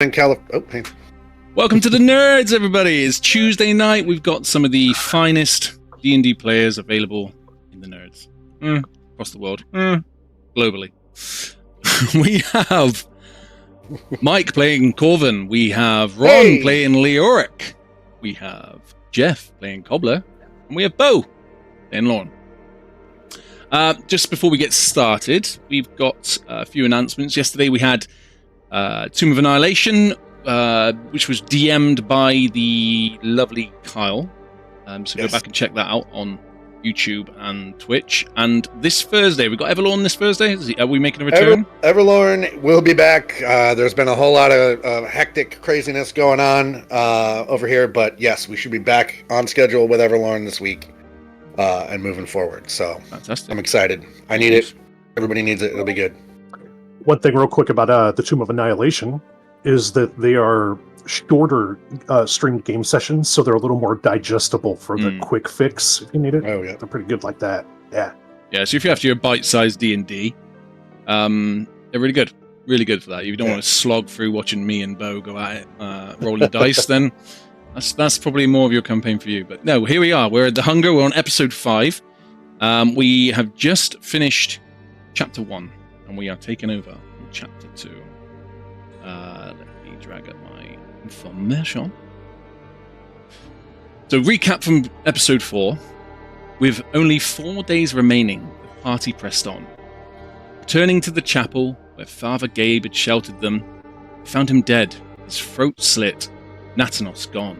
in California. Oh, hey. Welcome to the Nerdz, everybody. It's Tuesday night. We've got some of the finest D&D players available in the Nerdz. Across the world. Globally. We have Mike playing Corvin. We have Ron playing Leoric. We have Jeff playing Cobbler. And we have Bo playing Lorne. Just before we get started, we've got a few announcements. Yesterday we had Tomb of Annihilation, which was DM'd by the lovely Kyle. So go back and check that out on YouTube and Twitch. And this Thursday, we've got Everlorn this Thursday. Are we making a return? Everlorn will be back. There's been a whole lot of hectic craziness going on over here. But yes, we should be back on schedule with Everlorn this week and moving forward. So fantastic. I'm excited. I need it. Everybody needs it. It'll be good. One thing real quick about the Tomb of Annihilation is that they are shorter streamed game sessions, so they're a little more digestible for the quick fix if you need it. Oh, yeah. They're pretty good like that. Yeah. Yeah, so if you have to do a bite-sized D&D, they're really good. Really good for that. If you don't want to slog through watching me and Bo go at it, rolling dice, then that's probably more of your campaign for you. But no, here we are. We're at The Hunger. We're on episode 5. We have just finished chapter 1, and we are taking over on chapter 2. Let me drag up my information. So recap from episode 4. With only 4 days remaining, the party pressed on. Returning to the chapel where Father Gabe had sheltered them, they found him dead, his throat slit, Natanos gone.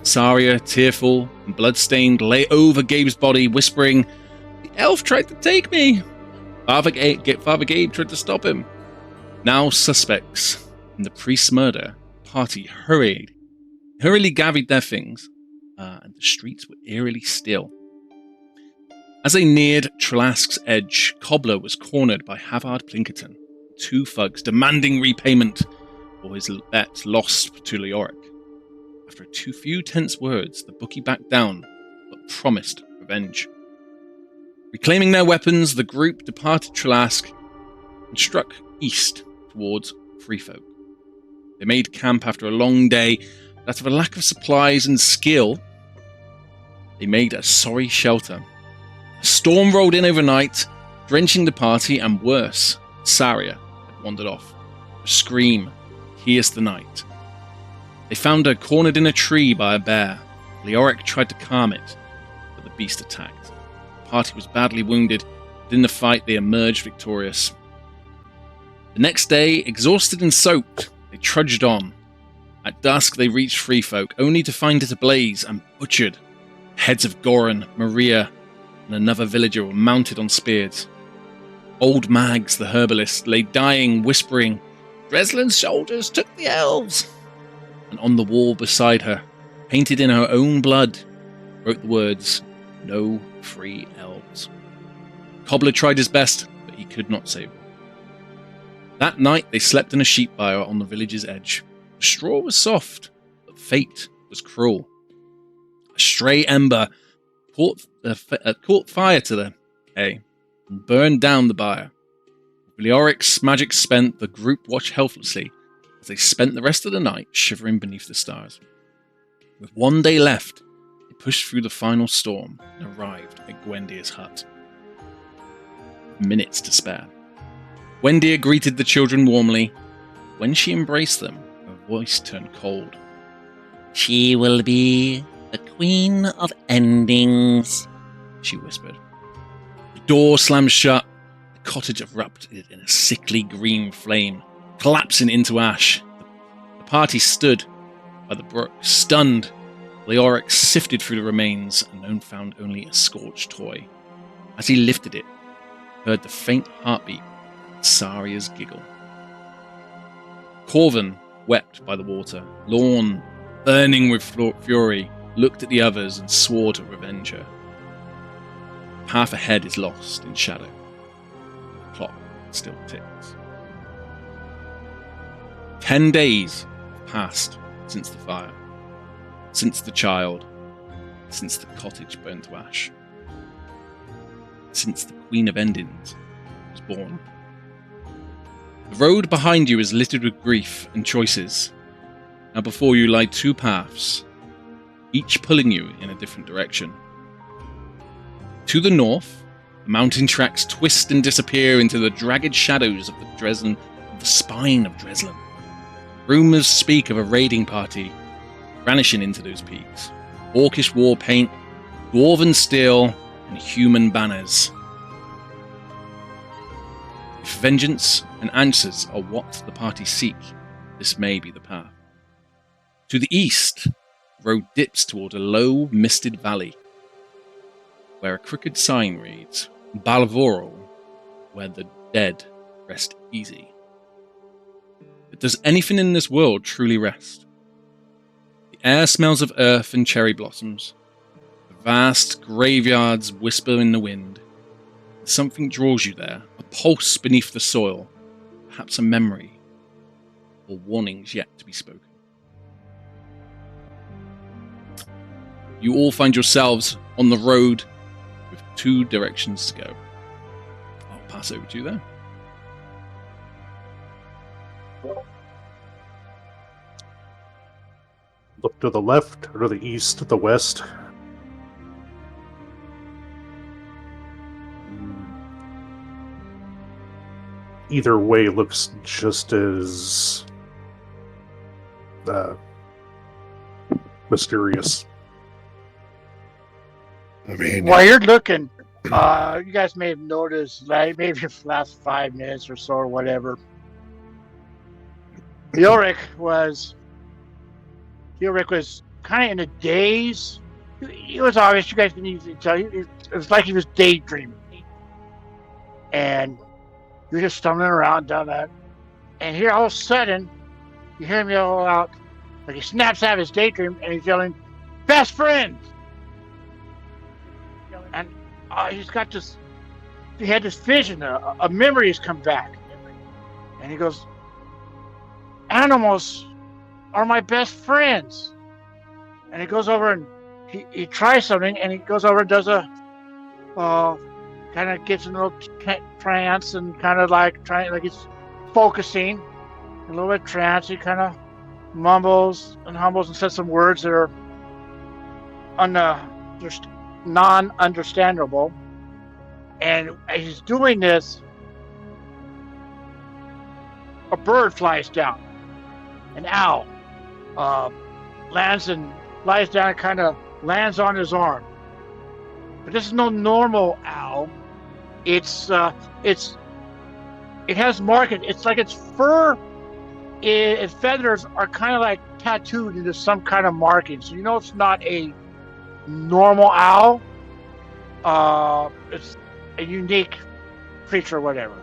Saria, tearful and bloodstained, lay over Gabe's body, whispering, "The elf tried to take me!" Father Gabe tried to stop him. Now suspects in the priest's murder, the party hurriedly gathered their things, and the streets were eerily still. As they neared Trelask's edge, Cobbler was cornered by Havard Plinkerton, 2 thugs demanding repayment for his bet lost to Leoric. After a few tense words, the bookie backed down, but promised revenge. Reclaiming their weapons, the group departed Trelask and struck east towards Freefolk. They made camp after a long day, but out of a lack of supplies and skill, they made a sorry shelter. A storm rolled in overnight, drenching the party, and worse, Saria had wandered off. A scream pierced the night. They found her cornered in a tree by a bear. Leoric tried to calm it, but the beast attacked. The party was badly wounded, but in the fight they emerged victorious. The next day, exhausted and soaked, they trudged on. At dusk they reached Freefolk, only to find it ablaze and butchered. Heads of Goran, Maria, and another villager were mounted on spears. Old Mags, the herbalist, lay dying, whispering, "Dreslin's soldiers took the elves." And on the wall beside her, painted in her own blood, wrote the words, "No free elves." Cobbler tried his best, but he could not save them. That night they slept in a sheep byre on the village's edge. The straw was soft, but fate was cruel. A stray ember caught fire to the hay and burned down the byre. With Leoric's magic spent, the group watched helplessly as they spent the rest of the night shivering beneath the stars. With 1 day left, they pushed through the final storm and arrived at Gwendir's hut. Minutes to spare. Gwendir greeted the children warmly. When she embraced them, her voice turned cold. "She will be the Queen of Endings," she whispered. The door slammed shut. The cottage erupted in a sickly green flame, collapsing into ash. The party stood by the brook, stunned. Leoric sifted through the remains and found only a scorched toy. As he lifted it, he heard the faint heartbeat of Saria's giggle. Corvin wept by the water. Lorne, burning with fury, looked at the others and swore to revenge her. The path ahead is lost in shadow. The clock still ticks. 10 days have passed since the fire, since the child, since the cottage burnt to ash, since the Queen of Endings was born. The road behind you is littered with grief and choices. Now before you lie two paths, each pulling you in a different direction. To the north, the mountain tracks twist and disappear into the dragged shadows of the spine of Dreslin. Rumors speak of a raiding party vanishing into those peaks. Orcish war paint, dwarven steel, and human banners. If vengeance and answers are what the party seek, this may be the path. To the east, the road dips toward a low, misted valley, where a crooked sign reads, Balvoral, where the dead rest easy. But does anything in this world truly rest? The air smells of earth and cherry blossoms. The vast graveyards whisper in the wind. Something draws you there, a pulse beneath the soil, perhaps a memory, or warnings yet to be spoken. You all find yourselves on the road with two directions to go. I'll pass over to you there. Look to the left, or to the east, to the west. Either way looks just as mysterious. I mean, While you're looking, you guys may have noticed, like maybe the last 5 minutes or so or whatever, Ulrich was kind of in a daze. It was obvious, you guys didn't even tell you, it was like he was daydreaming. And you're just stumbling around down that. And here all of a sudden, you hear him yell out, like he snaps out of his daydream and he's yelling, "Best friends!" And he's got this, he had this vision, a memory has come back. And he goes, "Animals are my best friends." And he goes over and he tries something and he goes over and does a, kind of gets in a little trance and kind of like trying, like he's focusing, a little bit trance. He kind of mumbles and humbles and says some words that are just non-understandable. And as he's doing this, a bird flies down, an owl, lands and lies down and kind of lands on his arm. But this is no normal owl. It has markings. It's like its fur, its feathers are kind of like tattooed into some kind of marking. So you know it's not a normal owl. It's a unique creature or whatever.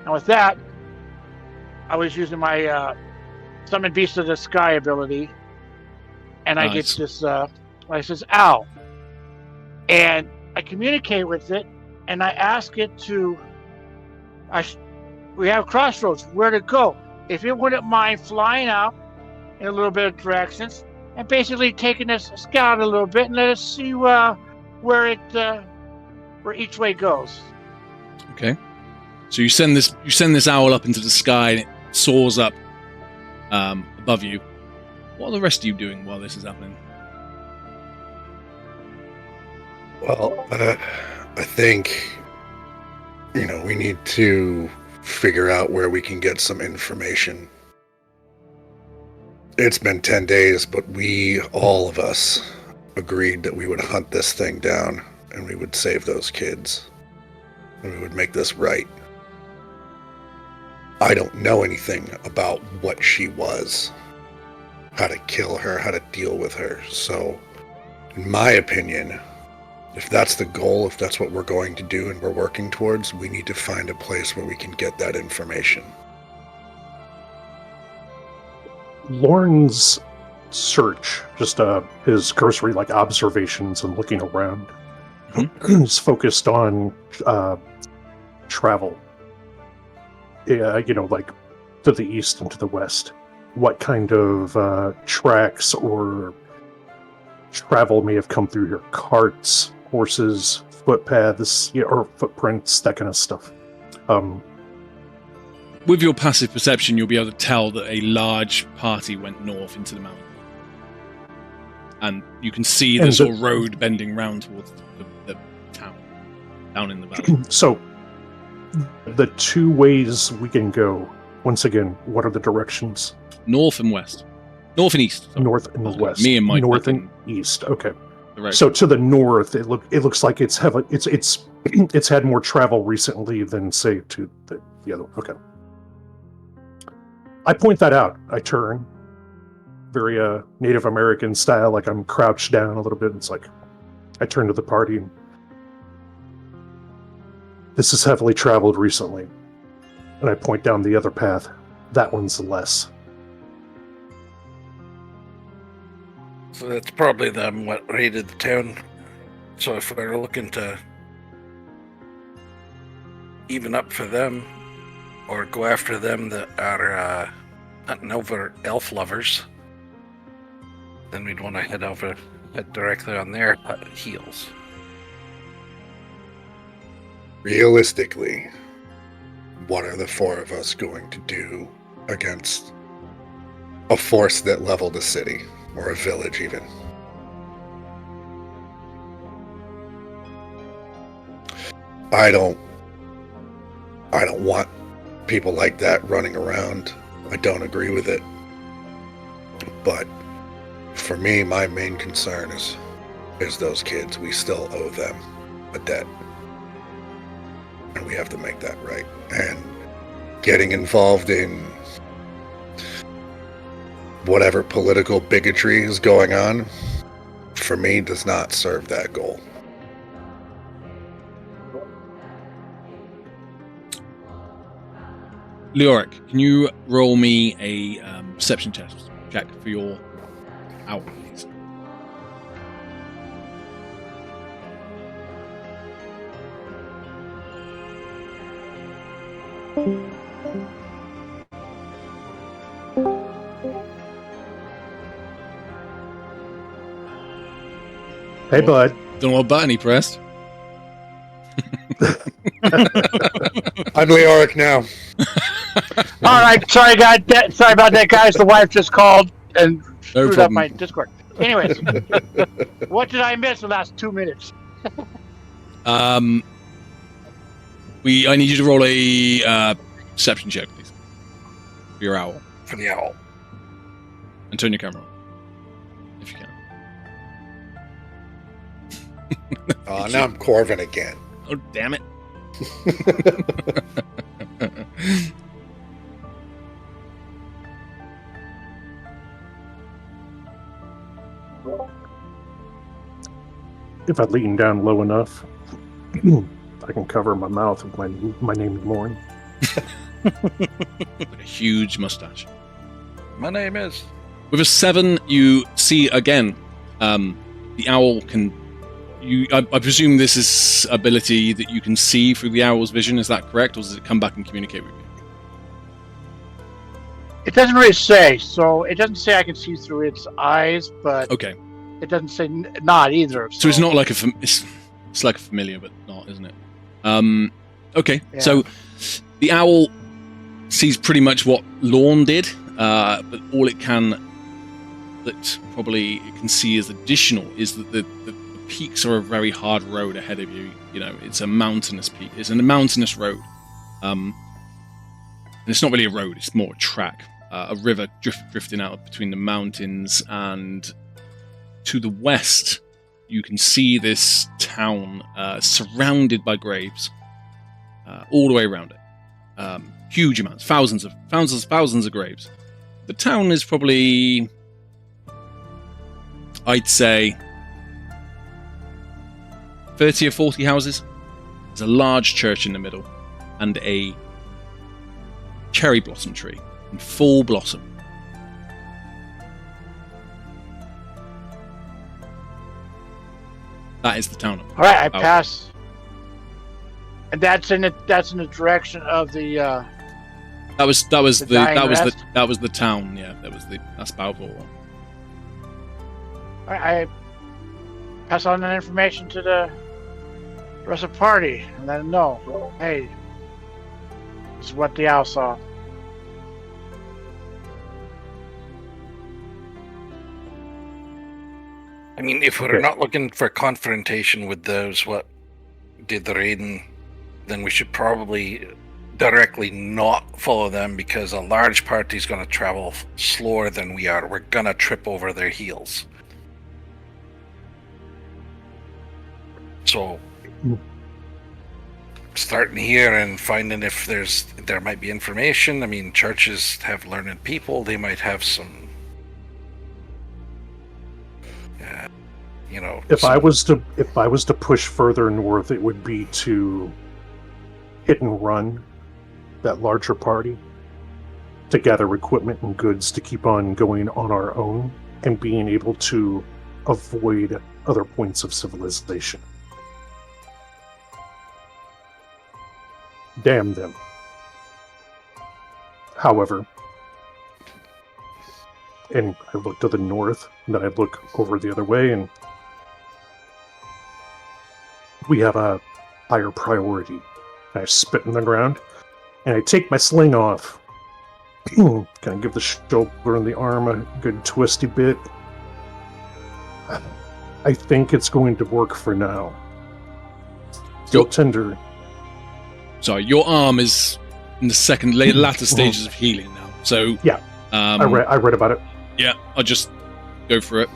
And with that, I was using my Summon Beast of the Sky ability, and I get this, like this owl. And I communicate with it, and I ask it to, we have crossroads, where to go. If it wouldn't mind flying out in a little bit of directions, and basically taking us scout a little bit and let us see where each way goes. Okay. So you send this owl up into the sky, and it soars up above you. What are the rest of you doing while this is happening? Well, I think, we need to figure out where we can get some information. It's been 10 days, but all of us, agreed that we would hunt this thing down and we would save those kids. And we would make this right. I don't know anything about what she was, how to kill her, how to deal with her. So, in my opinion, if that's the goal, if that's what we're going to do and we're working towards, we need to find a place where we can get that information. Lauren's search, just his cursory observations and looking around, is focused on travel. To the east and to the west. What kind of tracks or travel may have come through here? Carts, horses, footpaths, or footprints, that kind of stuff. with your passive perception, you'll be able to tell that a large party went north into the mountain. And you can see the sort of road bending round towards the town, down in the valley. So, the two ways we can go, once again, what are the directions? North and west. North and east. Sorry. North and west. Me and Mike. North and east. Okay. Right. So to the north, it looks like it's had more travel recently than, say, to the other. Okay. I point that out. I turn, very Native American style, like I'm crouched down a little bit. It's like I turn to the party. And, this is heavily traveled recently, and I point down the other path. That one's less. So that's probably them what raided the town. So if we're looking to even up for them, or go after them that are hunting over elf lovers, then we'd want to head directly on their heels. Realistically, what are the four of us going to do against a force that leveled a city, or a village even? I don't want people like that running around. I don't agree with it. But for me, my main concern is those kids. We still owe them a debt. And we have to make that right. And getting involved in whatever political bigotry is going on, for me, does not serve that goal. Leoric, can you roll me a perception test check for your owl, please? Hey, bud. Don't know what button he pressed. I'm Leoric now. All right, sorry about that, guys. The wife just called and screwed up my Discord. Anyways, what did I miss the last 2 minutes? I need you to roll a perception check, please, for your owl. For the owl. And turn your camera on, if you can. Oh, now I'm Corvin again. Oh, damn it. If I lean down low enough, I can cover my mouth with my name in Lauren. With a huge mustache. My name is... With a 7, you see again, the owl can... I presume this is ability that you can see through the owl's vision, is that correct? Or does it come back and communicate with you? It doesn't really say, so it doesn't say I can see through its eyes, but Okay. it doesn't say not either. So it's not like it's like a familiar, but not, isn't it? Okay, Yeah. so the owl sees pretty much what Lorne did, but all it can see as additional is that the peaks are a very hard road ahead of you. You know, it's a mountainous peak. It's a mountainous road. And it's not really a road, it's more a track. A river drifting out between the mountains, and to the west, you can see this town surrounded by graves all the way around it. Huge amounts, thousands of graves. The town is probably, I'd say, 30 or 40 houses. There's a large church in the middle, and a cherry blossom tree in full blossom. That is the town. All right, I pass, and that's in the direction of the. That was the town. Yeah, that's Balvoral. I pass on that information to the rest of the party and let them know. Hey, this is what the owl saw. I mean, if we're not looking for confrontation with those what did the raiding, then we should probably directly not follow them, because a large party is going to travel slower than we are. We're going to trip over their heels. So, starting here and finding if there might be information. I mean, churches have learned people. They might have some, If I was to push further north, it would be to hit and run that larger party to gather equipment and goods to keep on going on our own and being able to avoid other points of civilization. Damn them. However, and I look to the north, and then I look over the other way, and we have a higher priority. I spit in the ground, and I take my sling off. Kind of give the shoulder and the arm a good twisty bit. I think it's going to work for now. Still tender. Sorry, your arm is in the latter stages of healing now. So yeah, I read about it. Yeah, I'll just go for it.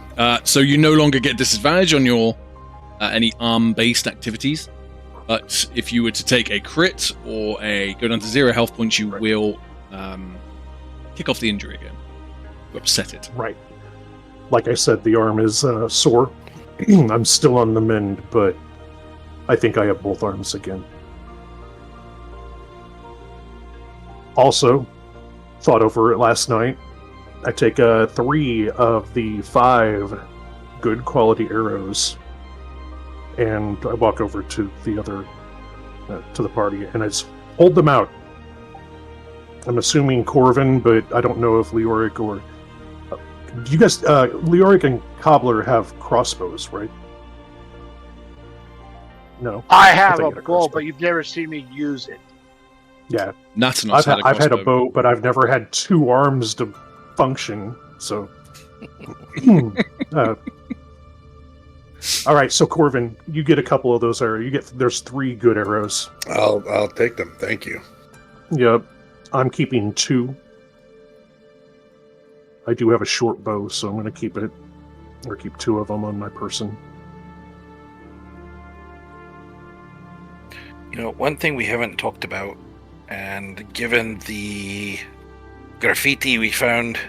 So you no longer get disadvantage on your any arm-based activities, but if you were to take a crit or go down to 0 health points, you will kick off the injury again. You upset it. Right. Like I said, the arm is sore. I'm still on the mend, but I think I have both arms again. Also, thought over it last night. I take 3 of the 5 good quality arrows, and I walk over to the other, to the party, and I just hold them out. I'm assuming Corvin, but I don't know if Leoric or... you guys, Leoric and Cobbler have crossbows, right? No. I have a bow, but you've never seen me use it. Yeah. I've had a bow, but I've never had 2 arms to function, so... all right, so Corvin, you get a couple of those arrows. There's 3 good arrows. I'll take them. Thank you. Yep. I'm keeping 2. I do have a short bow, so I'm going to keep it, or keep 2 of them on my person. One thing we haven't talked about, and given the graffiti we found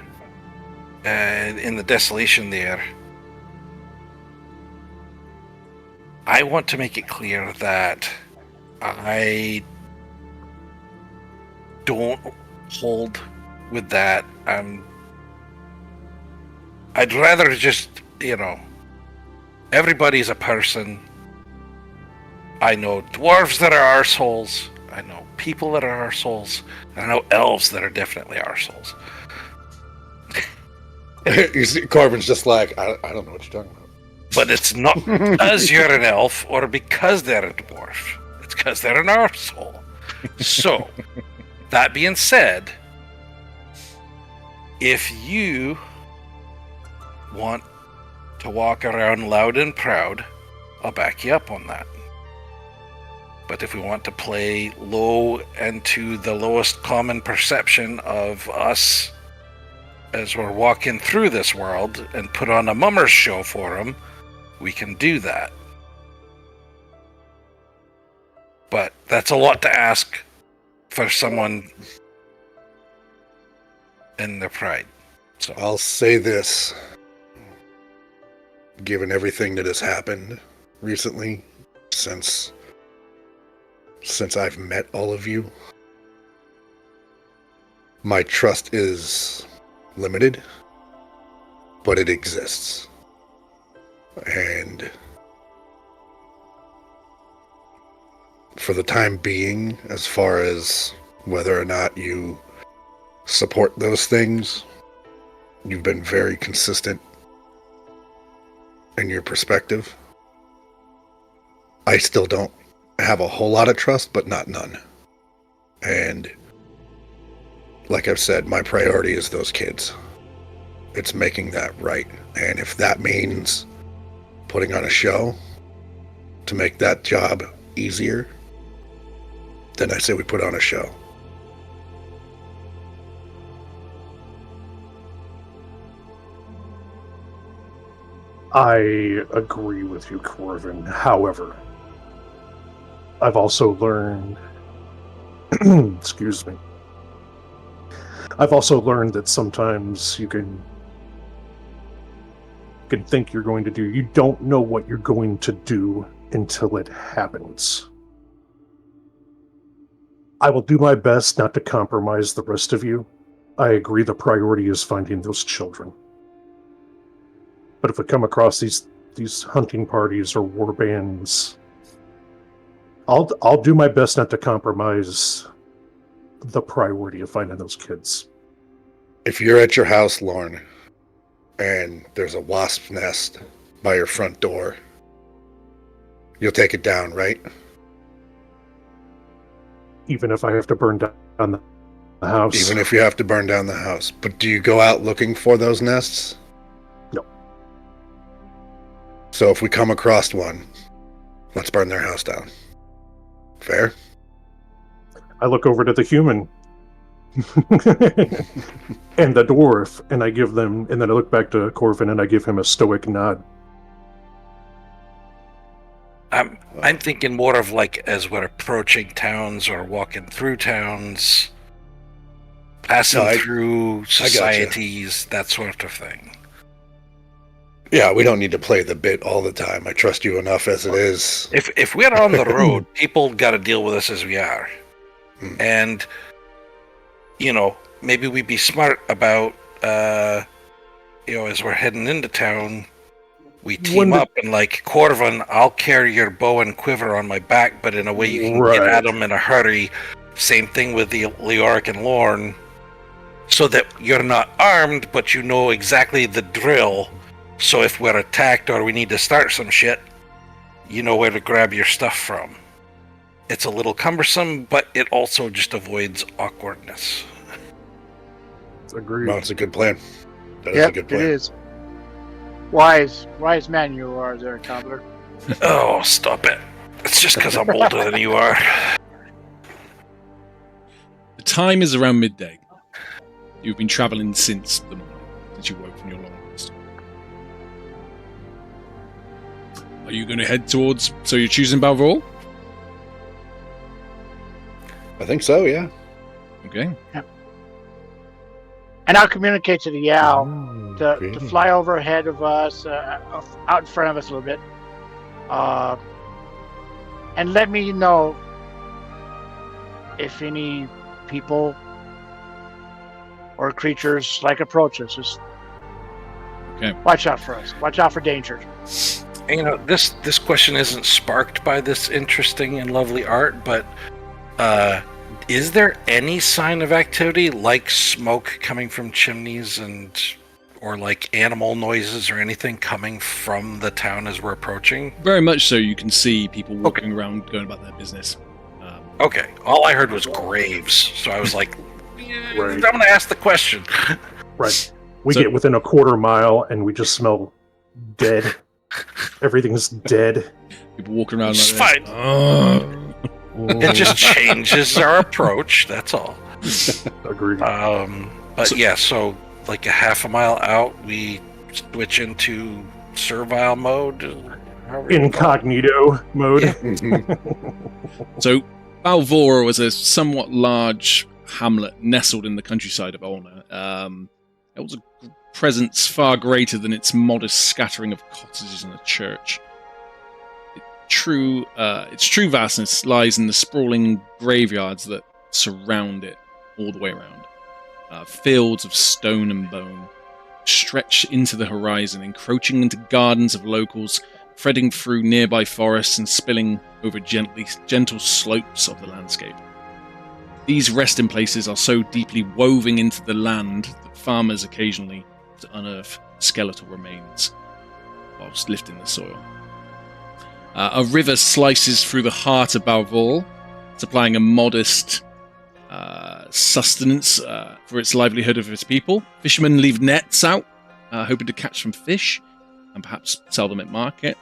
in the desolation there, I want to make it clear that I don't hold with that. I'd rather just, everybody's a person. I know dwarves that are arseholes. I know people that are arseholes. And I know elves that are definitely arseholes. You see, Corbin's just like, I don't know what you're talking about. But it's not because you're an elf or because they're a dwarf. It's because they're an arsehole. So, that being said, if you want to walk around loud and proud, I'll back you up on that. But if we want to play low and to the lowest common perception of us as we're walking through this world and put on a mummer's show for them, we can do that. But that's a lot to ask for someone in their pride. So I'll say this. Given everything that has happened recently, since I've met all of you, my trust is limited, but it exists. And for the time being, as far as whether or not you support those things, you've been very consistent in your perspective. I still don't have a whole lot of trust, but not none. And like I've said, my priority is those kids. It's making that right. And if that means putting on a show to make that job easier, then I say we put on a show. I agree with you, Corvin. However, I've also learned excuse me. I've also learned that sometimes you can think you're going to do. You don't know what you're going to do until it happens. I will do my best not to compromise the rest of you. I agree the priority is finding those children. But if we come across these hunting parties or war bands, I'll do my best not to compromise the priority of finding those kids. If you're at your house, Lorne, and there's a wasp nest by your front door, you'll take it down, right? Even if I have to burn down the house? Even if you have to burn down the house. But do you go out looking for those nests? No. So if we come across one, let's burn their house down. Fair? I look over to the human and the dwarf, and I give them, and then I look back to Corvin and I give him a stoic nod. I'm thinking more of like as we're approaching towns or walking through towns, passing through societies, that sort of thing. Yeah, we don't need to play the bit all the time. I trust you enough as it is. If we're on the road, people got to deal with us as we are. And, maybe we'd be smart about, as we're heading into town, we team up and like, Corvin, I'll carry your bow and quiver on my back, but in a way you can get at them in a hurry. Same thing with the Leoric and Lorne, so that you're not armed, but you know exactly the drill. So if we're attacked or we need to start some shit, you know where to grab your stuff from. It's a little cumbersome, but it also just avoids awkwardness. Agreed. No, it's a good plan. That is a good plan. It is. Wise man you are there, Cobbler. Oh, stop it. It's just because I'm older than you are. The time is around midday. You've been traveling since the morning, since you woke from your long rest. Are you going to head towards... So you're choosing Balvoral? I think so, yeah. Okay. Yep. And I'll communicate to the owl to fly over ahead of us, out in front of us a little bit. And let me know if any people or creatures approach us. Just watch out for us. Watch out for danger. And, this question isn't sparked by this interesting and lovely art, but is there any sign of activity like smoke coming from chimneys or like animal noises or anything coming from the town as we're approaching? Very much so. You can see people walking around going about their business. Okay. All I heard was graves, so I was like, I'm going to ask the question. Right. We get within a quarter mile and we just smell dead. Everything's dead. People walking around it's like fine. It just changes our approach, that's all. Agreed. So like a half a mile out, we switch into servile mode. Incognito mode. Yeah. So Balvoral was a somewhat large hamlet nestled in the countryside of Olna. It was a presence far greater than its modest scattering of cottages and a church. Its true vastness lies in the sprawling graveyards that surround it all the way around. Fields of stone and bone stretch into the horizon, encroaching into gardens of locals, threading through nearby forests and spilling over gentle slopes of the landscape. These resting places are so deeply woven into the land that farmers occasionally have to unearth skeletal remains whilst lifting the soil. A river slices through the heart of Balvoral, supplying a modest sustenance for its livelihood of its people. Fishermen leave nets out, hoping to catch some fish, and perhaps sell them at market.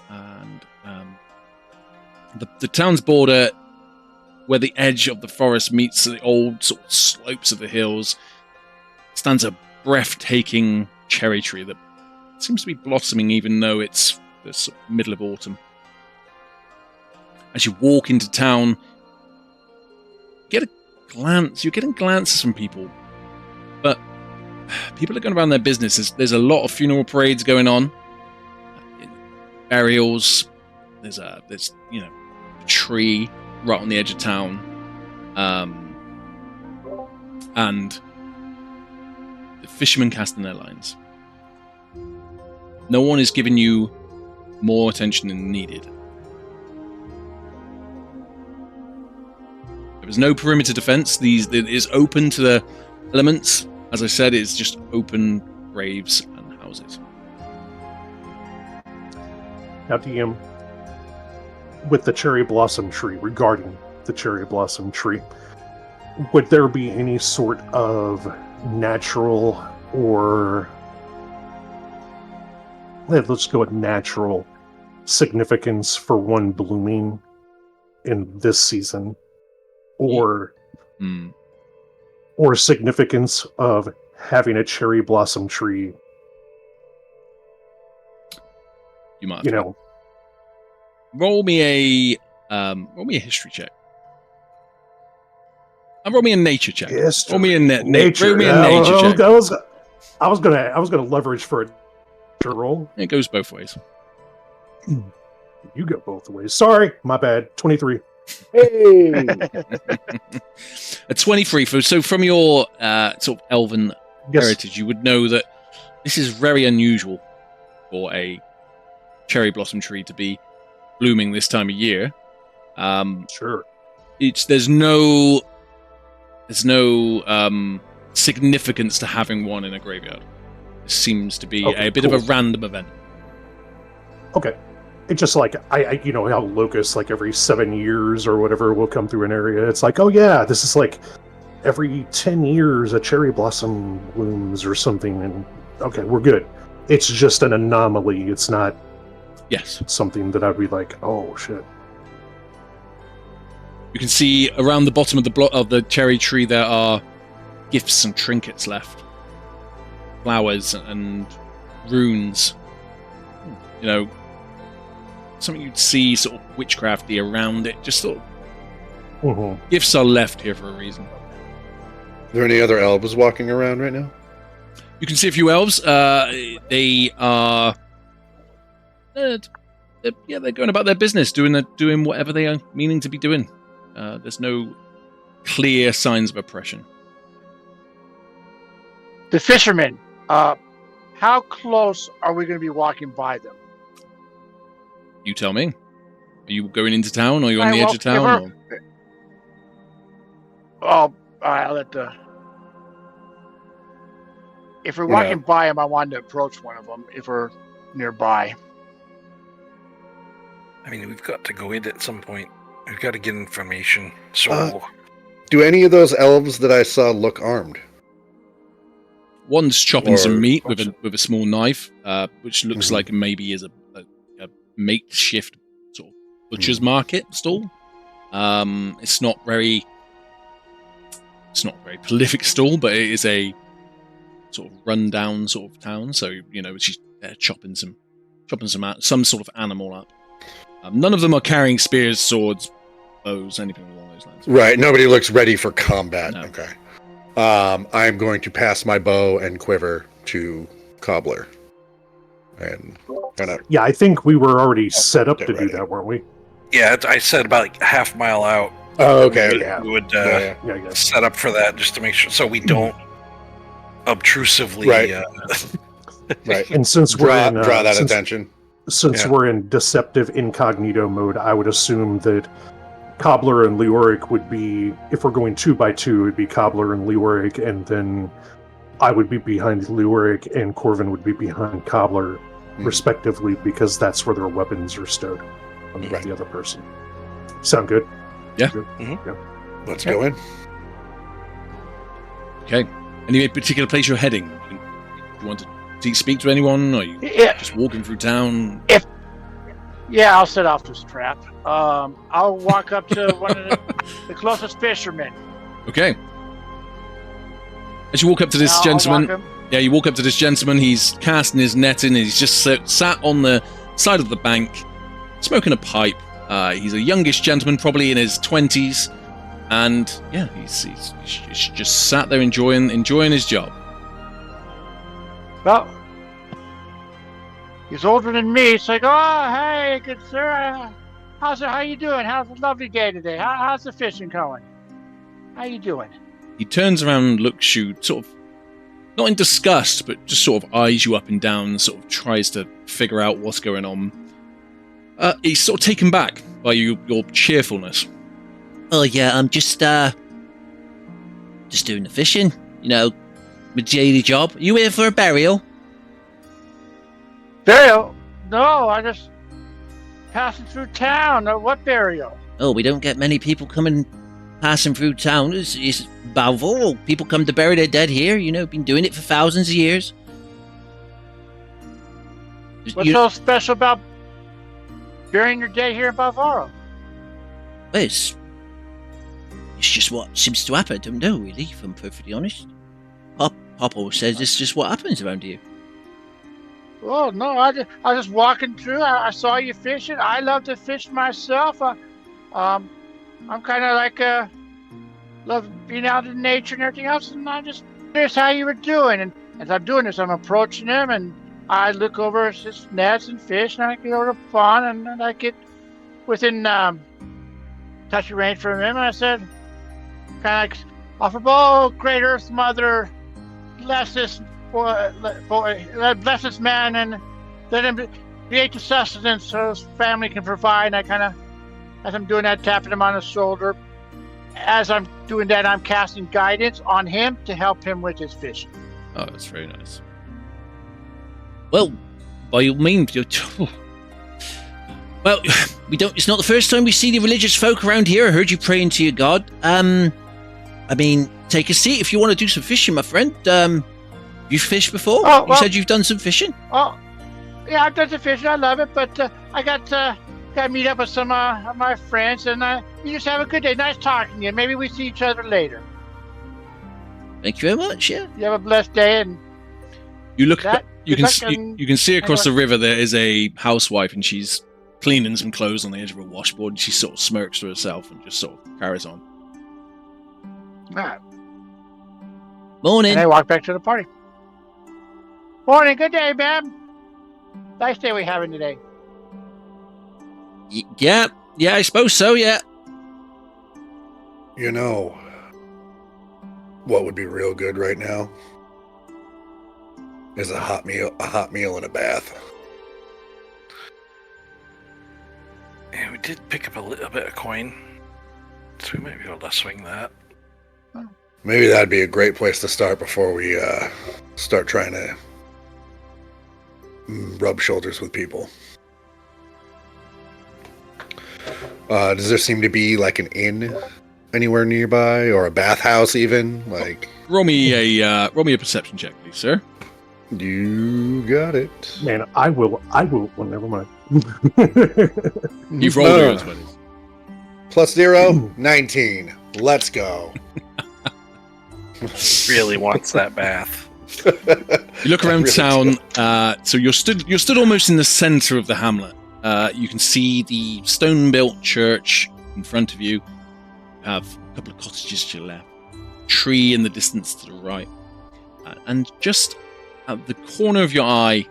And the town's border, where the edge of the forest meets the old sort of slopes of the hills, stands a breathtaking cherry tree that seems to be blossoming even though it's the sort of middle of autumn. As you walk into town, you're getting glances from people, but people are going around their business. There's a lot of funeral parades going on, burials. There's a tree right on the edge of town, and the fishermen casting their lines. No one is giving you more attention than needed. There is no perimeter defense. It is open to the elements. As I said, it's just open graves and houses. Now, DM, with the cherry blossom tree, regarding the cherry blossom tree, would there be any sort of natural or, let's go with natural significance for one blooming in this season? Or significance of having a cherry blossom tree? You might, roll me a history check. And roll me a nature check. History. Roll me a nature. Roll me a nature check. I was gonna leverage for a nature roll. It goes both ways. You go both ways. Sorry, my bad. 23. Hey! A 23. So from your sort of elven heritage, you would know that this is very unusual for a cherry blossom tree to be blooming this time of year. Sure. There's no significance to having one in a graveyard. It seems to be a bit of a random event. Okay. It's just like, I you know how locusts, like every 7 years or whatever, will come through an area. It's like, oh yeah, this is like every 10 years a cherry blossom blooms or something. And okay, we're good. It's just an anomaly. It's not something that I'd be like, oh shit. You can see around the bottom of the cherry tree there are gifts and trinkets left. Flowers and runes. Something you'd see sort of witchcrafty around it. Just sort of gifts are left here for a reason. Are there any other elves walking around right now? You can see a few elves. They are... they're going about their business, doing whatever they are meaning to be doing. There's no clear signs of oppression. The fishermen, how close are we going to be walking by them? You tell me. Are you going into town, or are you on the edge of town? I'll let the... If we're walking by them, I wanted to approach one of them if we're nearby. I mean, we've got to go in at some point. We've got to get information. So, do any of those elves that I saw look armed? One's chopping some meat with a small knife, which looks like maybe is a makeshift sort of butcher's market stall. It's not very prolific stall, but it is a sort of rundown sort of town. So she's chopping some sort of animal up. None of them are carrying spears, swords, bows, anything along those lines. Right. Nobody looks ready for combat. No. Okay. I'm going to pass my bow and quiver to Cobbler. And yeah, I think we were already set up to do that, weren't we? Yeah, I said about like half mile out. Oh, okay. We would set up for that just to make sure, so we don't obtrusively right. And since we're draw that attention. Since we're in deceptive incognito mode, I would assume that Cobbler and Leoric would be, if we're going 2 by 2, it would be Cobbler and Leoric, and then I would be behind Leoric and Corvin would be behind Cobbler, respectively, because that's where their weapons are stowed on the other person. Sound good? Yeah. Good? Yeah. Let's go in. Okay. Any particular place you're heading? You want to Do you speak to anyone? Or are you Yeah, just walking through town? yeah, I'll set off this trap. I'll walk up to one of the closest fishermen. Okay. As you walk up to this I'll gentleman, walk him. yeah, you walk up to this gentleman. He's casting his net in. He's just sat on the side of the bank, smoking a pipe. He's a youngish gentleman, probably in his 20s, and yeah, he's just sat there enjoying his job. Well, he's older than me. It's like, oh, hey, good sir. How you doing? How's a lovely day today? How's the fishing going? How you doing? He turns around, looks you, sort of, not in disgust, but just sort of eyes you up and down, sort of tries to figure out what's going on. He's sort of taken back by your cheerfulness. Oh yeah, I'm just doing the fishing. You know, my daily job. You here for a burial? Burial? No, I just passing through town. What burial? Oh, we don't get many people passing through town. It's Balvoral. People come to bury their dead here. You know, been doing it for thousands of years. What's so special about burying your dead here in Balvoral? Well, it's just what seems to happen. I don't know, really, if I'm perfectly honest. Pop always says it's just what happens around here. Oh, no, I was just walking through. I saw you fishing. I love to fish myself. I'm kind of like, love being out in nature and everything else, and I just curious how you were doing. And as I'm doing this, I'm approaching him, and I look over his nets and fish, and I get over to the pond, and I get within touchy range from him, and I said, kind of like, offer, oh, great Earth Mother, bless this boy, bless this man, and let him create the sustenance so his family can provide. And I kind of, as I'm doing that, tapping him on the shoulder. As I'm doing that, I'm casting guidance on him to help him with his fishing. Oh, that's very nice. Well, by all means, well, we don't. It's not the first time we see the religious folk around here. I heard you praying to your god. I mean, take a seat if you want to do some fishing, my friend. You fished before? Oh, well, you said you've done some fishing. Oh, yeah, I've done some fishing. I love it, but I got to meet up with some of my friends, and you just have a good day. Nice talking to you. Maybe we see each other later. Thank you very much. Yeah. You have a blessed day, and You look. That- You can that can- you can see across anyway. the river there is a housewife, and she's cleaning some clothes on the edge of a washboard. And she sort of smirks to herself and just sort of carries on. ah, Morning. and I walk back to the party. Morning, good day, ma'am. Nice day we having today. Yeah, I suppose so. Yeah. You know what would be real good right now is a hot meal and a bath. Yeah, we did pick up a little bit of coin, so we might be able to swing that. Maybe that'd be a great place to start before we start trying to rub shoulders with people. Does there seem to be like an inn anywhere nearby, or a bathhouse even? Like, Roll me a perception check, please, sir. you got it. Man, I will. Well, never mind. You've rolled your 20s. +0, 19. Let's go. Really wants that bath. You look around Really town. So you're stood almost in the center of the hamlet. You can see the stone-built church in front of you. You have a couple of cottages to your left, tree in the distance to the right, and just at the corner of your eye,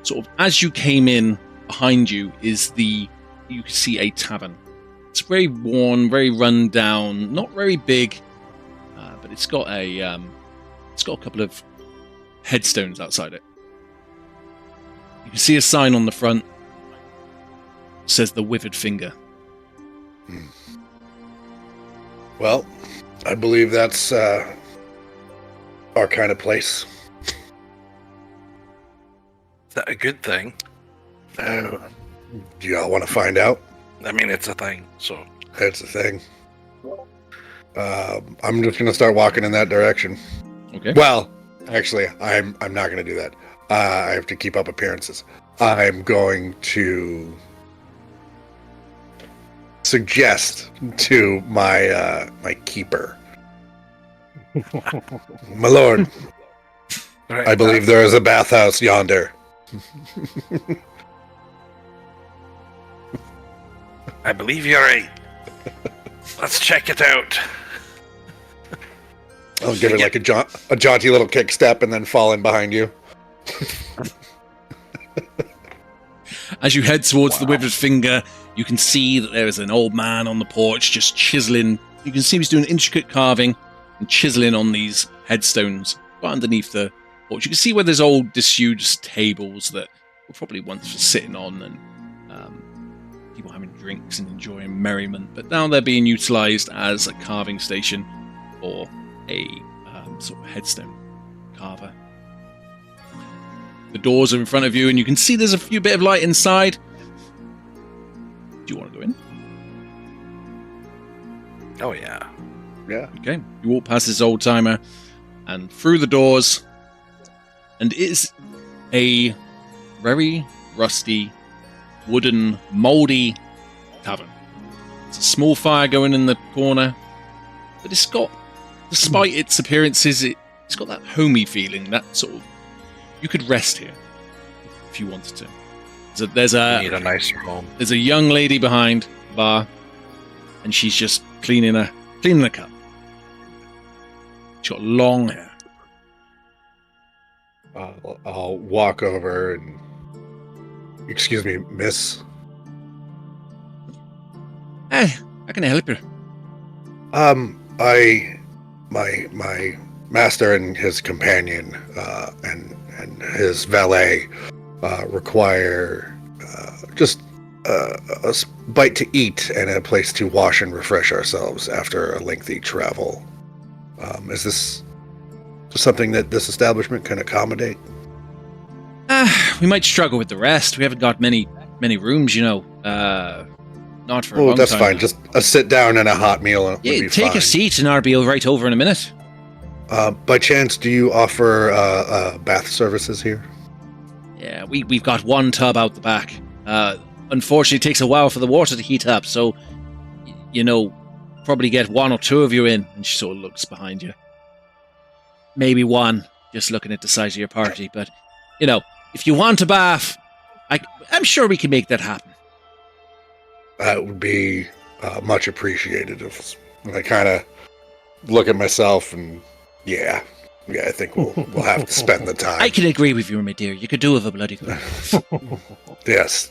sort of as you came in, behind you is you can see a tavern. It's very worn, very run down, not very big, but it's got a couple of headstones outside it. You can see a sign on the front. It says the Withered Finger. Well, I believe that's our kind of place. Is that a good thing? Do y'all want to find out? I mean, it's a thing, so. That's the thing. I'm just gonna start walking in that direction. Okay. Well, actually, I'm not gonna do that. I have to keep up appearances. I'm going to suggest to my my keeper, my lord, Right, I believe there is a bathhouse yonder. I believe you're right. Let's check it out. I'll give it like a jaunty little kick step and then fall in behind you. As you head towards the withered finger, you can see that there is an old man on the porch just chiseling. You can see he's doing intricate carving and chiseling on these headstones right underneath the porch. You can see where there's old disused tables that were probably once for sitting on and people having drinks and enjoying merriment, but now they're being utilized as a carving station or a sort of headstone carver. The doors are in front of you, and you can see there's a few bit of light inside. Do you want to go in? Oh, yeah. Yeah. Okay. You walk past this old timer and through the doors, and it is a very rusty, wooden, mouldy tavern. It's a small fire going in the corner, but it's got, despite its appearances, it's got that homey feeling, that sort of, you could rest here if you wanted to. So there's You need a nicer home. there's a young lady behind the bar, and she's just cleaning a cup. She's got long hair. I'll walk over and, excuse me, miss. Hey, how can I help you? My master and his companion and his valet require just a bite to eat and a place to wash and refresh ourselves after a lengthy travel. Is this something that this establishment can accommodate? We might struggle with the rest. We haven't got many rooms, you know. Not for a Oh, long that's time fine. now. Just a sit down and a hot meal would Yeah, be take fine. a seat and I'll be right over in a minute. By chance, do you offer bath services here? Yeah, we've got one tub out the back. Unfortunately, it takes a while for the water to heat up, so, you know, probably get one or two of you in. And she sort of looks behind you. Maybe one, just looking at the size of your party. But, you know, if you want a bath, I'm sure we can make that happen. That would be much appreciated. I kind of look at myself and yeah, I think we'll have to spend the time. I can agree with you, my dear. You could do with a bloody good. Yes.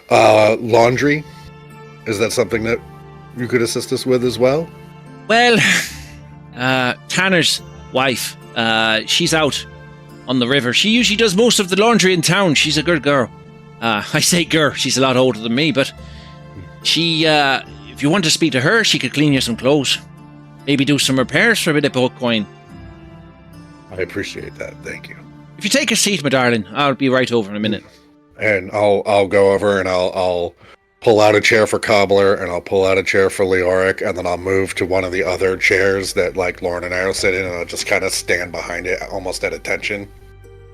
Laundry, is that something that you could assist us with as well? Well, Tanner's wife, she's out on the river. She usually does most of the laundry in town. She's a good girl. I say girl, she's a lot older than me, but she, if you want to speak to her, she could clean you some clothes. Maybe do some repairs for a bit of bulk coin. I appreciate that. Thank you. If you take a seat, my darling, I'll be right over in a minute. And I'll go over and I'll pull out a chair for Cobbler and I'll pull out a chair for Leoric and then I'll move to one of the other chairs that like Lauren and I will sit in and I'll just kind of stand behind it almost at attention.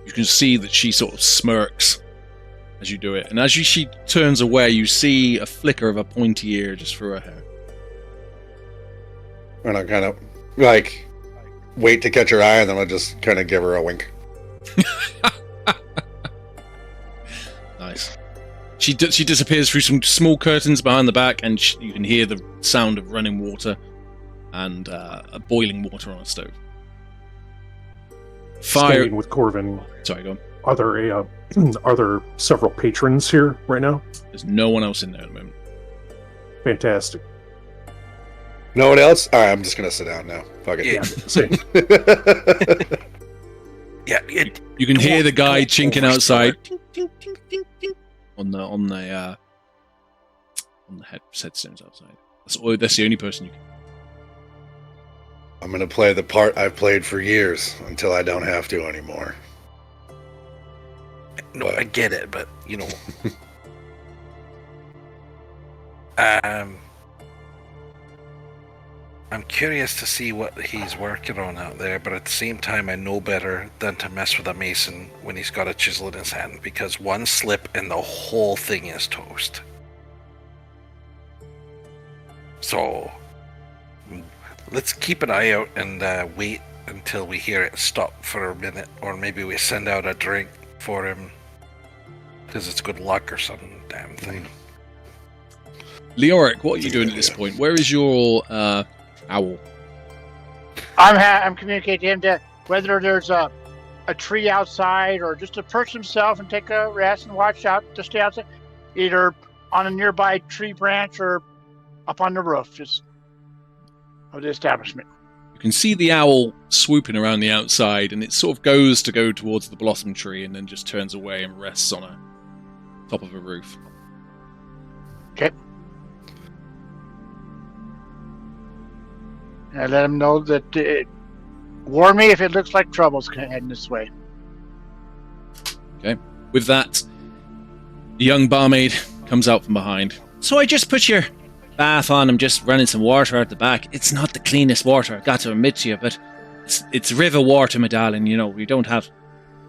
You can see that she sort of smirks as you do it. And as she turns away, you see a flicker of a pointy ear just through her hair. And I'll kind of like wait to catch her eye and then I'll just kind of give her a wink. Nice. She disappears through some small curtains behind the back, and you can hear the sound of running water and boiling water on a stove. Fire. Staying with Corvin, Sorry, go on. are there several patrons here right now? There's no one else in there at the moment. Fantastic. No one else? All right, I'm just gonna sit down now. Fuck it. Yeah. Same. Yeah, You can hear the guy Don't chinking oversell outside it. on the headstones outside. That's the only person you can. I'm gonna play the part I've played for years until I don't have to anymore. No, I get it, but you know. I'm curious to see what he's working on out there, but at the same time, I know better than to mess with a mason when he's got a chisel in his hand, because one slip and the whole thing is toast. So, let's keep an eye out and wait until we hear it stop for a minute, or maybe we send out a drink for him, because it's good luck or some damn thing. Leoric, what are you doing at this point? Where is your owl? I'm communicating to him that whether there's a tree outside or just to perch himself and take a rest and watch out to stay outside, either on a nearby tree branch or up on the roof, just of the establishment. You can see the owl swooping around the outside, and it sort of goes to go towards the blossom tree and then just turns away and rests on a top of a roof. Okay. And I let him know that warn me if it looks like trouble's heading this way. Okay. With that, the young barmaid comes out from behind. So I just put your bath on. I'm just running some water out the back. It's not the cleanest water, I've got to admit to you, but it's river water, my darling. You know, we don't have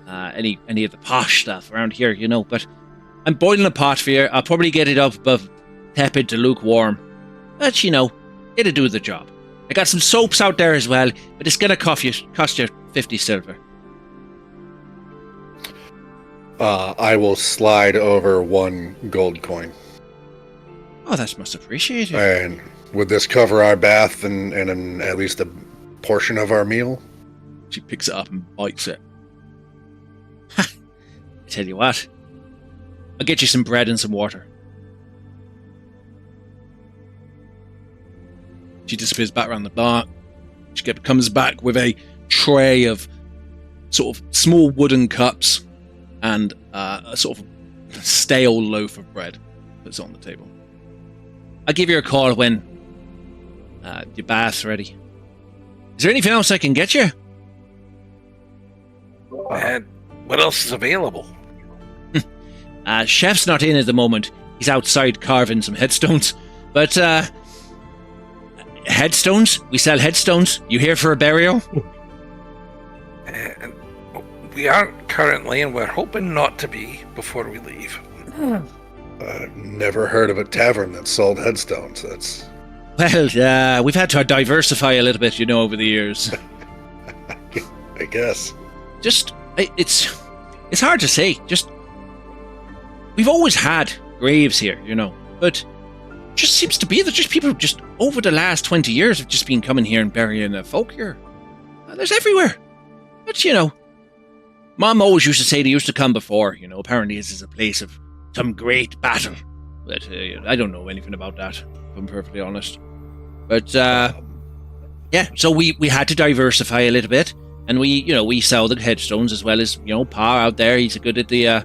any of the posh stuff around here, you know. But I'm boiling a pot for you. I'll probably get it up above tepid to lukewarm. But, you know, it'll do the job. I got some soaps out there as well, but it's going to cost you 50 silver. I will slide over 1 gold coin. Oh, that's much appreciated. And would this cover our bath and at least a portion of our meal? She picks it up and bites it. I tell you what, I'll get you some bread and some water. She disappears back around the bar. She comes back with a tray of sort of small wooden cups and a sort of stale loaf of bread that's on the table. I'll give you a call when your bath's ready. Is there anything else I can get you? And what else is available? Chef's not in at the moment. He's outside carving some headstones. But, headstones? We sell headstones. You here for a burial? We aren't currently, and we're hoping not to be before we leave. Never heard of a tavern that sold headstones. That's... Well, we've had to diversify a little bit, you know, over the years. I guess. It's hard to say. We've always had graves here, you know, but just seems to be that just people just over the last 20 years have just been coming here and burying folk here. There's everywhere. But, you know, Mom always used to say they used to come before, you know, apparently this is a place of some great battle. But I don't know anything about that, if I'm perfectly honest. But, yeah, so we had to diversify a little bit. And we sell the headstones as well as, you know, Pa out there. He's good at the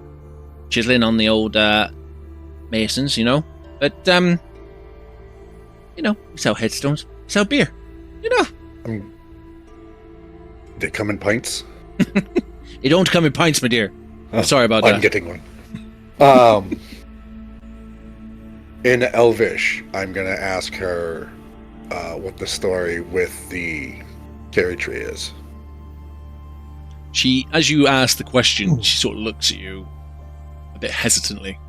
chiseling on the old masons, you know. But, you know, we sell headstones. We sell beer, you know. They come in pints? They don't come in pints, my dear. Oh, sorry about that. I'm getting one. In Elvish, I'm going to ask her what the story with the cherry tree is. She, as you ask the question, she sort of looks at you a bit hesitantly.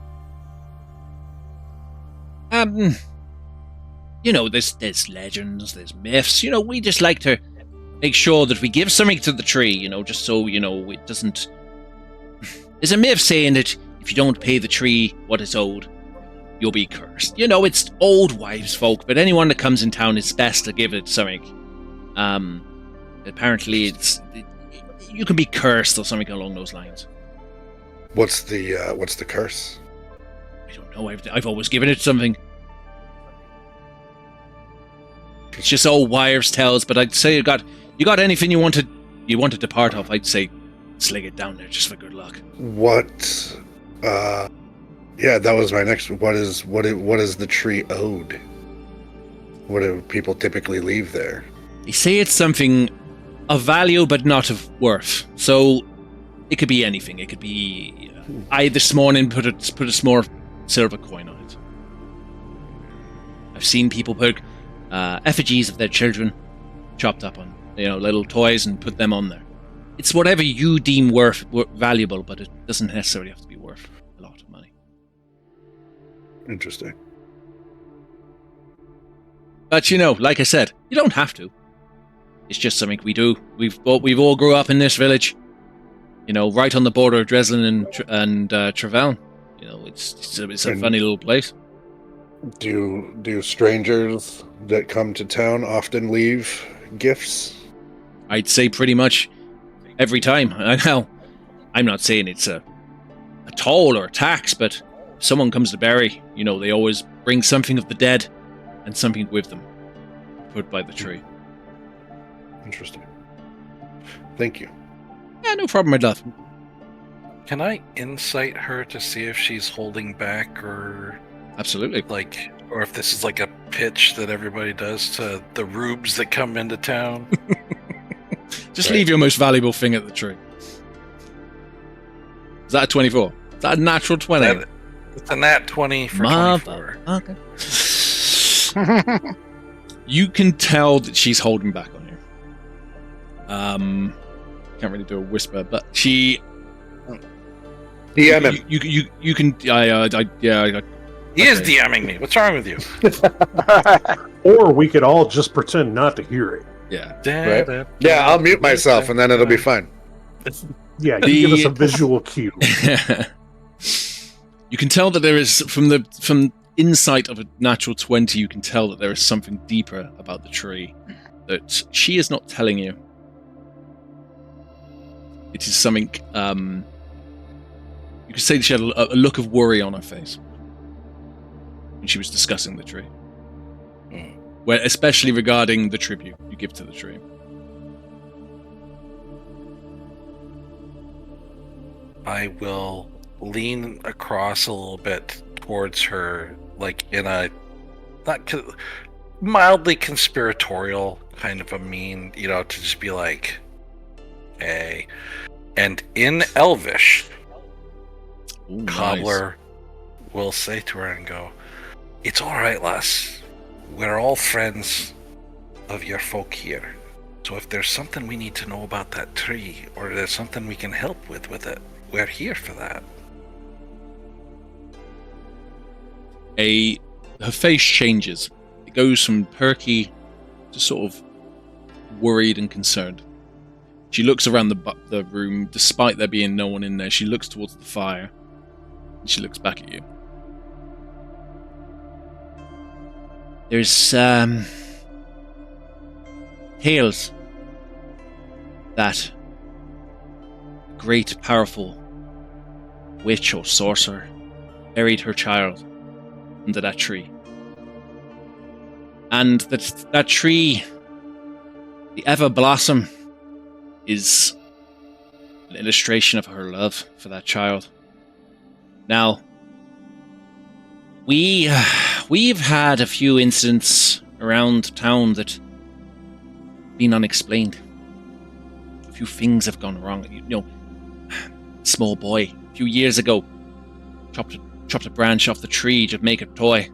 You know, there's legends, there's myths. You know, we just like to make sure that we give something to the tree, you know, just so, you know, it doesn't... There's a myth saying that if you don't pay the tree what is owed, you'll be cursed. You know, it's old wives' folk, but anyone that comes in town, it's best to give it something. Apparently, you can be cursed or something along those lines. What's the curse? I don't know. I've always given it something. It's just old wives' tales. But I'd say you got anything you wanted to part of. I'd say sling it down there just for good luck. What? Yeah, that was my next. What is the tree owed? What do people typically leave there? They say it's something of value, but not of worth. So it could be anything. It could be. I this morning put a small silver coin on it. I've seen people put effigies of their children chopped up on, little toys and put them on there. It's whatever you deem valuable, but it doesn't necessarily have to be worth a lot of money. Interesting. But like I said, you don't have to. It's just something we do. We've all grew up in this village, right on the border of Dreslin and Treveln. It's a funny little place. Do strangers that come to town often leave gifts? I'd say pretty much every time. Now, I'm not saying it's a toll or a tax, but if someone comes to bury, they always bring something of the dead and something with them, put by the tree. Interesting. Thank you. Yeah, no problem, my love. Can I insight her to see if she's holding back or... Absolutely. Or if this is like a pitch that everybody does to the rubes that come into town? Just leave your most valuable thing at the tree. Is that a 24? Is that a natural 20? It's a nat 20 for 24. Okay. You can tell that she's holding back on you. Can't really do a whisper, but she... DM him. You can... He is DMing me. What's wrong with you? Or we could all just pretend not to hear it. Yeah. Right? Yeah, I'll mute myself and then it'll be fine. Yeah, give us a visual cue. You can tell that there is, from insight of a natural 20, you can tell that there is something deeper about the tree that she is not telling you. It is something, you could say that she had a look of worry on her face when she was discussing the tree. Where, especially regarding the tribute you give to the tree. I will lean across a little bit towards her, like in a mildly conspiratorial kind of a mean, to just be like, hey. And in Elvish, Ooh, Cobbler will say to her and go, "It's all right, lass. We're all friends of your folk here. So if there's something we need to know about that tree, or there's something we can help with it, we're here for that." Her face changes. It goes from perky to sort of worried and concerned. She looks around the room, despite there being no one in there. She looks towards the fire, and she looks back at you. There's tales that a great, powerful witch or sorcerer buried her child under that tree. And that tree, the Ever Blossom, is an illustration of her love for that child. Now, we've had a few incidents around town that have been unexplained. A few things have gone wrong. Small boy, a few years ago, chopped a branch off the tree to make a toy.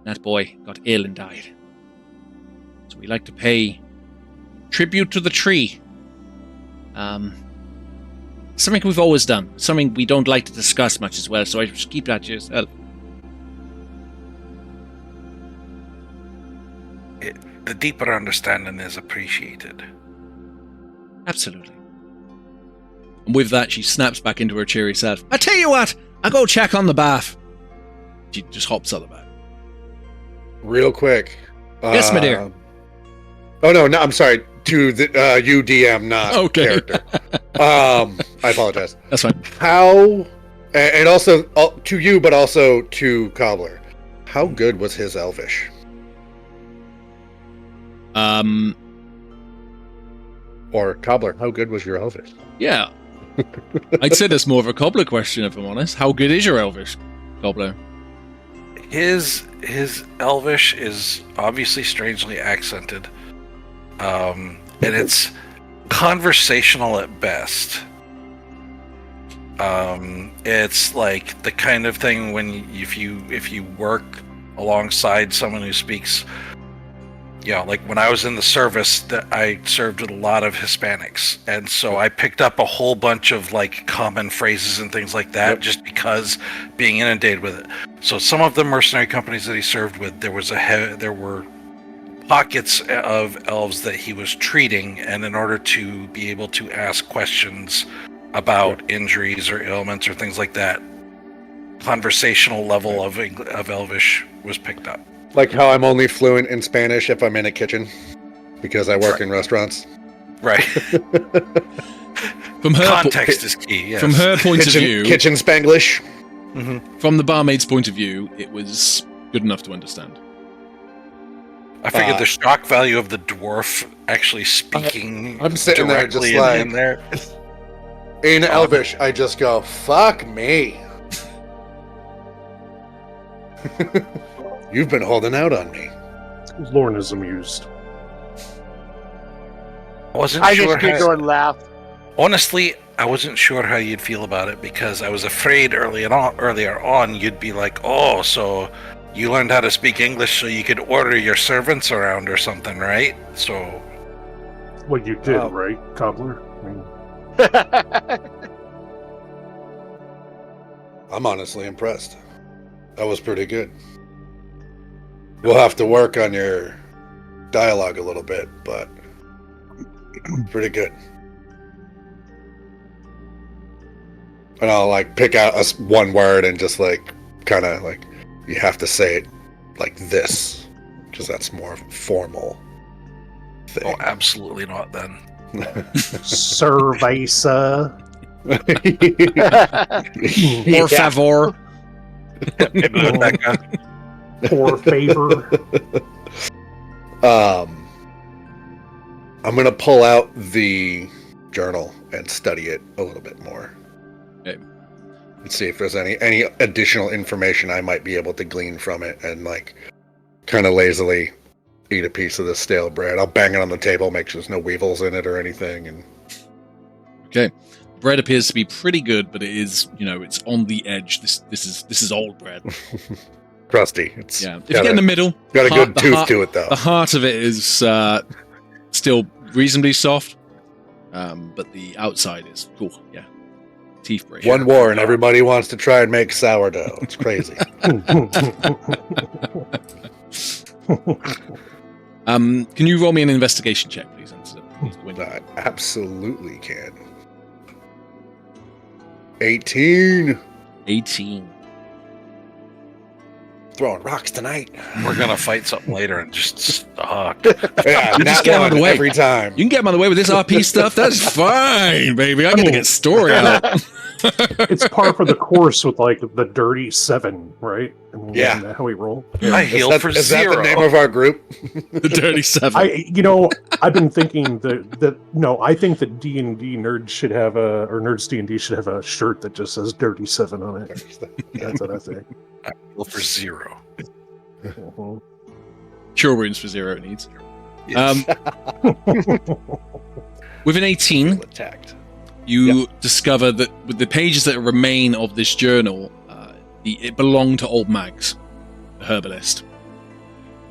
That boy got ill and died. So we like to pay tribute to the tree. Something we've always done. Something we don't like to discuss much as well, so I just keep that to yourself. The deeper understanding is appreciated. Absolutely. And with that, she snaps back into her cheery self. I tell you what, I'll go check on the bath. She just hops on the bath. Real quick. Yes, my dear. Oh, no, I'm sorry. To the you DM, not character. I apologize. That's fine. How, and also to you, but also to Cobbler, how good was his Elvish? Or Cobbler, how good was your Elvish? Yeah. I'd say that's more of a Cobbler question, if I'm honest. How good is your Elvish, Cobbler? His Elvish is obviously strangely accented. And it's conversational at best. It's like the kind of thing when if you work alongside someone who speaks like when I was in the service, that I served with a lot of Hispanics, and so I picked up a whole bunch of like common phrases and things like that, just because being inundated with it. So some of the mercenary companies that he served with, there were pockets of elves that he was treating, and in order to be able to ask questions about injuries or ailments or things like that, conversational level of Elvish was picked up. Like how I'm only fluent in Spanish if I'm in a kitchen, because I work in restaurants. Right. From her Context is key. Yes. From her point of view, kitchen Spanglish. From the barmaid's point of view, it was good enough to understand. I figured the shock value of the dwarf actually speaking. I'm sitting there just like in there. In Elvish, I just go, "Fuck me." You've been holding out on me. Lorne is amused. I just giggle and laugh. Honestly, I wasn't sure how you'd feel about it, because I was afraid earlier on you'd be like, "Oh, so you learned how to speak English so you could order your servants around or something, right?" So, Well, you did, right, Cobbler? I mean, I'm honestly impressed. That was pretty good. We'll have to work on your dialogue a little bit, but pretty good. And I'll like pick out one word and just like kind of like, you have to say it like this, because that's more formal thing. oh, absolutely not then. Cerveza. Por favor. Por favor. I'm gonna pull out the journal and study it a little bit more. Okay. And see if there's any additional information I might be able to glean from it, and like kind of lazily eat a piece of this stale bread. I'll bang it on the table, make sure there's no weevils in it or anything. And Okay. Bread appears to be pretty good, but it is, it's on the edge. This is old bread. crusty. If you get in the middle, got a good tooth to it though. The heart of it is still reasonably soft, but the outside is cool. Yeah, teeth break. One war and everybody wants to try and make sourdough. It's crazy. Can you roll me an investigation check, please? I absolutely can. 18. 18. Throwing rocks tonight. We're gonna fight something later and just suck. Yeah, You just get out of the way every time. You can get him out of the way with this RP stuff. That's fine, baby. I get to get story out. It's par for the course with like the dirty 7, right? I mean, Yeah. isn't that how we roll? I healed for Is 0. that the name of our group? The dirty 7. I've been thinking I think that D&D Nerdz should have Nerdz D&D should have a shirt that just says dirty 7 on it. That's what I think. I healed for 0. Mhm. Cure wounds for 0 it needs. Yes. With an 18, Attacked. you discover that with the pages that remain of this journal, it belonged to old Mags, the herbalist.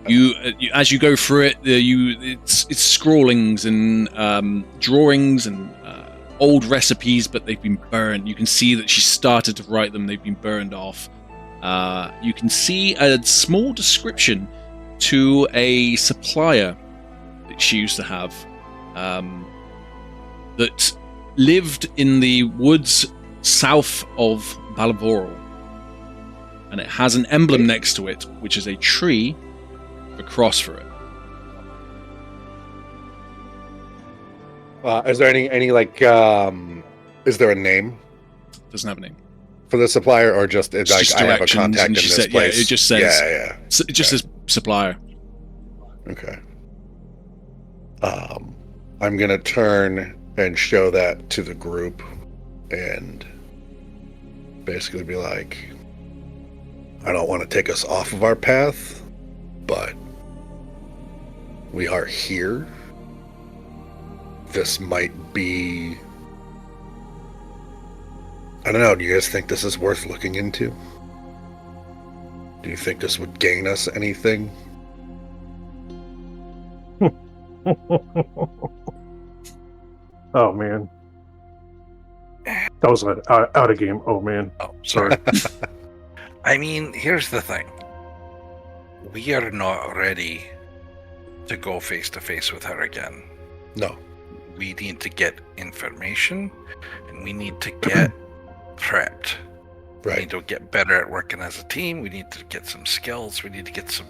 You as you go through it, it's scrawlings and drawings and old recipes, but they've been burned. You can see that she started to write them; they've been burned off. You can see a small description to a supplier that she used to have, that lived in the woods south of Balvoral. And it has an emblem next to it, which is a tree with a cross for it. Is there any like is there a name Doesn't have a name. for the supplier, or just it's like just I have a directions, contact in and she this said- place? yeah, it just says- Yeah. So it just says supplier. Okay. I'm gonna turn and show that to the group, and basically be like, I don't want to take us off of our path, but we are here. This might be... I don't know, do you guys think this is worth looking into? Do you think this would gain us anything? Oh man, that was an out of game. Oh man, Oh, sorry. I mean, here's the thing. We are not ready to go face to face with her again. No. We need to get information, and we need to get prepped. We need to get better at working as a team. We need to get some skills. We need to get some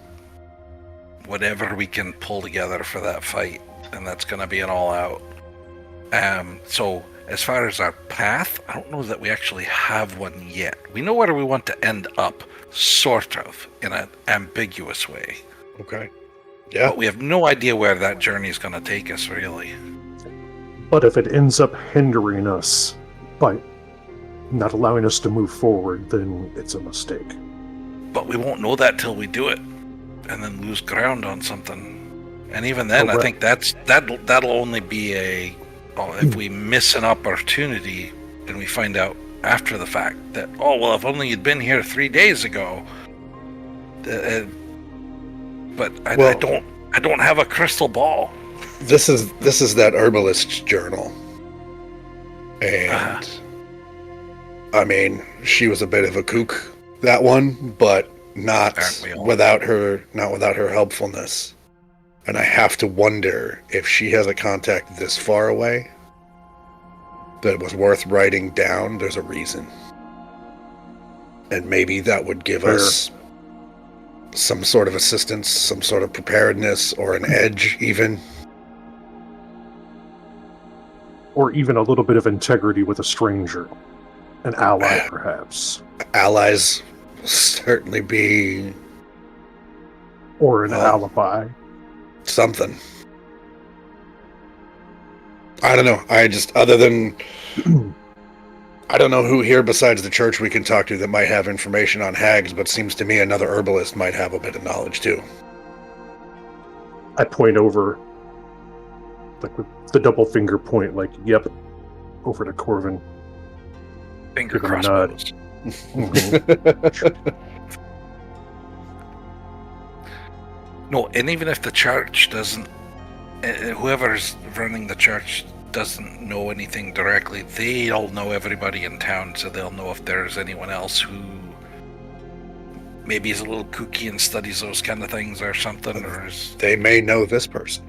whatever we can pull together for that fight, and that's going to be an all-out. So as far as our path, I don't know that we actually have one yet. We know where we want to end up, sort of, in an ambiguous way. Okay. Yeah. But we have no idea where that journey is going to take us, really. But if it ends up hindering us by not allowing us to move forward, then it's a mistake. But we won't know that till we do it, and then lose ground on something. And even then, I think that'll only be if we miss an opportunity and we find out after the fact that, oh well, if only you'd been here 3 days ago. But I don't have a crystal ball. This is that herbalist's journal, and I mean, she was a bit of a kook, that one, but not without her helpfulness. And I have to wonder if she has a contact this far away that was worth writing down. There's a reason, and maybe that would give us some sort of assistance, some sort of preparedness, or an edge, even. Or even a little bit of integrity with a stranger. An ally, perhaps. Allies will certainly be... Or an alibi. Something. I don't know. Other than... I don't know who here besides the church we can talk to that might have information on hags, but seems to me another herbalist might have a bit of knowledge too. I point over, like with the double finger point, like, yep, over to Corvin. Finger crossbows. No, and even if the church doesn't, whoever's running the church doesn't know anything directly, they'll know everybody in town, so they'll know if there's anyone else who maybe is a little kooky and studies those kind of things or something. They may know this person.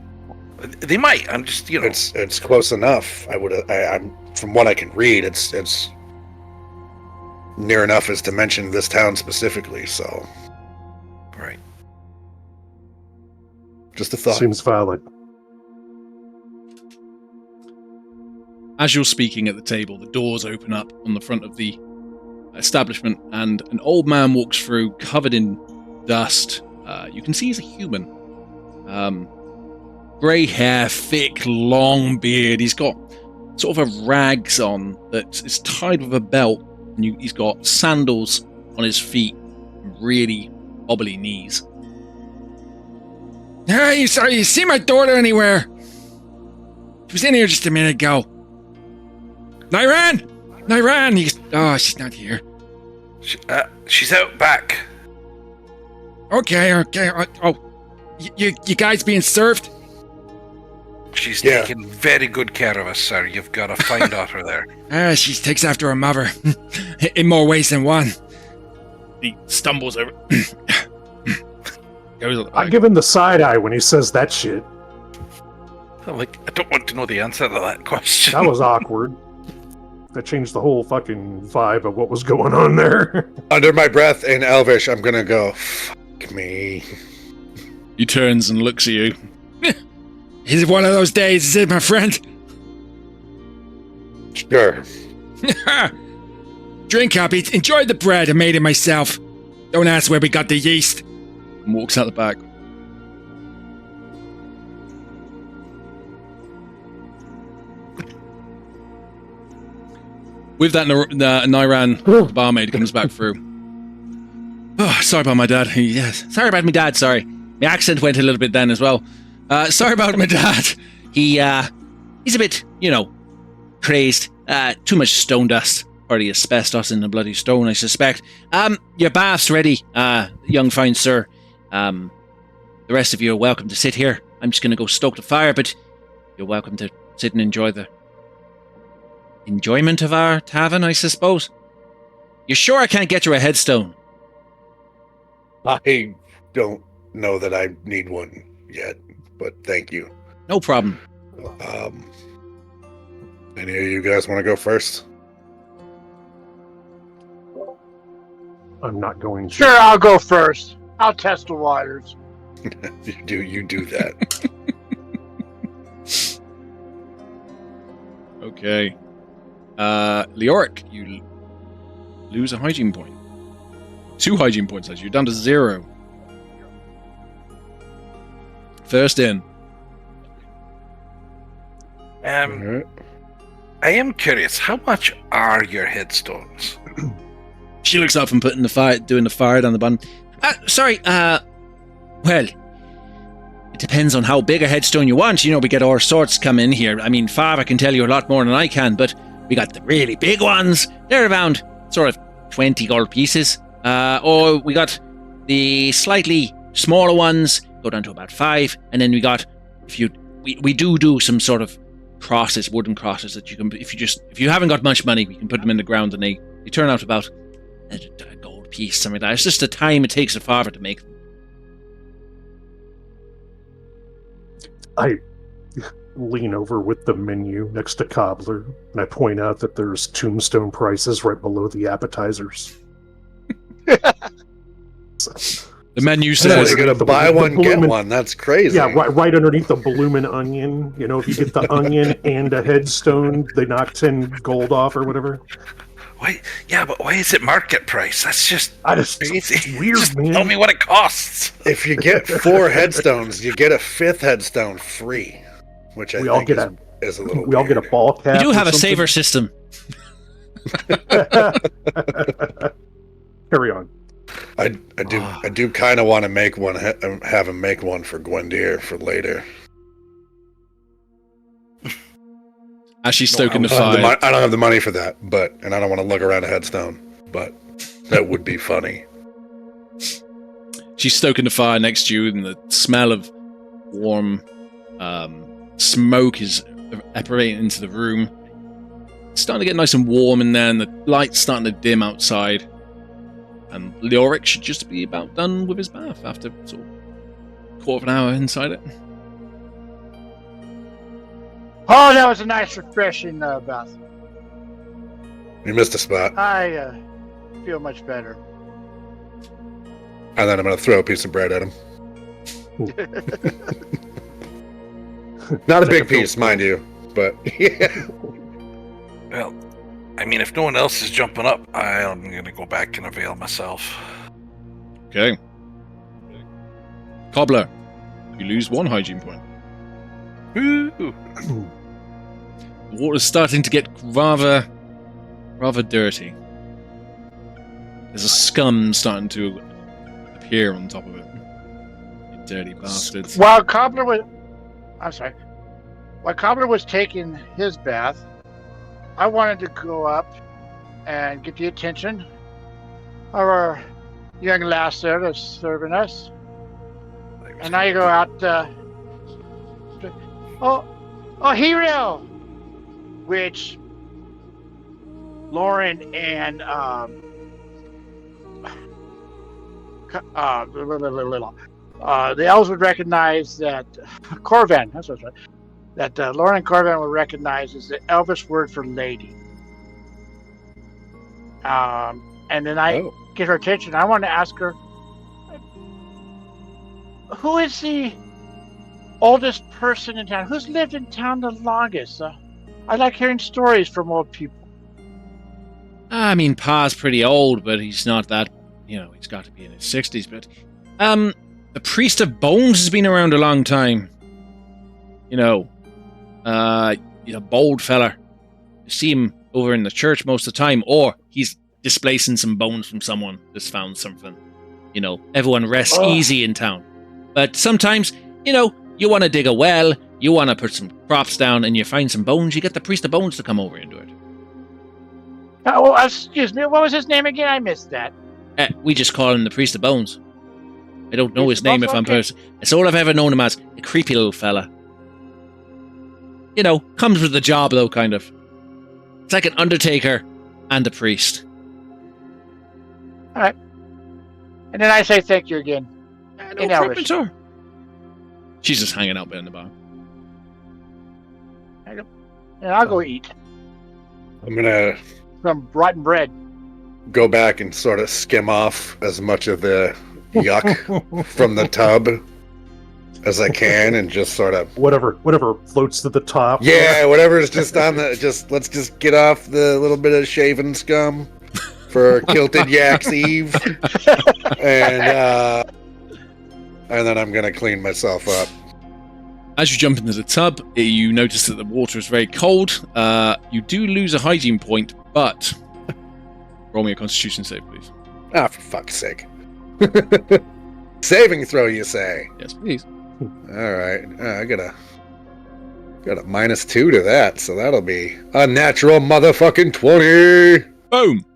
They might. I'm just, it's close enough. I'm from what I can read, it's near enough as to mention this town specifically. So, right. Just a thought. Seems valid. As you're speaking at the table, the doors open up on the front of the establishment, and an old man walks through, covered in dust. You can see he's a human. Grey hair, thick, long beard. He's got sort of a rags on that is tied with a belt, and he's got sandals on his feet, really wobbly knees. Hey, sorry, you see my daughter anywhere? She was in here just a minute ago. Nyran! She's not here. She's out back. Okay. You guys being served? She's taking very good care of us, sir. You've got a fine daughter there. She takes after her mother. In more ways than one. He stumbles over. I give him the side eye when he says that shit. I'm like, I don't want to know the answer to that question. That was awkward. That changed the whole fucking vibe of what was going on there. Under my breath in Elvish, I'm gonna go, fuck me. He turns and looks at you. Is it one of those days, is it, my friend? Sure. Drink up, enjoy the bread. I made it myself. Don't ask where we got the yeast. And walks out the back. With that, Nyran, the barmaid, comes back through. Oh, sorry about my dad. Yes, sorry about my dad. Sorry, my accent went a little bit then as well. Sorry about my dad. He's a bit, crazed. Too much stone dust, or the asbestos in the bloody stone, I suspect. Your bath's ready, young fine sir. The rest of you are welcome to sit here. I'm just going to go stoke the fire, but you're welcome to sit and enjoy the enjoyment of our tavern, I suppose. You sure I can't get you a headstone? I don't know that I need one yet, but thank you. No problem. Any of you guys want to go first? I'm not going to. Sure, I'll go first. I'll test the waters. You do that. Okay. Leoric, you lose a hygiene point. 2 hygiene points, actually. You're down to 0. First in. Alright. I am curious, how much are your headstones? She looks up and doing the fire down the bottom. Sorry, well, it depends on how big a headstone you want. We get all sorts come in here. I mean, Father can tell you a lot more than I can, but we got the really big ones. They're around sort of 20 gold pieces. Or we got the slightly smaller ones, go down to about 5. And then we got, we do some sort of crosses, wooden crosses that you can, if you haven't got much money, we can put them in the ground and they turn out about a gold piece, something like that. It's just the time it takes a Father to make them. I lean over with the menu next to Cobbler, and I point out that there's tombstone prices right below the appetizers. The menu So says... you're going to buy one, get one. That's crazy. Yeah, right underneath the bloomin' onion. If you get the onion and a headstone, they knock 10 gold off or whatever. Why? Yeah, but why is it market price? That's just It's weird, just man. tell me what it costs. If you get 4 headstones, you get a 5th headstone free, which I think is a little We all get a weird. ball cap. We do or have a something. saver system. Carry on. I do kind of want to make one, have him make one for Gwendir for later. As she's stoking the I fire. don't have the money for that, and I don't want to look around a headstone, but that would be funny. She's stoking the fire next to you, and the smell of warm smoke is evaporating into the room. It's starting to get nice and warm in there, and the light's starting to dim outside. And Leoric should just be about done with his bath after sort of a quarter of an hour inside it. Oh, that was a nice, refreshing bath. You missed a spot, I feel much better. and then I'm going to throw a piece of bread at him. Not a big piece, mind you, but yeah. Well, I mean, if no one else is jumping up, I'm going to go back and avail myself. Okay. Cobbler, you lose 1 hygiene point. Woo! The water's starting to get rather dirty. There's a scum starting to appear on top of it. You dirty bastards. While Cobbler was taking his bath, I wanted to go up and get the attention of our young lass there that's serving us. And now you go out, hero! Which Lauren and the elves would recognize that Corvan, that's what's right. That Lauren and Corvan would recognize is the Elvish word for lady. And then I get her attention. I want to ask her, who is the oldest person in town? Who's lived in town the longest? I like hearing stories from old people. I mean, Pa's pretty old, but he's not that, he's got to be in his 60s. But the Priest of Bones has been around a long time. He's a bold fella. You see him over in the church most of the time, or he's displacing some bones from someone that's found something. Everyone rests easy in town. But sometimes, you want to dig a well, you want to put some crops down, and you find some bones, you get the Priest of Bones to come over and do it. Excuse me, what was his name again? I missed that. We just call him the Priest of Bones. I don't know Is his the name boss if I'm okay? person. It's all I've ever known him as. A creepy little fella. You know, comes with the job though, kind of. It's like an undertaker and a priest. And then I say thank you again. No In problem Elvish. at all. She's just hanging out there in the bar. And I'll go eat I'm gonna some rotten bread. go back and sort of skim off as much of the yuck from the tub as I can, and just sort of Whatever floats to the top. yeah, whatever's just on the let's just get off the little bit of shaven scum for Kilted Yak's Eve, and then I'm gonna clean myself up. As you jump into the tub, you notice that the water is very cold. You do lose a hygiene point, but roll me a Constitution save, please. Ah, for fuck's sake! Saving throw, you say? Yes, please. All right, I got a -2 to that, so that'll be a natural motherfucking 20. Boom.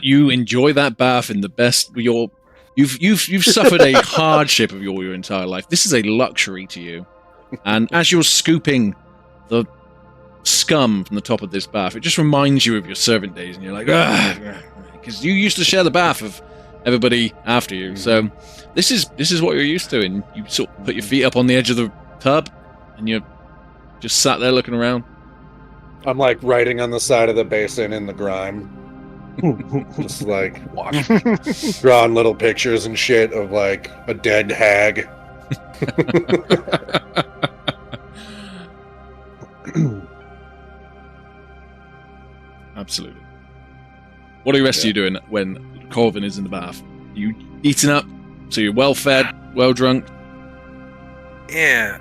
You enjoy that bath in the best. You've suffered a hardship of your entire life. This is a luxury to you. And as you're scooping the scum from the top of this bath, it just reminds you of your servant days, and you're like, because you used to share the bath of everybody after you. So this is what you're used to, and you sort of put your feet up on the edge of the tub, and you're just sat there looking around. I'm like writing on the side of the basin in the grime, just like drawing little pictures and shit of like a dead hag. Absolutely. What are the rest of you doing when Corvin is in the bath? You eating up, so you're well fed, well drunk. Yeah.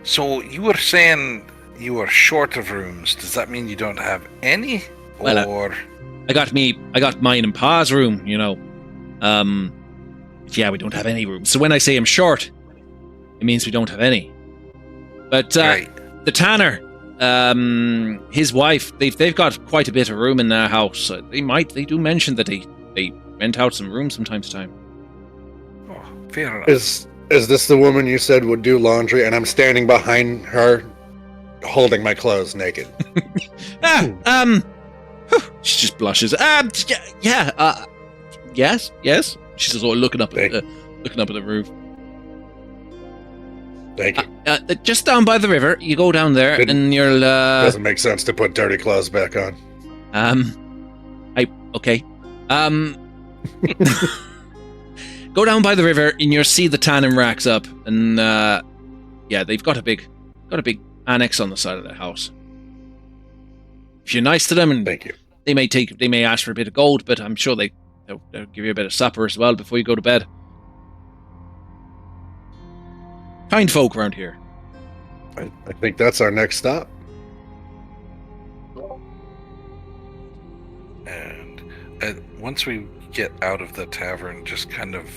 So you were saying you were short of rooms. Does that mean you don't have any? Well, Or I got mine in Pa's room, you know. Yeah, we don't have any room. So when I say I'm short, it means we don't have any. But right. the tanner, his wife, they've got quite a bit of room in their house. They do mention that they rent out some rooms from time to time. Oh, fair enough. Is this the woman you said would do laundry? And I'm standing behind her, holding my clothes naked. She just blushes. Yes. She's just sort of looking up at the roof. Thank you. Just down by the river, you go down there, and you'll. Doesn't make sense to put dirty clothes back on. Okay. Go down by the river, and you'll see the tannin racks up, and they've got a big annex on the side of their house. If you're nice to them, and Thank you. they may ask for a bit of gold, but I'm sure they'll give you a bit of supper as well before you go to bed. Kind folk around here. I think that's our next stop. And once we get out of the tavern, just kind of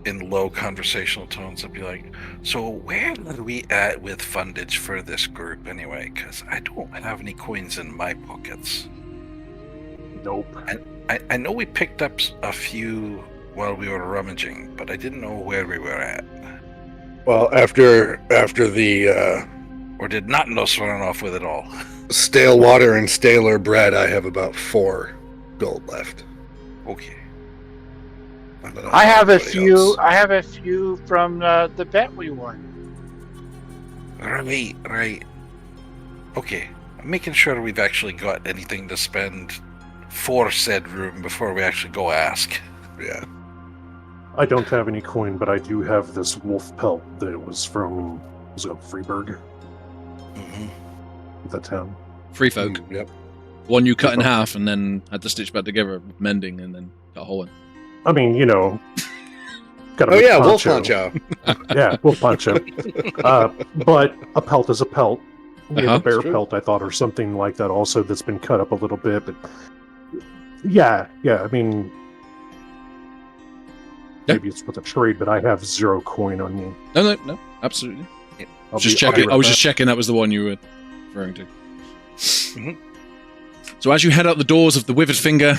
in low conversational tones, I'd be like, so where are we at with fundage for this group anyway? Because I don't have any coins in my pockets. Nope. I know we picked up a few while we were rummaging, but I didn't know where we were at. Well, after the Or did not know run off with it all. stale water and staler bread, I have about 4 gold left. Okay. I don't know I have a about anybody few. else. I have a few from the bet we won. Right. Okay. I'm making sure we've actually got anything to spend for said room before we actually go ask. Yeah. I don't have any coin, but I do have this wolf pelt that was from Freeburg, Mm-hmm. the town. Freefolk. Yep. One you cut in half and then had to stitch back together with mending and then cut a hole in. I mean, you know, got a Oh big yeah, wolf poncho. Yeah, wolf poncho. But a pelt is a pelt. We have a bear true. pelt, I thought, or something like that also that's been cut up a little bit. But yeah, I mean, maybe it's with a trade, but I have 0 coin on me. No, absolutely. I'll Just be- I'll be checking. right I was back. just checking that was the one you were referring to. Mhm. So as you head out the doors of the Withered Finger,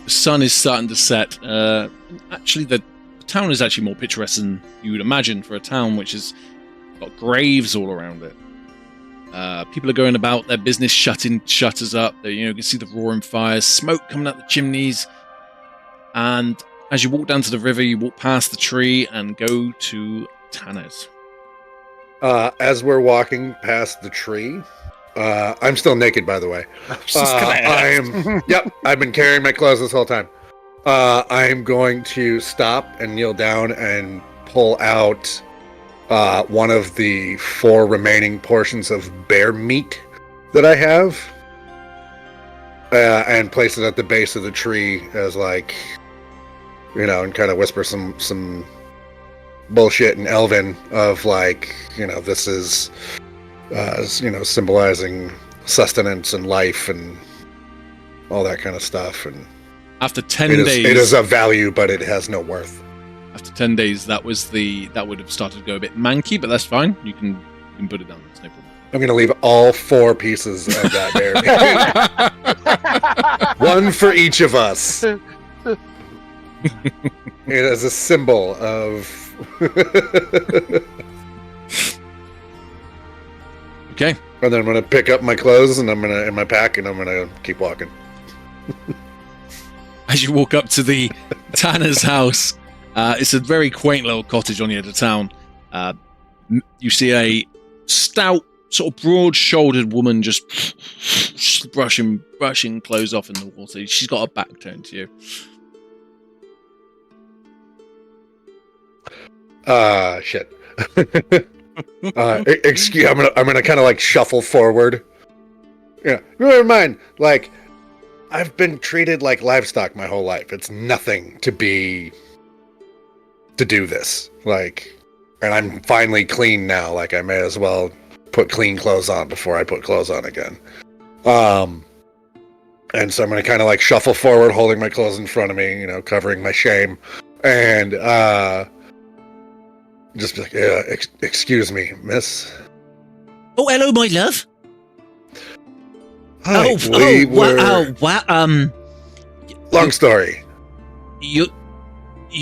the sun is starting to set. Actually, the town is actually more picturesque than you would imagine for a town which has got graves all around it. People are going about their business, shutting shutters up. You can see the roaring fires, smoke coming out the chimneys. And as you walk down to the river, you walk past the tree and go to Tanner's. As we're walking past the tree, I'm still naked, by the way. Yep, I've been carrying my clothes this whole time. I'm going to stop and kneel down and pull out one of the 4 remaining portions of bear meat that I have, and place it at the base of the tree as and kind of whisper some bullshit in Elven of this is symbolizing sustenance and life and all that kind of stuff. And after 10 days, it is of value, but it has no worth. After 10 days, that would have started to go a bit manky, but that's fine. You can put it down. It's no problem. I'm going to leave all 4 pieces of that bear meat. One for each of us. It is a symbol of. Okay. And then I'm going to pick up my clothes and I'm going to in my pack and I'm going to keep walking. As you walk up to the Tanner's house, it's a very quaint little cottage on the edge of town. You see a stout, sort of broad-shouldered woman just brushing clothes off in the water. She's got her back turned to you. Shit. Excuse. I'm gonna kind of shuffle forward. Yeah, never mind. I've been treated like livestock my whole life. It's nothing to do this. And I'm finally clean now. I may as well put clean clothes on before I put clothes on again. And so I'm gonna kind of shuffle forward, holding my clothes in front of me, covering my shame, and just be excuse me, miss. Oh, hello, my love. Hi, wow. Long story. You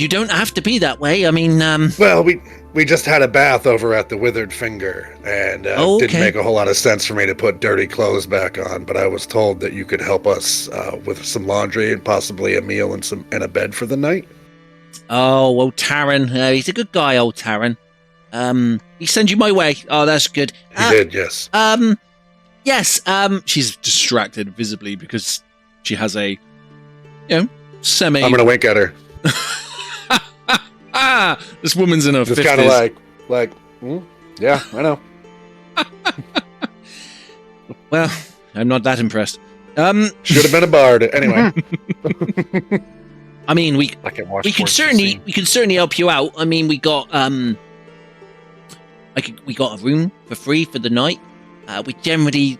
don't have to be that way. I mean, Well, we just had a bath over at the Withered Finger, and didn't make a whole lot of sense for me to put dirty clothes back on. But I was told that you could help us with some laundry and possibly a meal and a bed for the night. Oh, well, Taran, he's a good guy, old Taran. He sent you my way. Oh, that's good. He did, yes. Yes, She's distracted visibly because she has a, semi... I'm going to wink at her. This woman's in her 50s. Just kind of yeah, I know. Well, I'm not that impressed. Should have been a bard. Anyway. I mean, we can certainly help you out. I mean, we got we got a room for free for the night. We generally,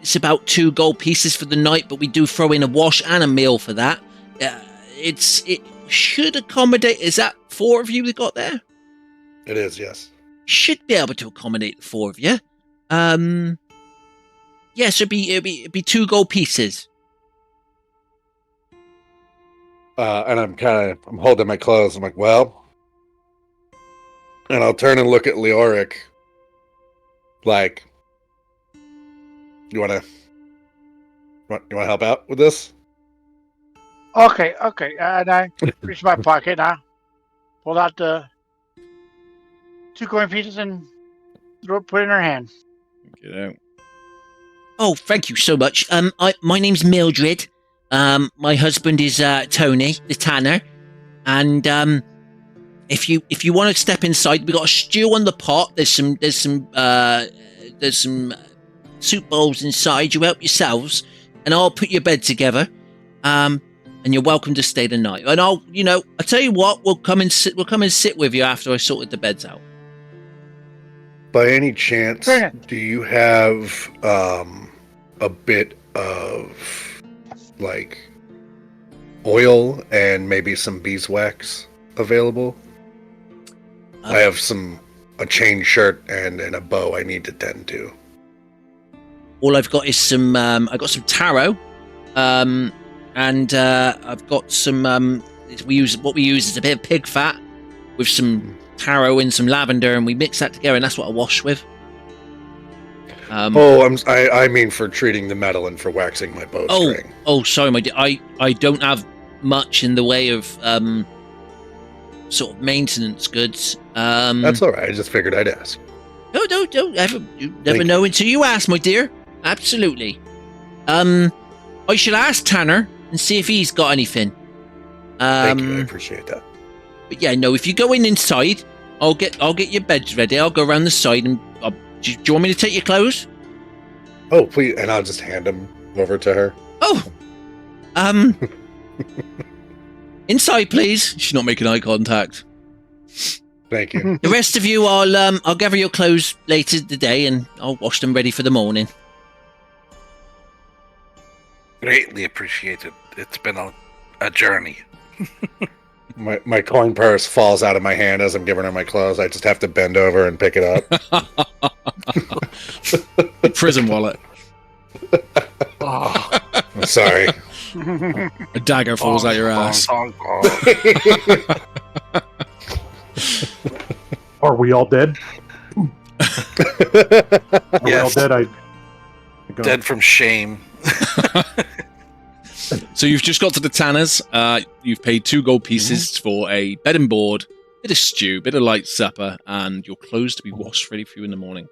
it's about 2 gold pieces for the night, but we do throw in a wash and a meal for that. It should accommodate. Is that 4 of you we got there? It is, yes. Should be able to accommodate the 4 of you. Yes, it'd be 2 gold pieces. And I'm holding my clothes. I'm well, and I'll turn and look at Leoric. You want to help out with this? Okay. And I reach my pocket. I pull out the 2 coin pieces and put it in her hand. Get out. Oh, thank you so much. My name's Mildred. My husband is Tony, the tanner, and if you want to step inside, we got a stew on the pot. There's some soup bowls inside. You help yourselves, and I'll put your bed together. And you're welcome to stay the night. And I'll tell you what, we'll come and sit with you after I sorted the beds out. By any chance, do you have a bit of oil and maybe some beeswax available? I have a chain shirt and a bow I need to tend to. All I've got is I got some taro, and I've got some What we use is a bit of pig fat with some taro and some lavender, and we mix that together, and that's what I wash with. I mean for treating the metal and for waxing my bowstring. Oh, sorry, my dear. I don't have much in the way of sort of maintenance goods. That's all right. I just figured I'd ask. No, you never know until you ask, my dear. Absolutely. I shall ask Tanner and see if he's got anything. Thank you. I appreciate that. But yeah, no. If you go inside, I'll get your beds ready. I'll go around the side and. Do you want me to take your clothes? Oh, please, and I'll just hand them over to her. Oh, inside, please. She's not making eye contact. Thank you. The rest of you, I'll gather your clothes later today, and I'll wash them ready for the morning. Greatly appreciated. It's been a journey. My coin purse falls out of my hand as I'm giving her my clothes. I just have to bend over and pick it up. Prison wallet. Oh, I'm sorry. A dagger falls out your ass. Are we all dead? Are we all Yes. dead? Dead from shame. So you've just got to the Tanners. You've paid 2 gold pieces for a bed and board, bit of stew, bit of light supper, and your clothes to be washed ready for you in the morning.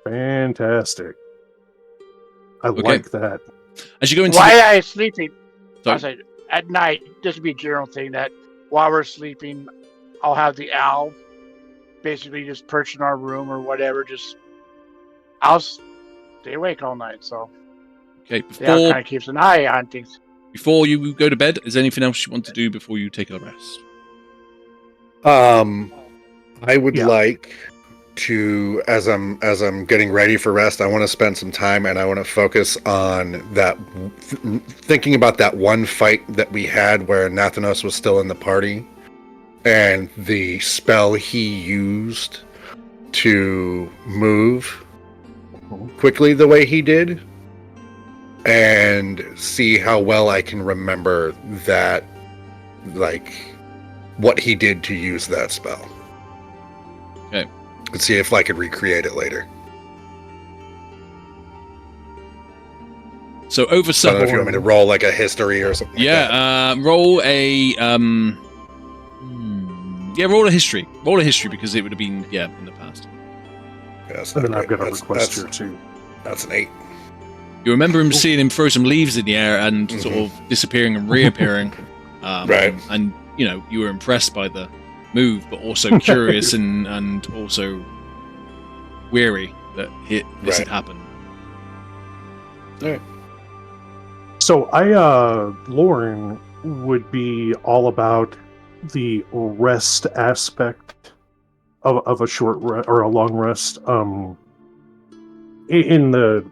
Fantastic. I like that. As you go into Why I sleeping? Sorry? I said at night. This would be a general thing that while we're sleeping, I'll have the owl basically just perch in our room or whatever. I'll stay awake all night. So Okay, the owl kind of keeps an eye on things. before you go to bed, is there anything else you want to do before you take a rest? I would like to, as I'm getting ready for rest, I want to spend some time and I want to focus on that, thinking about that one fight that we had where Nathanos was still in the party, and the spell he used to move quickly the way he did, and see how well I can remember that, like, what he did to use that spell. Okay. And see if I could recreate it later. So over I don't know supper, if you want me to roll like a history or something. roll a roll a history. Roll a history because it would have been in the past. Yes, And then I've got a request here too. That's an 8. You remember him seeing him throw some leaves in the air and sort of disappearing and reappearing. Right. And, you were impressed by the move, but also curious and also weary that this had happened. All right. So Lauren would be all about the rest aspect of a short or a long rest. In the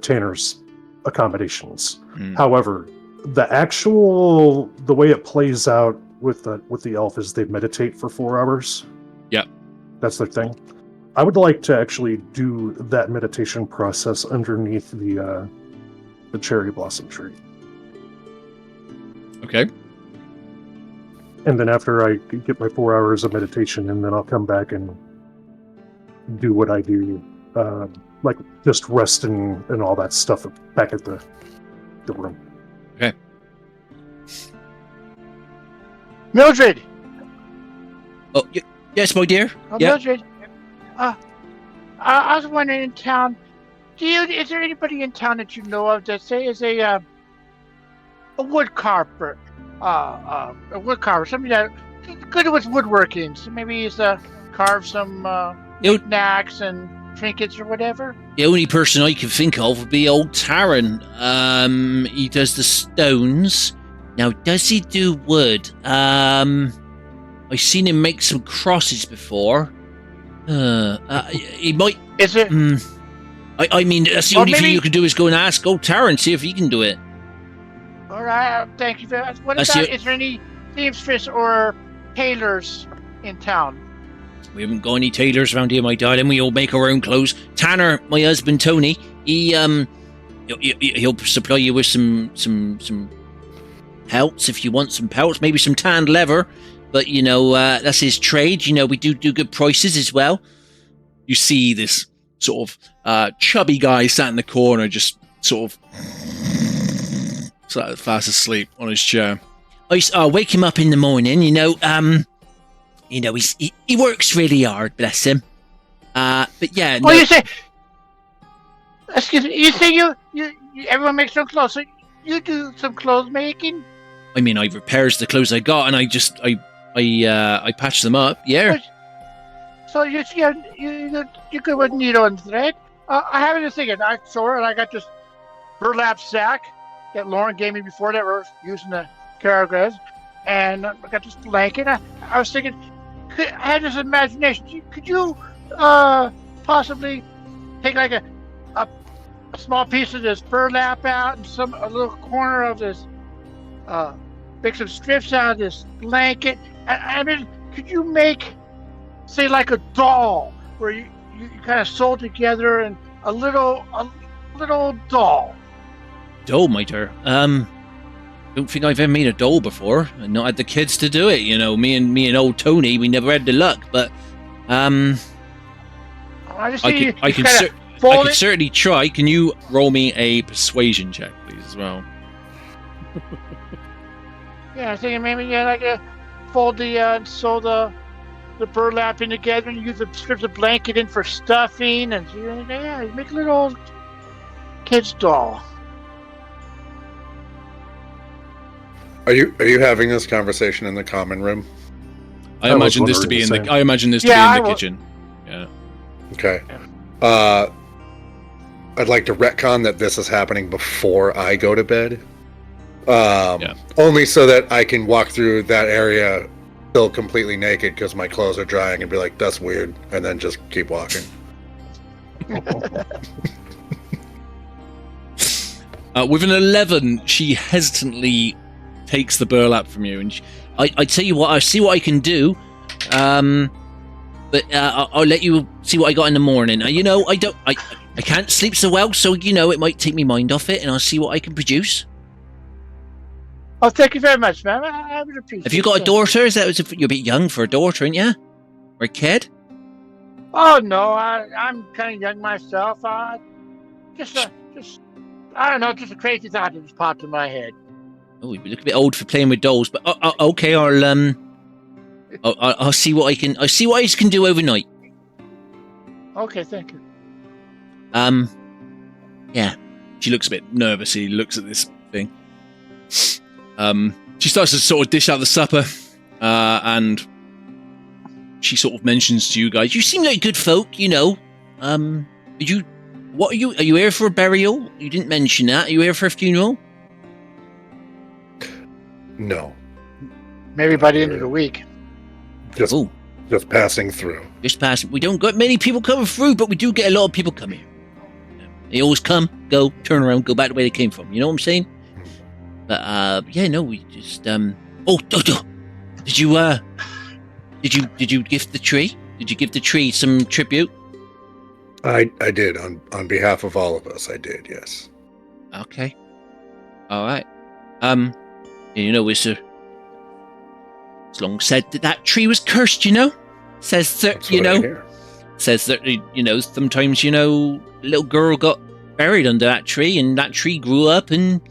Tanner's accommodations. However, the way it plays out with the elf is they meditate for 4 hours. Yep. That's their thing. I would like to actually do that meditation process underneath the cherry blossom tree. Okay. And then after I get my 4 hours of meditation, and then I'll come back and do what I do, like just resting and all that stuff back at the room. Okay. Mildred. Oh, yes, my dear. Oh, Yeah. Mildred. I was wondering in town. Is there anybody in town that you know of that say is a wood carver? A wood carver, somebody that good with woodworking. So maybe he's carve some knickknacks and trinkets or whatever. The only person I can think of would be old Taran. He does the stones. Now, does he do wood? I've seen him make some crosses before. He might. Is it? I mean, that's the only thing you can do is go and ask old Taran, see if he can do it. All right, thank you very much. What about? Is there any seamstress or tailors in town? We haven't got any tailors around here, my darling. We all make our own clothes. Tanner, my husband Tony, he'll supply you with some pelts if you want some pelts, maybe some tanned leather. But, that's his trade. We do good prices as well. You see this sort of chubby guy sat in the corner, just sort of fast asleep on his chair. I wake him up in the morning, he works really hard, bless him. But yeah. No. You say, excuse me, you say you everyone makes their clothes, so you do some clothes making? I mean, I repairs the clothes I got, and I patch them up, yeah. So you good with needle and thread? I have this thing, I saw it, and I got this burlap sack that Lauren gave me before that we're using the paragraphs, and I got this blanket. I was thinking, I had this imagination. Could you possibly take like a small piece of this burlap out and a little corner of this, make some strips out of this blanket? I mean, could you make, say, like a doll where you kind of sew together and a little doll? Doll, my dear. Don't think I've ever made a doll before. I not had the kids to do it. Me and old Tony, we never had the luck. But I can certainly try. Can you roll me a persuasion check, please, as well? Yeah, I was thinking maybe fold the sew the burlap in together and use the strips of blanket in for stuffing, and you make a little old kid's doll. Are you having this conversation in the common room? I imagine this to be in the kitchen. Yeah. Okay. I'd like to retcon that this is happening before I go to bed. Only so that I can walk through that area still completely naked because my clothes are drying and be like, that's weird, and then just keep walking. With an 11, she hesitantly takes the burlap from you, and I tell you what, I'll see what I can do. But I'll let you see what I got in the morning. I can't sleep so well, so it might take me mind off it, and I'll see what I can produce. Oh, thank you very much, ma'am. I would appreciate it. Have you got a daughter? You're a bit young for a daughter, aren't you? Or a kid? Oh no, I'm kind of young myself. Just I don't know, just a crazy thought that just popped in my head. Oh, you look a bit old for playing with dolls, but okay, I'll see what I can. I'll see what I can do overnight. Okay, thank you. Yeah. She looks a bit nervous. He looks at this thing. She starts to sort of dish out the supper, and she sort of mentions to you guys, you seem like good folk, Are you here for a burial? You didn't mention that. Are you here for a funeral? No. Maybe by the end of the week. Just passing through. Just passing. We don't get many people coming through, but we do get a lot of people coming. They always come, go, turn around, go back the way they came from. You know what I'm saying? But we just Did you gift the tree? Did you give the tree some tribute? I did on behalf of all of us. I did, yes. Okay. All right. It's long said that tree was cursed. Says that says that sometimes a little girl got buried under that tree, and that tree grew up, and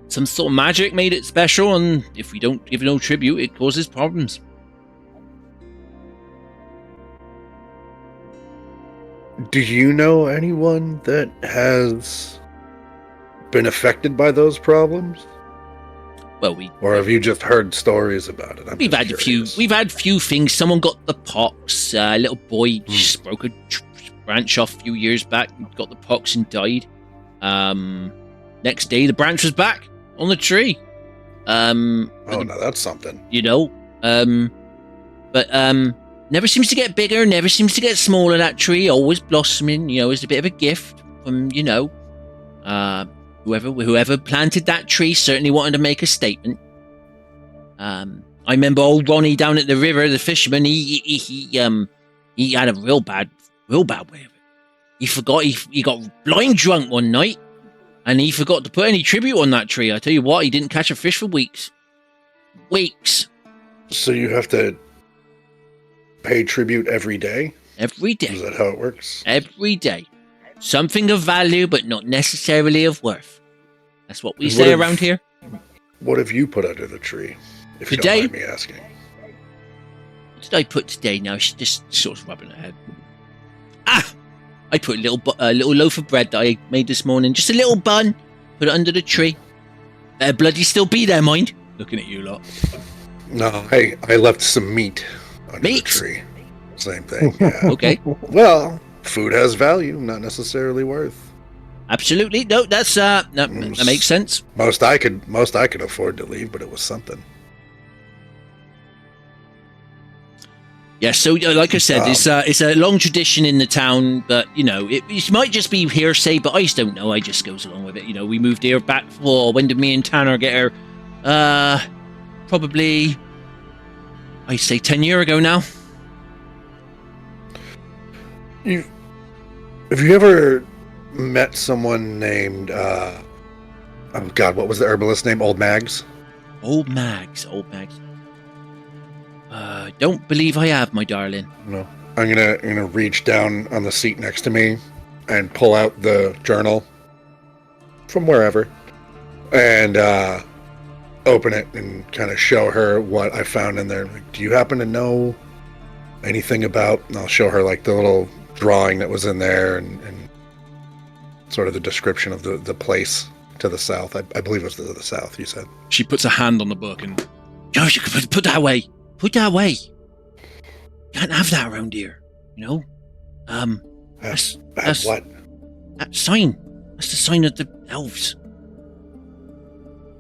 some sort of magic made it special, and if we don't give no tribute, it causes problems. Do you know anyone that has been affected by those problems? Well, or have you just heard stories about it? We've had a few things. Someone got the pox. A little boy just broke a branch off a few years back, got the pox and died. Next day, the branch was back on the tree. Now that's something. Never seems to get bigger, never seems to get smaller, that tree, always blossoming, is a bit of a gift from, whoever planted that tree certainly wanted to make a statement. I remember old Ronnie down at the river, the fisherman, he had a real bad way of it. He forgot, he got blind drunk one night, and he forgot to put any tribute on that tree. I tell you what, he didn't catch a fish for weeks. weeks. So you have to pay tribute every day? Every day. Is that how it works? Every day. Something of value, but not necessarily of worth. That's what we And say what if- around here. What have you put under the tree? If you Today? don't mind me asking. What did I put today? Now she's just sort of rubbing her head. I put a little loaf of bread that I made this morning. Just a little bun. Put it under the tree. Better bloody still be there, mind. Looking at you lot. No, I left some meat under Meat? the tree. Same thing. Yeah. Okay. Well, food has value, not necessarily worth. Absolutely. No, that's that makes sense. Most I could afford to leave, but it was something. Yeah, so like I said, it's a long tradition in the town, but it might just be hearsay, but I just don't know. I just goes along with it. We moved here back for when did me and Tanner get here? Probably I say 10 years ago now. Have you ever met someone named oh God, what was the herbalist name? Old Mags? Old Mags. Don't believe I have, my darling. No. I'm gonna reach down on the seat next to me and pull out the journal from wherever and open it and kind of show her what I found in there. Like, do you happen to know anything about? And I'll show her like the little drawing that was in there and sort of the description of the place to the south. I believe it was to the south. You said. She puts a hand on the book and Josh, you can put that away. Put that away. Can't have that around here. That's what? that sign. That's the sign of the elves.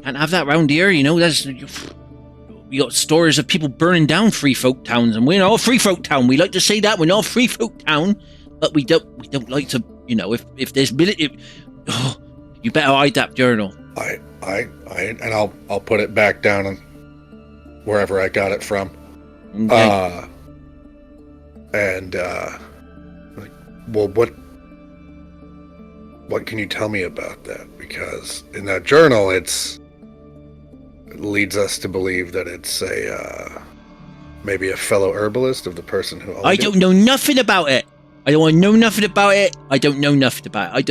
Can't have that around here. We got stories of people burning down Freefolk towns, and we're not a Freefolk town. We like to say that we're not a Freefolk town, but we don't like to. If there's military, you better hide that journal. And I'll put it back down on wherever I got it from. Okay. Well, what can you tell me about that? Because in that journal, it leads us to believe that it's maybe a fellow herbalist of the person who owned it. I don't know nothing about it. I don't want to know nothing about it. I don't know nothing about it.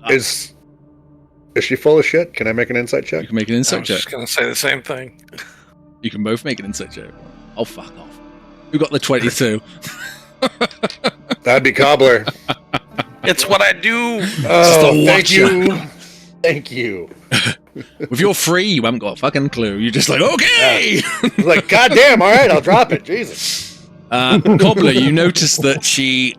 Is she full of shit? Can I make an insight check? you can make an I insight was check. just going to say the same thing. You can both make an insight check. Oh, fuck off. Who got the 22? That'd be Cobbler. It's what I do. Oh, thank watcher. you. Thank you. With your 3, you haven't got a fucking clue. You're just like, okay! Like, goddamn, all right, I'll drop it. Jesus. Cobbler, you notice that she,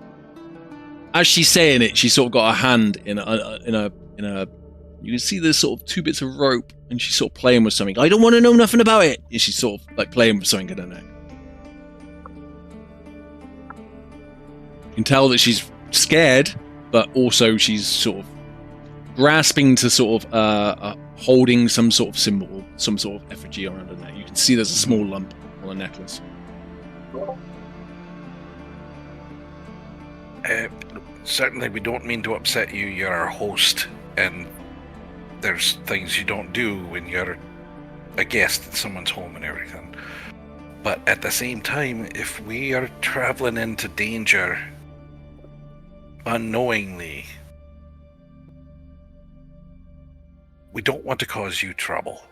as she's saying it, she sort of got her hand in a. You can see there's sort of 2 bits of rope, and she's sort of playing with something. I don't want to know nothing about it. And she's sort of like playing with something in her neck. You can tell that she's scared, but also she's sort of grasping to sort of holding some sort of symbol, some sort of effigy around her neck. You can see there's a small lump on the necklace. Certainly, we don't mean to upset you. You're our host, and there's things you don't do when you're a guest at someone's home and everything. But at the same time, if we are traveling into danger unknowingly, we don't want to cause you trouble.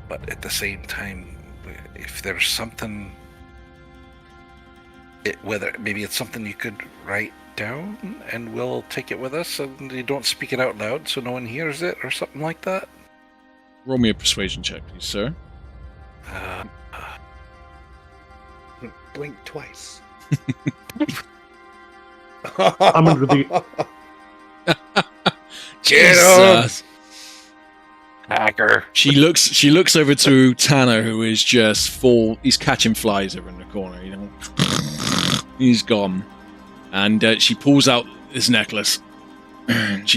But at the same time, if there's something, whether maybe it's something you could write down and we'll take it with us and you don't speak it out loud so no one hears it or something like that. Roll me a persuasion check, please, sir. Blink twice. I'm under the. Jesus. Hacker. She looks over to Tanner, who is just full. He's catching flies over in the corner. He's gone, and she pulls out this necklace. and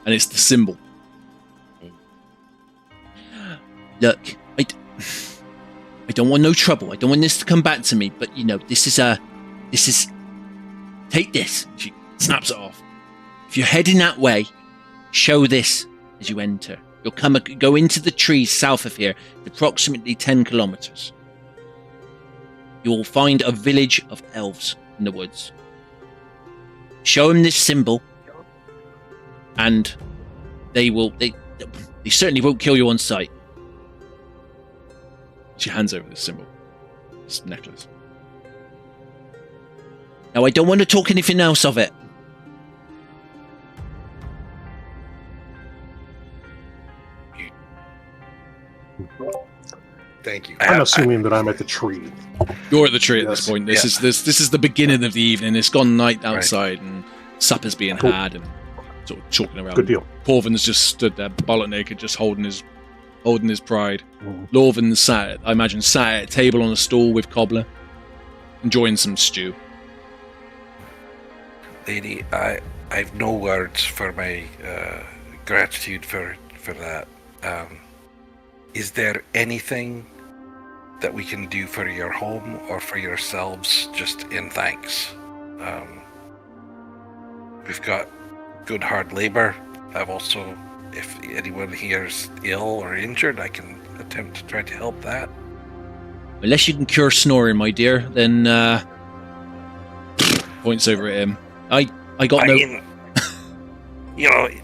it's the symbol. Look, I don't want no trouble. I don't want this to come back to me. But this is. Take this. She snaps it off. If you're heading that way, show this as you enter. You'll go into the trees south of here, approximately 10 kilometers. You will find a village of elves in the woods. Show them this symbol, and they certainly won't kill you on sight. She hands over this symbol, this necklace. Now, I don't want to talk anything else of it. Thank you. I'm assuming that I'm at the tree. You're at the tree at Yes. this point. This is the beginning of the evening. It's gone night outside, and supper's being Cool. had, and sort of chalking around. Good deal. Corvin's just stood there, bollock naked, just holding his pride. Mm. Lorvin's sat at a table on a stool with Cobbler, enjoying some stew. Lady, I've no words for my gratitude for that. Is there anything that we can do for your home or for yourselves, just in thanks? We've got good hard labor. I've also, if anyone here is ill or injured, I can attempt to try to help that. Unless you can cure snoring, my dear, then Points over at him. I got no. mean,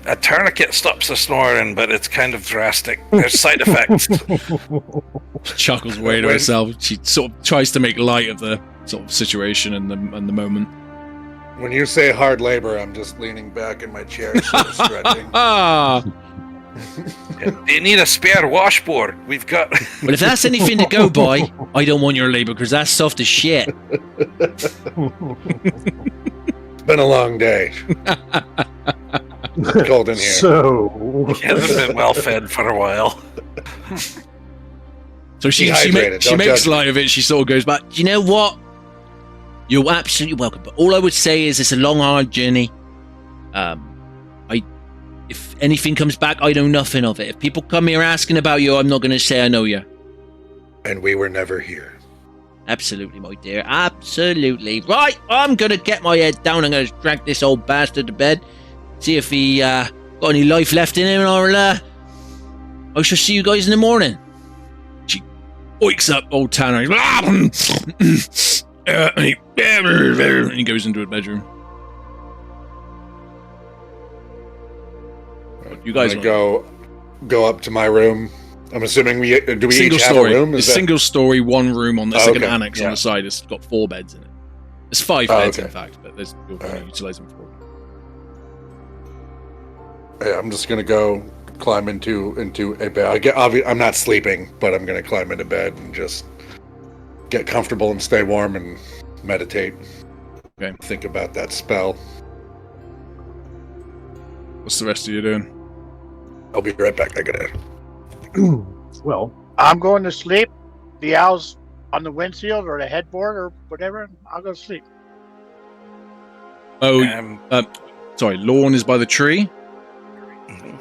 a tourniquet stops the snoring, but it's kind of drastic. There's side effects. She chuckles away to herself. She sort of tries to make light of the sort of situation and the moment. When you say hard labor, I'm just leaning back in my chair, sort of stretching. Ah, Do you need a spare washboard? We've got. Well, if that's anything to go by, I don't want your labor because that's soft as shit. It's been a long day. Cold in here. So, He hasn't been well fed for a while. so she Dehydrated, don't makes judge. light of it. She sort of goes back. You know what? You're absolutely welcome. But all I would say is it's a long, hard journey. If anything comes back, I know nothing of it. If people come here asking about you, I'm not going to say I know you. And we were never here. Absolutely, my dear. Absolutely. Right, I'm going to get my head down. I'm going to drag this old bastard to bed. See if he got any life left in him, or I shall see you guys in the morning. Oiks up old Tanner. And he goes into a bedroom. You guys I'm gonna go up to my room. I'm assuming we single each have story. a room? It's single story, one room on. There's Oh, like an okay. annex on Yeah. the side. It's got 4 beds in it. There's 5 Oh, beds okay. in fact, but you're going to utilize them for. Yeah, I'm just gonna go climb into a bed. I'm not sleeping, but I'm gonna climb into bed and just get comfortable and stay warm and meditate. Okay. Think about that spell. What's the rest of you doing? I'll be right back. I gotta. well, I'm going to sleep. The owl's on the windshield or the headboard or whatever. I'll go to sleep. Oh, sorry. Lawn is by the tree. mhm.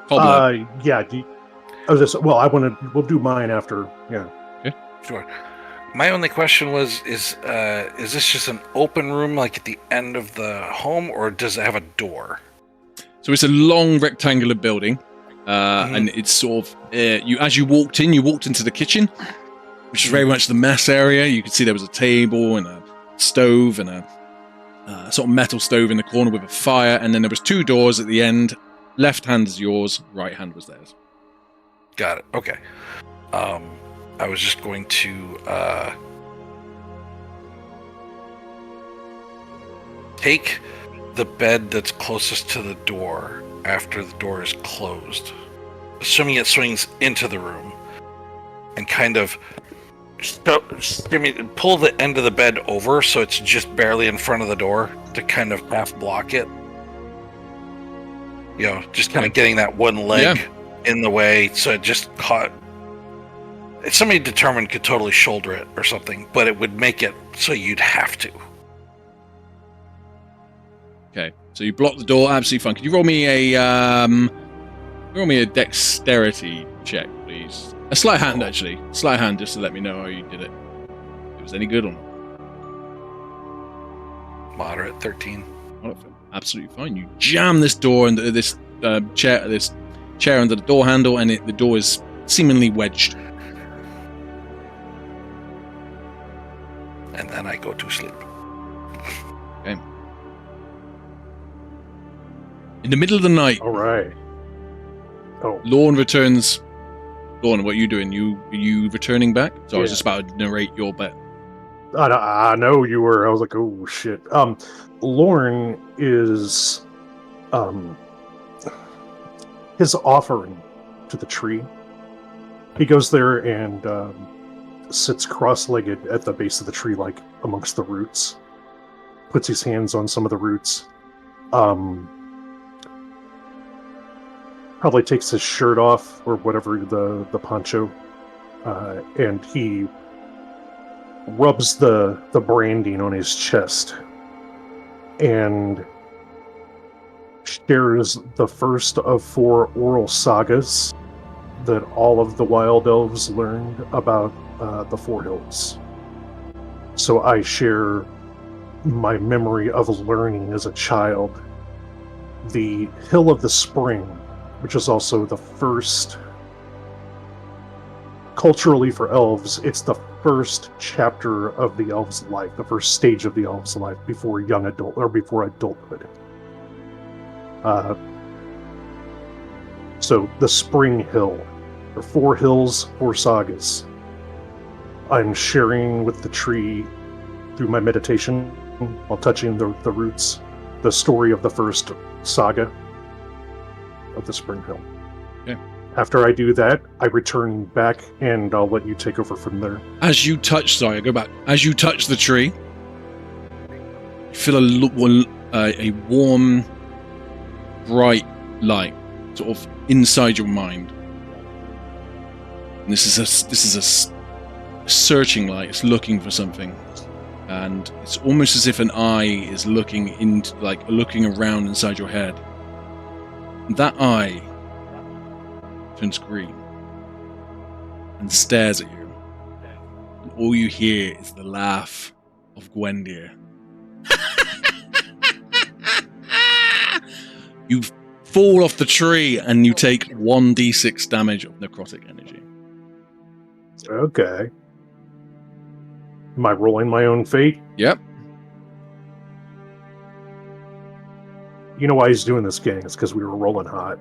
Cobbler. yeah. We'll do mine after. Yeah. Sure. My only question was: is this just an open room, like at the end of the home, or does it have a door? So it's a long rectangular building, and it's sort of as you walked into the kitchen, which is very much the mess area. You could see there was a table and a stove and a sort of metal stove in the corner with a fire, and then there was 2 doors at the end. Left hand is yours, right hand was theirs. Got it. Okay. I was just going to take the bed that's closest to the door after the door is closed, assuming it swings into the room, and kind of pull the end of the bed over so it's just barely in front of the door to kind of half block it. Just kind of getting that one leg in the way, so it just caught. If somebody determined could totally shoulder it or something, but it would make it so you'd have to. Okay, so you block the door. Absolutely fine. Could you roll me a dexterity check, please? A sleight hand, actually. Sleight hand, just to let me know how you did it. If it was any good or not. Moderate 13. Absolutely fine. You jam this door and this chair under the door handle, and the door is seemingly wedged. And then I go to sleep. Okay. In the middle of the night, All right. Oh, Lorne returns. Lorne, what are you doing? Are you returning back? So I was Yeah. just about to narrate your bet. I know you were. I was like, oh shit. Lorne is, his offering to the tree. He goes there and sits cross-legged at the base of the tree, like amongst the roots. Puts his hands on some of the roots. Probably takes his shirt off or whatever, the poncho, and he rubs the branding on his chest and shares the first of 4 oral sagas that all of the wild elves learned about the Four Hills. So I share my memory of learning as a child the Hill of the Spring, which is also the first, culturally for elves, it's the first chapter of the elves' life, the first stage of the elves' life before young adult or before adulthood. So the Spring Hill, or 4 hills, 4 sagas. I'm sharing with the tree through my meditation while touching the roots, the story of the first saga of the Spring Hill. Okay. After I do that, I return back and I'll let you take over from there. As you touch, sorry, I go back. As you touch the tree, you feel a warm, bright light, sort of inside your mind. And this is a searching light. It's looking for something, and it's almost as if an eye is looking around inside your head. And that eye turns green and stares at you. And all you hear is the laugh of Gwendir. You fall off the tree and you take 1d6 damage of necrotic energy. Okay. Am I rolling my own fate? Yep. You know why he's doing this, gang? It's because we were rolling hot.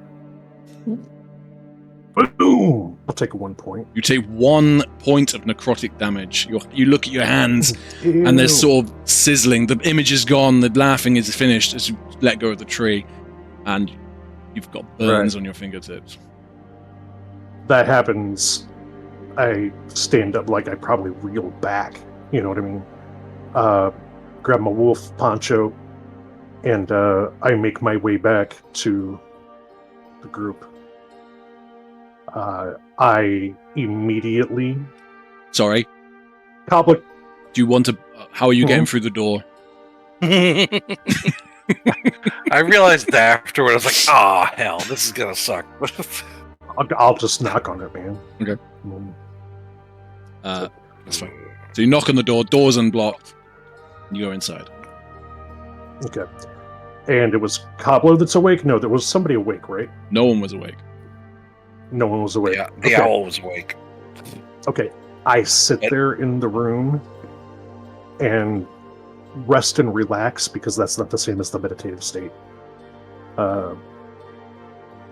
Boom! I'll take 1 point. You take 1 point of necrotic damage. You look at your hands and they're sort of sizzling. The image is gone. The laughing is finished as you let go of the tree. And you've got burns on your fingertips. That happens. I stand up like I probably reel back. You know what I mean? Grab my wolf poncho, and I make my way back to the group. I immediately... Sorry. Cobblick. Do you want to... how are you getting through the door? I realized afterward, I was like, oh, hell, this is gonna suck. I'll just knock on it, man. Okay. That's fine. So you knock on the door, door's unblocked, and you go inside. Okay. And it was Cobbler that's awake? No, there was somebody awake, right? No one was awake. No one was awake. Yeah, the Okay. owl was awake. Okay. I sit there in the room and rest and relax, because that's not the same as the meditative state.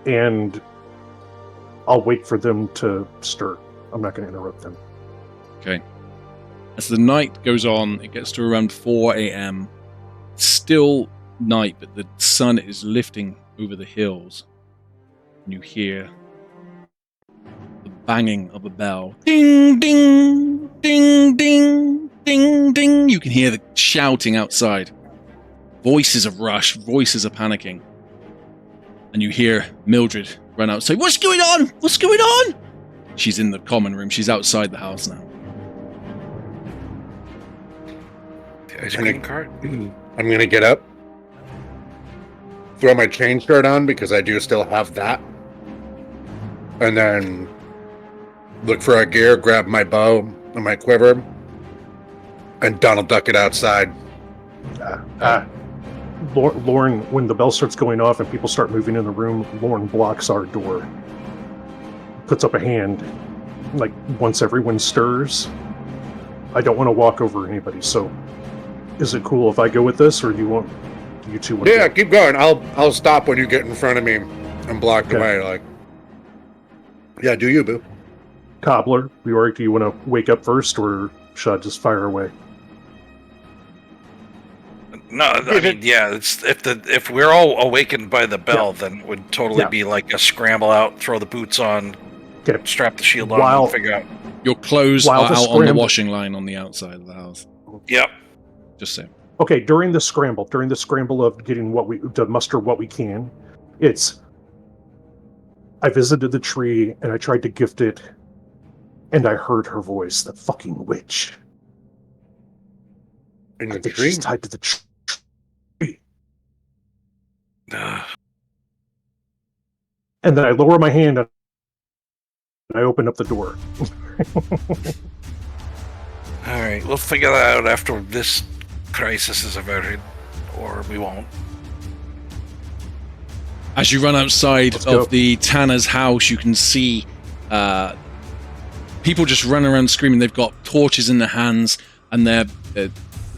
And I'll wait for them to stir. I'm not going to interrupt them. Okay. As the night goes on, it gets to around 4 a.m. Still night, but the sun is lifting over the hills. And you hear the banging of a bell. Ding, ding, ding, ding, ding, ding. You can hear the shouting outside. Voices of rush, voices are panicking. And you hear Mildred run out and say, "What's going on? What's going on?" She's in the common room. She's outside the house now. The ice cream cart. I'm gonna get up, throw my chain shirt on because I do still have that, and then look for our gear, grab my bow and my quiver, and Donald duck it outside. Lauren, when the bell starts going off and people start moving in the room, Lauren blocks our door. Puts up a hand, like once everyone stirs. I don't want to walk over anybody, so is it cool if I go with this, or do you two want Yeah, to keep going. I'll stop when you get in front of me and block the way. Like, yeah, do you, boo? Cobbler, do you want to wake up first, or should I just fire away? No, I mean, yeah. It's if we're all awakened by the bell, then it would totally be like a scramble out, throw the boots on, strap the shield on, and figure out. Your clothes are out on the washing line on the outside of the house. Yep. Just saying. Okay, during the scramble of getting to muster what we can, I visited the tree and I tried to gift it, and I heard her voice, the fucking witch. In the I think tree? she's tied to the tree. And then I lower my hand and I open up the door. All right, we'll figure that out after this crisis is averted, or we won't. As you run outside of the Tanner's house, you can see people just running around screaming. They've got torches in their hands, and they're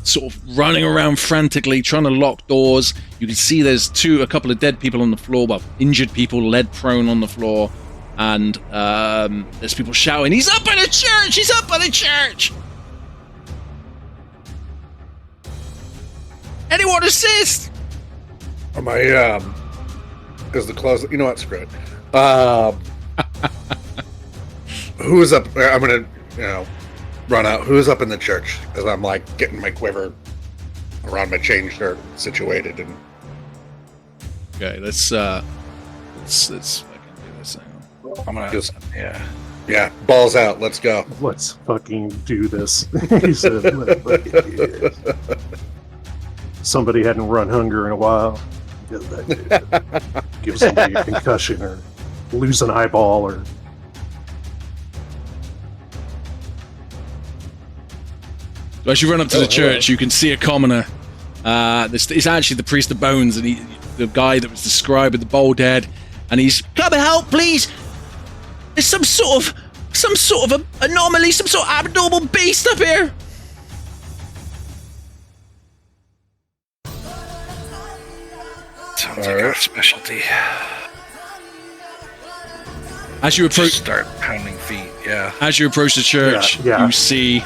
sort of running around frantically, trying to lock doors. You can see there's a couple of dead people on the floor, well, injured people, led prone on the floor, and there's people shouting, "He's up at a church! He's up at a church!" Anyone assist? Am I, is the closet, you know what, screw it. Who is up, I'm gonna, run out. Who's up in the church? Because I'm like getting my quiver around my chain shirt situated. And okay, let's fucking do this. Hang on. I'm gonna just, yeah, balls out. Let's go. Let's fucking do this. He said, "Let's fucking do this." Somebody hadn't run hunger in a while. Give somebody a concussion or lose an eyeball or. So as you run up to the church, you can see a commoner. This is actually the priest of bones, and the guy that was described with the bald head, and he's, "Come help, please! There's some sort of anomaly, some sort of abnormal beast up here." Sounds like our specialty. As you approach, start pounding feet. Yeah. As you approach the church, you see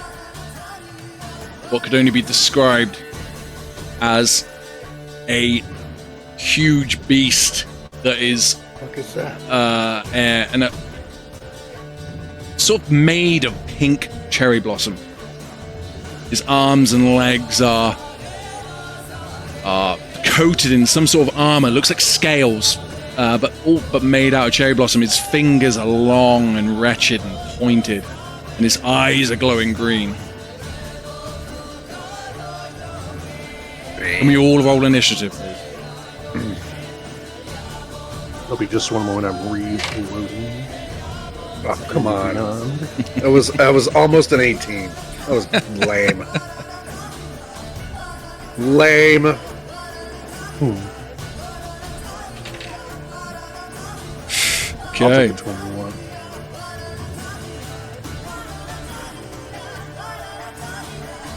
what could only be described as a huge beast that is. What is that? And a sort of made of pink cherry blossom. His arms and legs are coated in some sort of armor. Looks like scales, but made out of cherry blossom. His fingers are long and wretched and pointed, and his eyes are glowing green. Can we all roll initiative, please? It'll be just one moment. I'm reloading. Oh, come on. I was almost an 18. That was lame. Lame. Okay.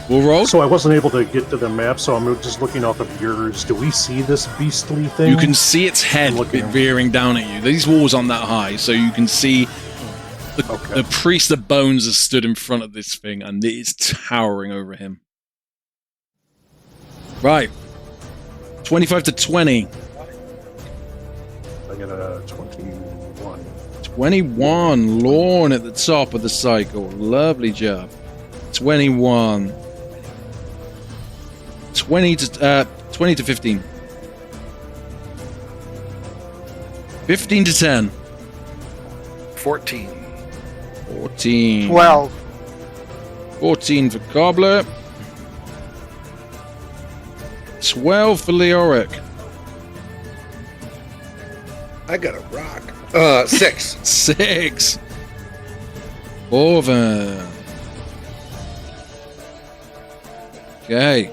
We'll roll. So I wasn't able to get to the map, so I'm just looking off of yours. Do we see this beastly thing? You can see its head veering down at you. These walls aren't that high, so you can see the priest of bones has stood in front of this thing, and it is towering over him. Right. 25 to 20. I got a 21. 21. Lorne at the top of the cycle. Lovely job. 21. 20 to 15. 15 to 10. 14. 14. 12. 14 for Cobbler. 12 for Leoric. I got a rock. 6. 6. Orvan. Okay.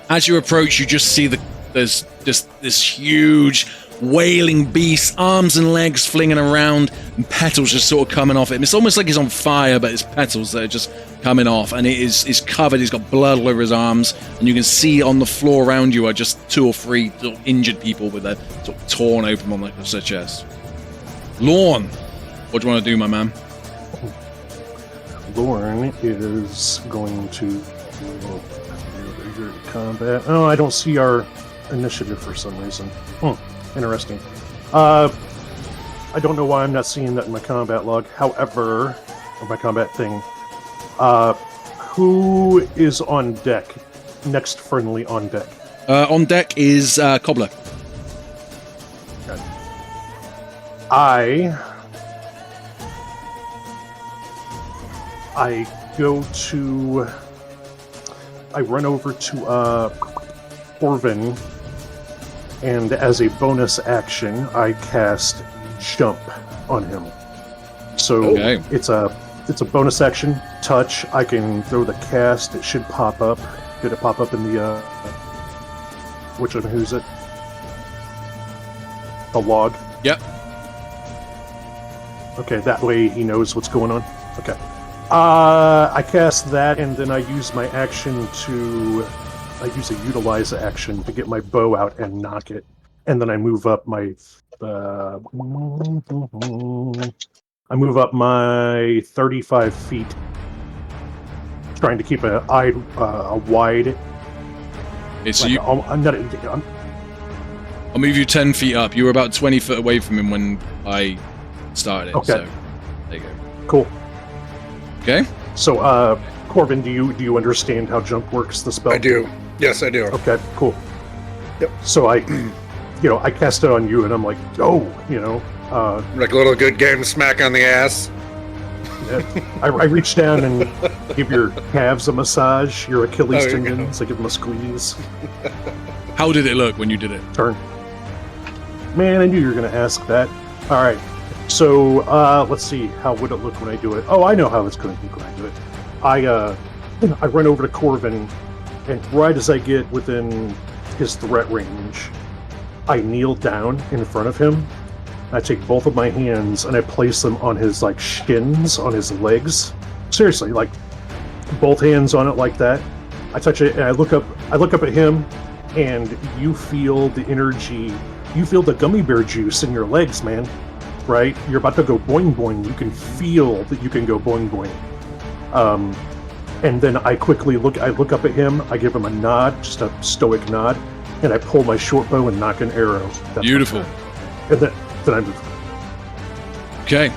As you approach, you just see there's just this huge wailing beast, arms and legs flinging around, and petals just sort of coming off it. It's almost like he's on fire, but it's petals that are just coming off, and it is covered. He's got blood all over his arms, and you can see on the floor around you are just 2 or 3 sort of injured people with their sort of torn open on their chest. Lorne, what do you want to do, my man? Lorne is going to combat. Oh, I don't see our initiative for some reason. Interesting. I don't know why I'm not seeing that in my combat log. However, or my combat thing. Who is on deck? Next friendly on deck. On deck is Cobbler. Okay. I run over to Corvin, and as a bonus action, I cast Jump on him. So Okay. it's a bonus action touch. I can throw the cast. It should pop up. Did it pop up in the which one? Who's it? The log. Yep. Okay, that way he knows what's going on. Okay. I cast that, and then I use my action I use a utilize action to get my bow out and knock it. And then I move up my 35 feet, trying to keep a wide. Okay, so like, I'll move you 10 feet up. You were about 20 foot away from him when I started it. Okay. So there you go. Cool. Okay. So, Corvin, do you understand how jump works? The spell. I do. Yes, I do. Okay. Cool. Yep. So I cast it on you, and I'm like, go. Like a little good game smack on the ass. I reach down and give your calves a massage, your Achilles There you go. tendons. I give them a squeeze. How did it look when you did it? Turn. Man, I knew you were going to ask that. All right. So let's see. How would it look when I do it? Oh, I know how it's going to look when I do it. I run over to Corvin, and right as I get within his threat range, I kneel down in front of him. I take both of my hands and I place them on his shins, on his legs. Seriously, both hands on it like that. I touch it and I look up at him, and you feel the energy. You feel the gummy bear juice in your legs, man. Right? You're about to go boing boing. You can feel that you can go boing boing. And then I quickly look up at him. I give him a nod, just a stoic nod, and I pull my short bow and knock an arrow. That's Beautiful. and then I move. Okay.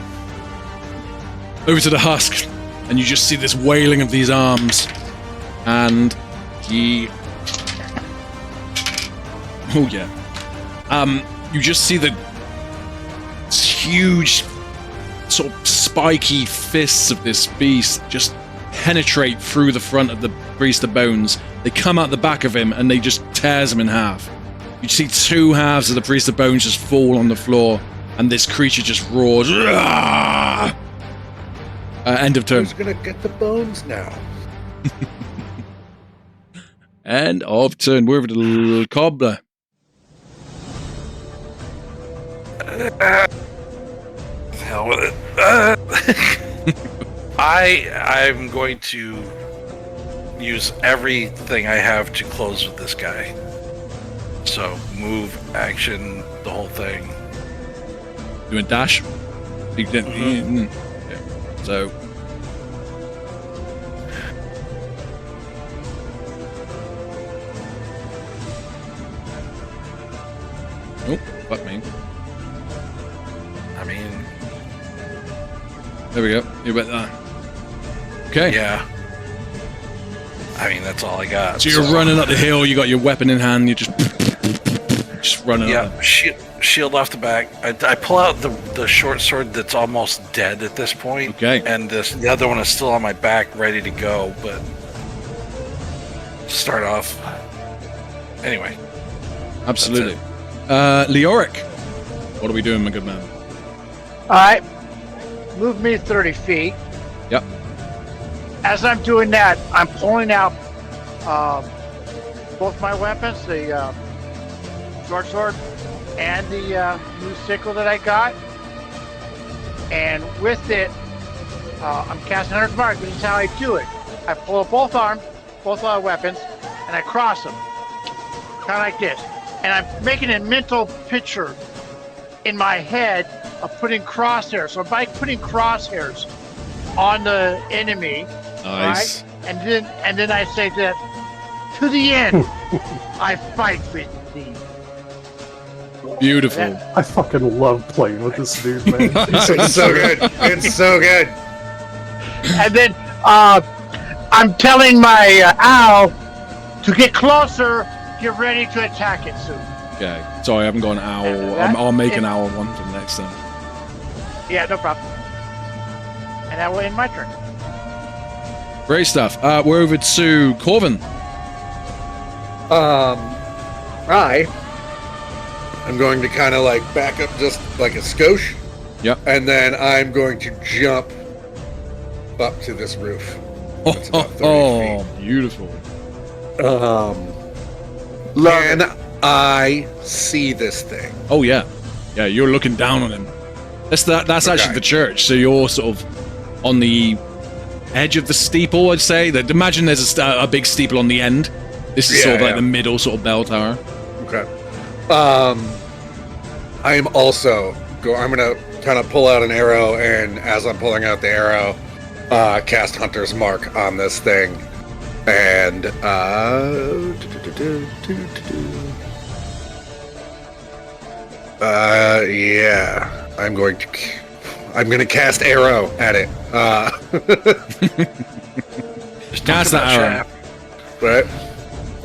Over to the husk, and you just see this wailing of these arms, and he. Oh yeah. You just see the huge, sort of spiky fists of this beast just penetrate through the front of the priest of bones. They come out the back of him, and they just tears him in half. You see 2 halves of the priest of bones just fall on the floor, and this creature just roars. End of turn. Who's gonna get the bones now? End of turn. We're over to the Cobbler. Hell with it. I'm going to use everything I have to close with this guy. So move, action, the whole thing. Doing dash. You didn't. Yeah. So. Oh, fuck me. I mean, There we go. You bet that. Okay. yeah. I mean, that's all I got. So you're running up the hill. You got your weapon in hand. You just running. Yeah, up. shield off the back. I pull out the short sword that's almost dead at this point. Okay. And the other one is still on my back, ready to go. But start off. Anyway. Absolutely. Leoric, what are we doing, my good man? All right, move me 30 feet. Yep. As I'm doing that, I'm pulling out both my weapons, the short sword and the new sickle that I got. And with it, I'm casting Hunter's Mark. This is how I do it. I pull up both arms, both weapons, and I cross them. Kind of like this. And I'm making a mental picture in my head of putting crosshairs. So by putting crosshairs on the enemy, Nice. right? And then I say that to the end, I fight with thee. Beautiful. I fucking love playing with this dude, man. It's so good. It's so good. And then I'm telling my owl to get closer, get ready to attack it soon. Okay. Sorry, I haven't got an owl. I'll make an owl one for the next time. Yeah, no problem. And that will end my turn. Great stuff. We're over to Corvin. I'm going to kind of like back up just like a skosh. Yep. And then I'm going to jump up to this roof. It's about 30 feet. Beautiful. Can I see this thing? Oh yeah, yeah. You're looking down on him. That's actually Okay. the church. So you're sort of on the edge of the steeple. I'd say that. Imagine there's a big steeple on the end. This is Yeah, sort of like yeah. the middle sort of bell tower. Okay. I am also I'm gonna kind of pull out an arrow, and as I'm pulling out the arrow, cast Hunter's Mark on this thing, and yeah, I'm gonna cast arrow at it. Just Cast talk that about arrow. shaft. Right?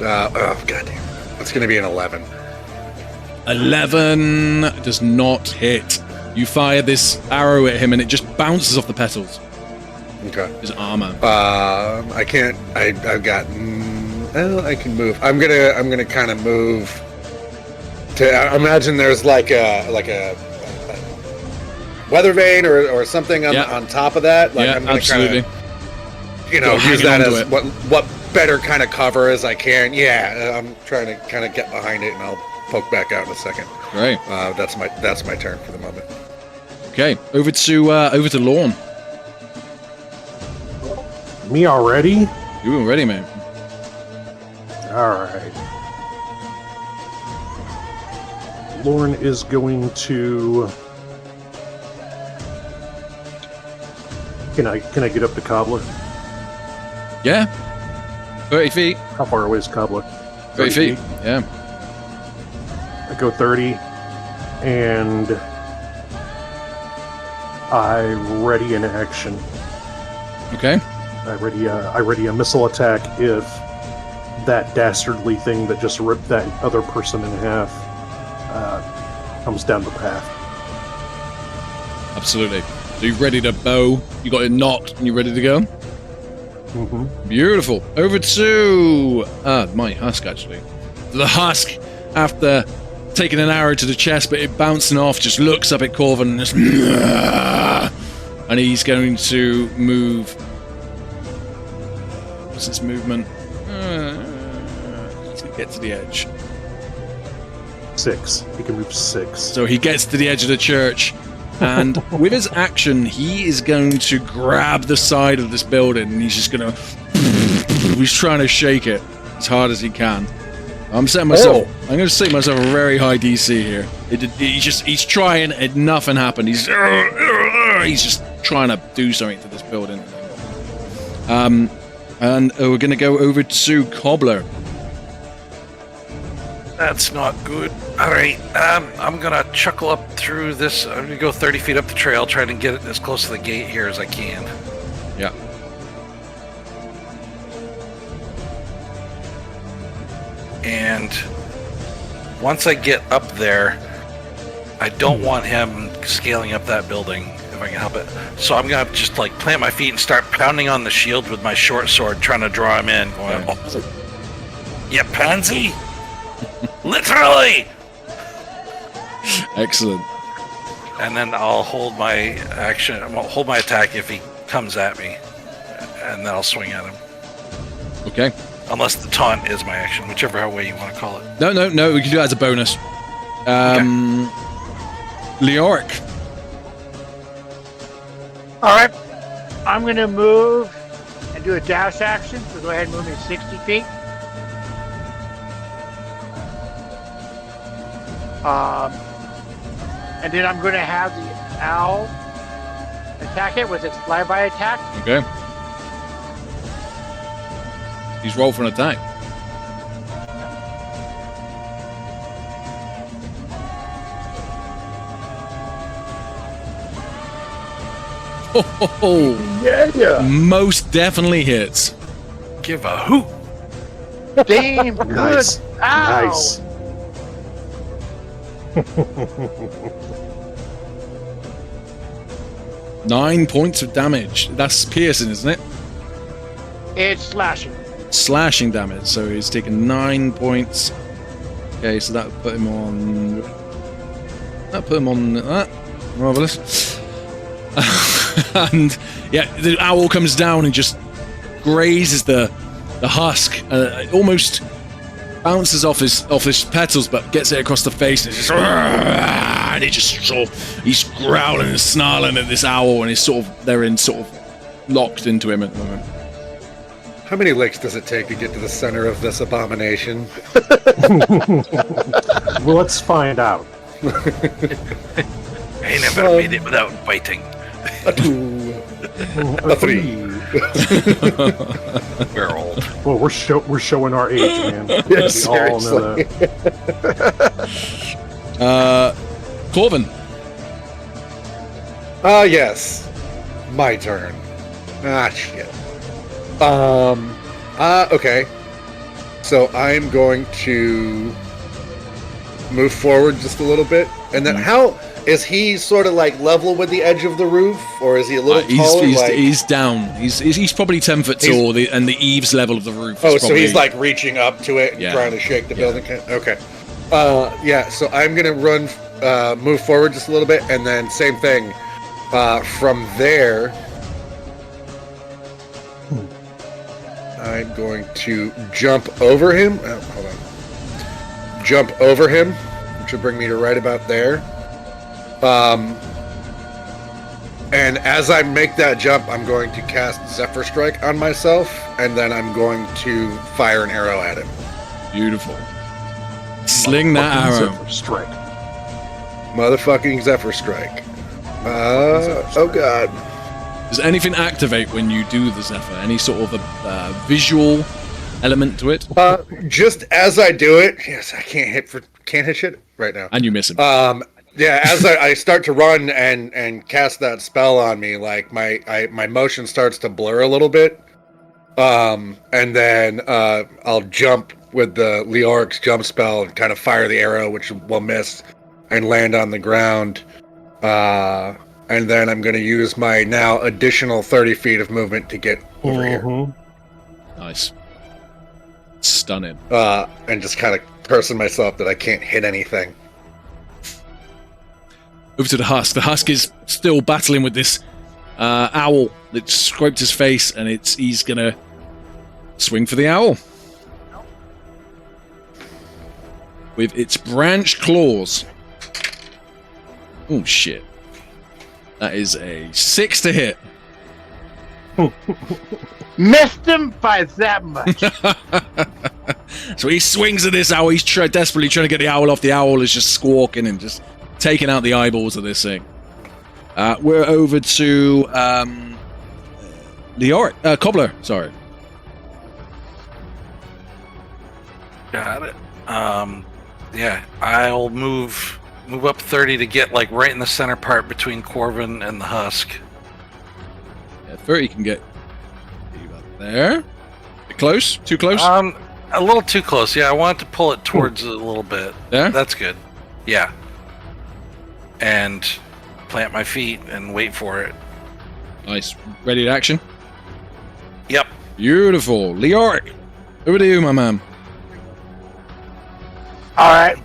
Oh goddamn! It's gonna be an 11. 11 does not hit. You fire this arrow at him, and it just bounces off the petals. Okay. His armor. I can't. I've got. Well, I can move. I'm gonna kind of move. I imagine there's like a weather vane or something on top of that. Like Yeah, I'm gonna absolutely. Kinda, Go use hanging that onto as it. what better kind of cover as I can. Yeah, I'm trying to kind of get behind it, and I'll poke back out in a second. Great. That's my turn for the moment. Okay, over to Lorne. Me already? You were ready, man. Alright. Lauren is going to... Can I get up to Cobbler? Yeah. 30 feet. How far away is Cobbler? 30 feet. Yeah. I go 30, and I ready an action. Okay. I ready a missile attack if that dastardly thing that just ripped that other person in half comes down the path. Absolutely. So you're ready to bow. You got it knocked, and you're ready to go. Mm-hmm. Beautiful. Over to my husk, actually. The husk, after taking an arrow to the chest, but it bouncing off, just looks up at Corvin and just, and he's going to move. What's his movement? He's gonna get to the edge. 6. He can move 6. So he gets to the edge of the church, and with his action, he is going to grab the side of this building, and he's just gonna. He's trying to shake it as hard as he can. I'm setting myself. I'm going to set myself a very high DC here. He's trying, and nothing happened. He's just trying to do something to this building. And we're going to go over to Cobbler. That's not good. All right, I'm gonna chuckle up through this. I'm gonna go 30 feet up the trail, trying to get it as close to the gate here as I can. Yeah. And once I get up there, I don't want him scaling up that building if I can help it. So I'm gonna just like plant my feet and start pounding on the shield with my short sword, trying to draw him in. Going, oh, you pansy! Literally! Excellent. And then I'll hold my action. I'll hold my attack if he comes at me, and then I'll swing at him. Okay. Unless the taunt is my action, whichever way you want to call it. No, we can do that as a bonus. Leoric. All right. I'm going to move and do a dash action. So go ahead and move me 60 feet. And then I'm going to have the owl attack it with its flyby attack. Okay. He's rolled for an attack. Oh, Yeah. most definitely hits. Give a hoot. Damn good. Nice. Ow. Nice. 9 points of damage. That's piercing, isn't it? It's slashing. Slashing damage. So he's taken 9 points. Okay, so that would put him on. That put him on that. Marvelous. And yeah, the owl comes down and just grazes the husk. It almost bounces off his petals, but gets it across the face, and he just sort of, he's growling and snarling at this owl, and they're locked into him at the moment. How many licks does it take to get to the center of this abomination? Well, let's find out. I never made it without biting. A 2. A 3. We're old. Well, we're showing our age, man. Yeah, We all know seriously. that. Corvin. Yes. My turn. Shit. Okay. So I'm going to move forward just a little bit. And then how is he sort of like level with the edge of the roof, or is he a little taller? He's down. He's probably 10 foot tall, and the eaves level of the roof. Oh, is so probably, he's like reaching up to it and Yeah. trying to shake the building. Okay. Yeah. So I'm gonna move forward just a little bit, and then same thing. From there, I'm going to jump over him. Oh, hold on. Jump over him, which will bring me to right about there. And as I make that jump, I'm going to cast Zephyr Strike on myself, and then I'm going to fire an arrow at him. beautiful. Sling that Motherfucking arrow. Zephyr Strike. Motherfucking Zephyr Strike. Oh god. Does anything activate when you do the Zephyr? Any sort of a visual element to it? Just as I do it, yes, I can't hit shit right now. And you miss him. Yeah, as I start to run and cast that spell on me, like my motion starts to blur a little bit. And then I'll jump with the Leoric's jump spell and kind of fire the arrow, which will miss and land on the ground. And then I'm going to use my now additional 30 feet of movement to get over here. Nice. Stunning. And just kind of cursing myself that I can't hit anything. Over to the Husk. The Husk is still battling with this owl that scraped his face, and he's going to swing for the owl. With its branched claws. Oh, shit. That is a 6 to hit. Missed him by that much. So he swings at this owl. He's desperately trying to get the owl off. The owl is just squawking and just taking out the eyeballs of this thing. We're over to Leoric. Cobbler, sorry. Got it. Yeah, I'll move up 30 to get like right in the center part between Corvin and the Husk. Yeah, 30 can get you up there. Close? Too close? A little too close. Yeah, I wanted to pull it towards it a little bit. Yeah? That's good. Yeah. And plant my feet and wait for it. Nice. Ready to action? Yep. Beautiful. Leoric, over to you, my man. All right.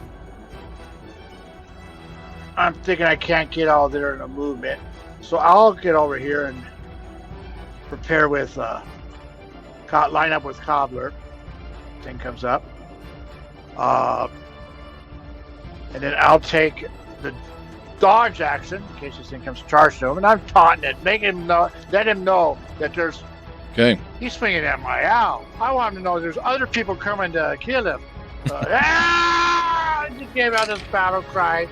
I'm thinking I can't get all there in a movement, so I'll get over here and prepare with line up with Cobbler. thing comes up. And then I'll take the dodge action in case this thing comes charged to him, and I'm taunting it, let him know that there's. Okay. He's swinging at my owl. I want him to know there's other people coming to kill him. I just gave out this battle cry.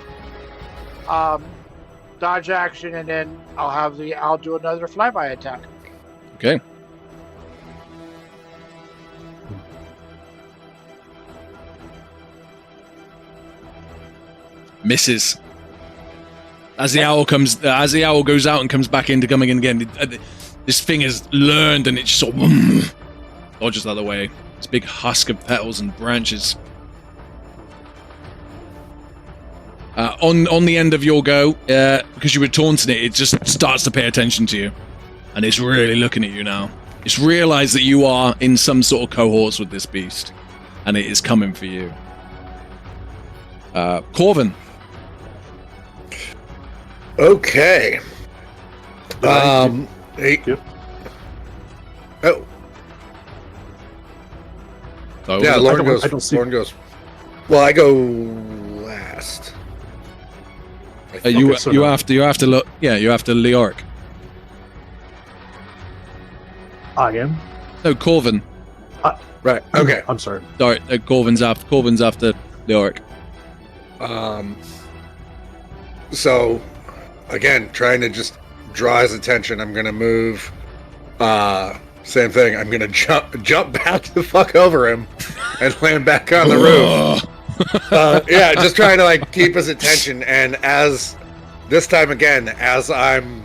Dodge action, and then I'll do another flyby attack. Okay. Misses. As the owl goes out and comes back into coming in again, this thing has learned, and it just sort of dodges the other way. This big husk of petals and branches. On the end of your go, because you were taunting it, it just starts to pay attention to you, and it's really looking at you now. It's realised that you are in some sort of cohorts with this beast, and it is coming for you. Corvin. Okay. Hey. Yep. Oh. So Yeah, Lauren goes. I don't see- Lauren goes. Well, I go last. you Okay, so you no. have to look. Yeah, you have to Leoric. I am. No, Corvin. Right. Okay. I'm sorry. Sorry, Corvin's after Leoric. So, again, trying to just draw his attention. I'm gonna move. Same thing. I'm gonna jump back the fuck over him, and land back on the roof. Yeah, just trying to like keep his attention. And as this time again, as I'm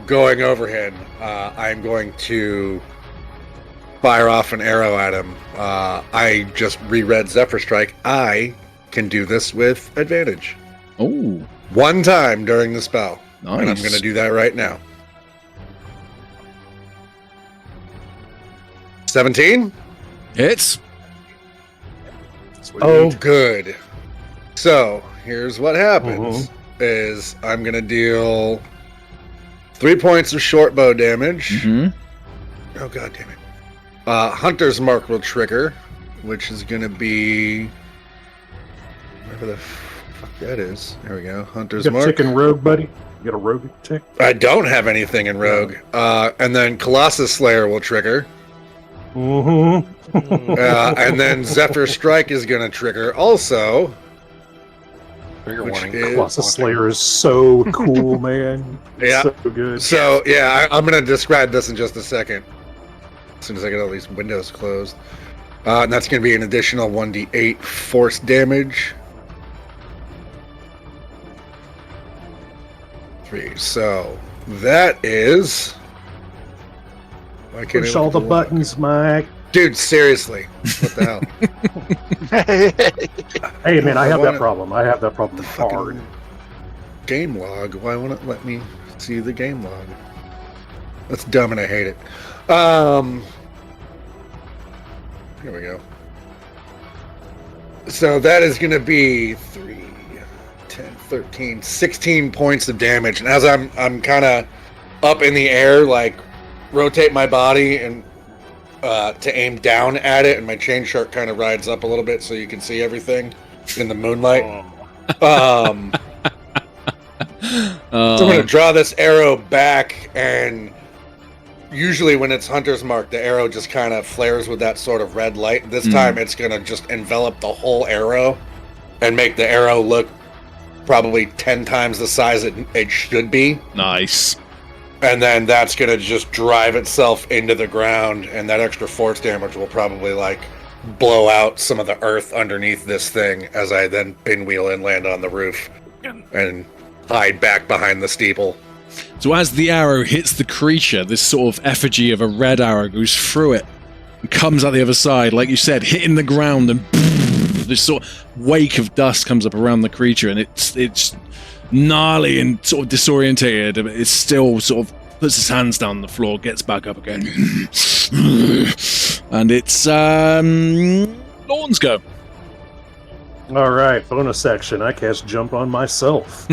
going over him, I'm going to fire off an arrow at him. I just reread Zephyr Strike. I can do this with advantage. Oh, One time during the spell. nice. And I'm going to do that right now. 17? Hits. Sweet. Oh, good. So, here's what happens. Is I'm going to deal 3 points of short bow damage. Mm-hmm. Oh, god damn it. Hunter's Mark will trigger, which is going to be... whatever the fuck that is. There we go. Hunter's You got a Mark. tick in rogue, buddy? You got a rogue tick? I don't have anything in Rogue. And then Colossus Slayer will trigger. Mm-hmm. And then Zephyr Strike is going to trigger also. Trigger Which warning. is- Colossus Slayer is so cool, man. Yeah. So good. So, yeah, I'm going to describe this in just a second. As soon as I get all these windows closed. And that's going to be an additional 1d8 force damage. 3. So, that is... Why can't Push I all look the at log? buttons, Mike. Dude, seriously. What the hell? Hey, man, I have wanna- that problem. I have that problem The hard. fucking game log. Why won't it let me see the game log? That's dumb and I hate it. Here we go. So that is going to be 3, 10, 13, 16 points of damage. And as I'm kind of up in the air, like rotate my body and to aim down at it, and my chain shark kind of rides up a little bit so you can see everything in the moonlight. So I'm going to draw this arrow back, and usually when it's Hunter's Mark, the arrow just kind of flares with that sort of red light. This time it's going to just envelop the whole arrow and make the arrow look probably 10 times the size it should be. Nice. And then that's going to just drive itself into the ground, and that extra force damage will probably like blow out some of the earth underneath this thing as I then pinwheel and land on the roof and hide back behind the steeple. So as the arrow hits the creature, this sort of effigy of a red arrow goes through it and comes out the other side, like you said, hitting the ground, and this sort of wake of dust comes up around the creature, and it's gnarly and sort of disorientated, but it's still sort of puts his hands down on the floor, gets back up again, and it's Lorne's go. All right, bonus action. I cast Jump on myself.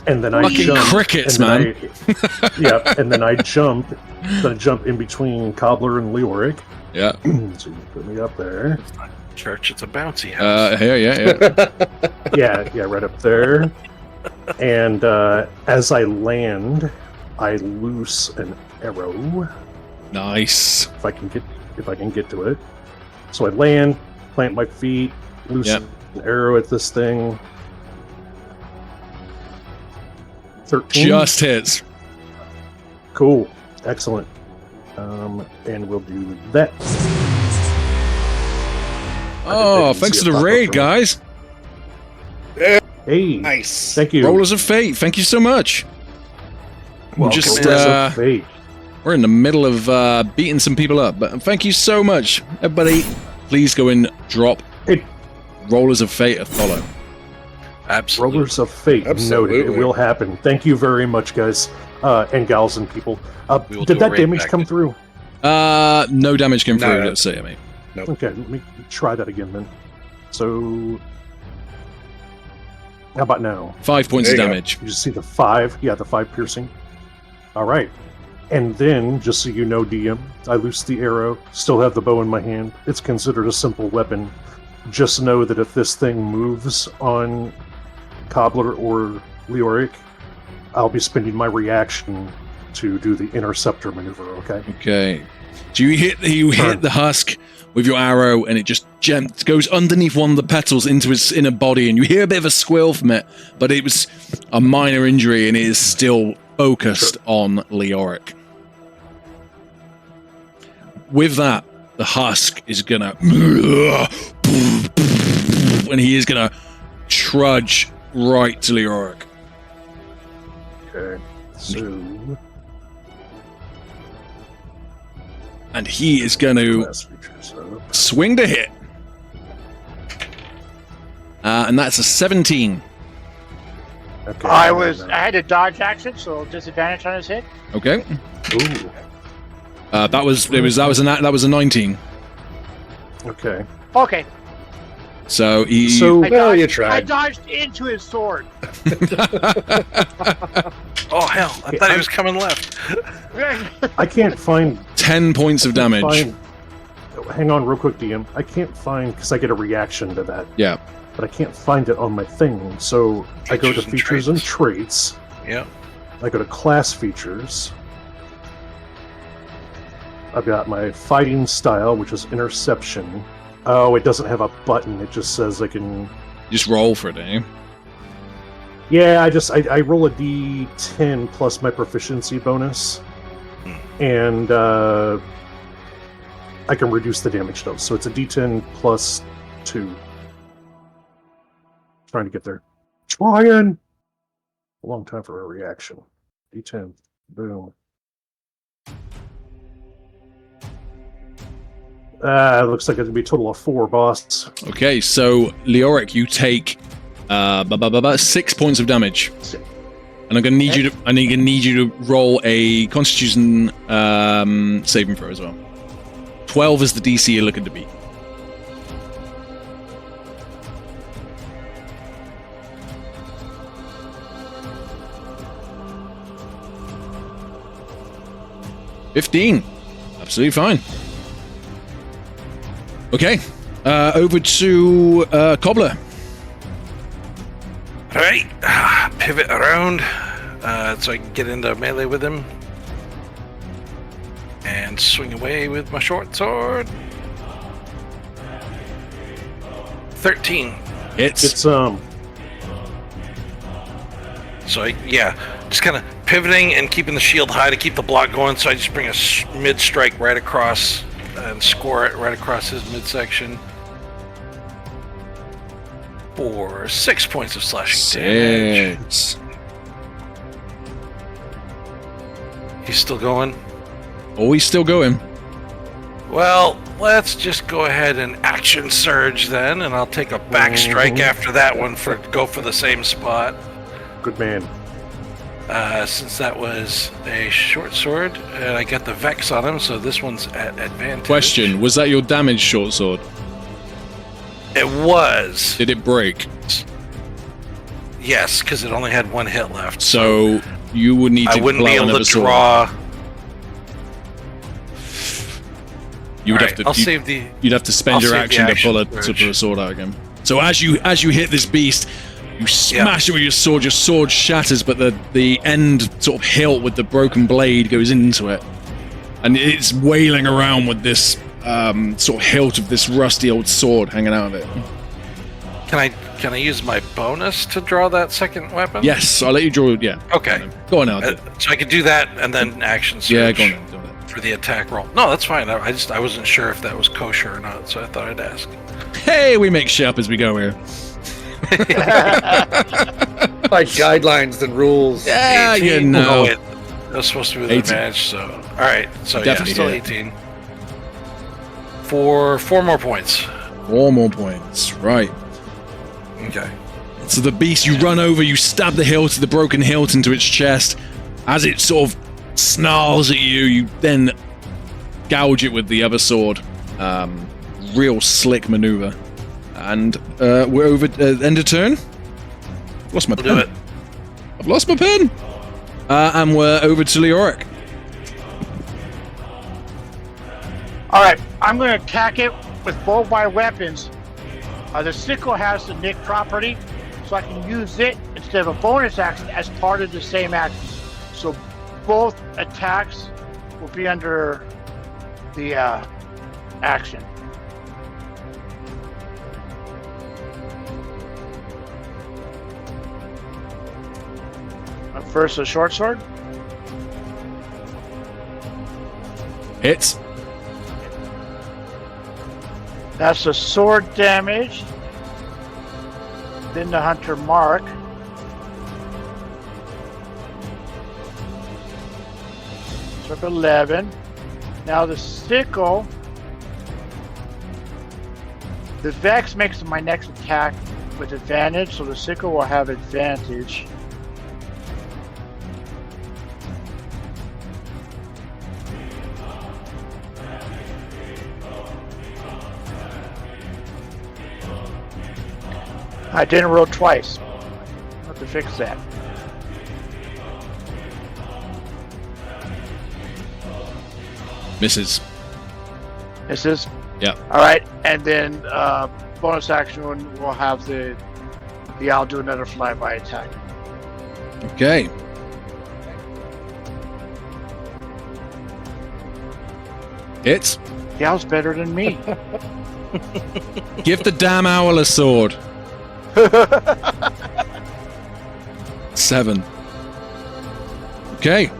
And then I Fucking jump. crickets, and then yeah, and then I jump. Then I jump in between Cobbler and Leoric. Yeah. So you put me up there. It's not church, it's a bouncy house. Yeah. Right up there. And as I land, I loose an arrow. Nice. If I can get to it. So I land, plant my feet, loose an arrow at this thing. 13. Just hits. Cool. Excellent. And we'll do that. Oh, thanks for the raid, guys. Hey. Nice. Thank you. Rollers of Fate, thank you so much. Welcome Just, Rollers of Fate. we're in the middle of beating some people up, but thank you so much. Everybody, please go and drop Hey. Rollers of Fate a follow. Absolutely. Rollers of Fate. Absolutely. Noted. It will happen. Thank you very much, guys. And gals and people. We will Did do a that raid damage back come then. through? No damage came through, No. let's see, I mean. Okay, let me try that again then. So, how about now? 5 points of There you go. damage. You just see the 5? Yeah, the 5 piercing. All right. And then, just so you know, DM, I loose the arrow, still have the bow in my hand. It's considered a simple weapon. Just know that if this thing moves on Cobbler or Leoric, I'll be spending my reaction to do the interceptor maneuver, okay? Okay. Do you hit the husk with your arrow and it just goes underneath one of the petals into its inner body and you hear a bit of a squeal from it, but it was a minor injury and it is still focused on Leoric. With that, the husk is gonna and he is gonna trudge right to Leoric. Okay. So, And he is going to class features up. swing to hit. And that's a 17. Okay. I had a dodge action, so disadvantage on his hit. Okay. Ooh. That was a 19. Okay. Okay. So he So, Well, you I tried. dodged into his sword. Oh, hell. I thought he was coming left. I can't find 10 points of damage. Hang on real quick, DM. I can't find, because I get a reaction to that, Yeah. but I can't find it on my thing. So I go to Features and features and traits. traits. Yep. I go to class features. I've got my fighting style, which is interception. Oh, it doesn't have a button. It just says I can. Just roll for it, eh? Yeah, I roll a d10 plus my proficiency bonus, and I can reduce the damage though. So it's a d10 plus 2. Trying to get there. Trying. A long time for a reaction. D10. Boom. It looks like it's gonna be a total of 4, boss. Okay, so Leoric, you take 6 points of damage. And I'm gonna need you to roll a Constitution saving throw as well. 12 is the DC you're looking to beat. $15. Absolutely fine. Okay. Over to Cobbler. Alright. Pivot around so I can get into melee with him. And swing away with my short sword. 13. Hits. It's So, just kind of pivoting and keeping the shield high to keep the block going. So I just bring a mid-strike right across and score it right across his midsection for 6 points of slashing damage. 6. He's still going. Oh, he's still going. Well, let's just go ahead and action surge then, and I'll take a back strike after that one go for the same spot. good man. Since that was a short sword, and I got the Vex on him, so this one's at advantage. Question: was that your damage short sword? It was. Did it break? Yes, because it only had one hit left. So you would need to. I wouldn't pull be out able to another sword. draw. You would Alright, have to. save the. You'd have to spend I'll your save the action to action pull a surge. sword out again. So as you hit this beast, you smash it with your sword shatters, but the end sort of hilt with the broken blade goes into it, and it's wailing around with this sort of hilt of this rusty old sword hanging out of it. Can I use my bonus to draw that second weapon? Yes, I'll let you draw. Yeah. Okay. Go on now. So I could do that and then action surge. Yeah, go on now. Do that. For the attack roll. No, that's fine. I wasn't sure if that was kosher or not, so I thought I'd ask. Hey, we make shit up as we go here. Like guidelines and rules. Yeah, 18? you know. Oh, wait. That was supposed to be with 18. advantage, so. Alright, so Definitely still hit. 18. For 4 more points. 4 more points. Right. Okay. So the beast, you run over, you stab the hilt, the broken hilt into its chest. As it sort of snarls at you, you then gouge it with the other sword. Real slick maneuver. And we're over end of turn. Lost my We'll pen. do it. I've lost my pen. And we're over to Leoric. All right, I'm going to attack it with both my weapons. The sickle has the nick property, so I can use it instead of a bonus action as part of the same action. So both attacks will be under the action. First, a short sword. Hits. That's the sword damage. Then the hunter mark. So up 11. Now the sickle. The Vex makes my next attack with advantage, so the sickle will have advantage. I didn't roll twice. I'll have to fix that. Misses. Misses? Yeah. Alright, and then bonus action we'll have the I'll do another flyby attack. Okay. Hits. The owl's better than me. Give the damn owl a sword. 7. Okay.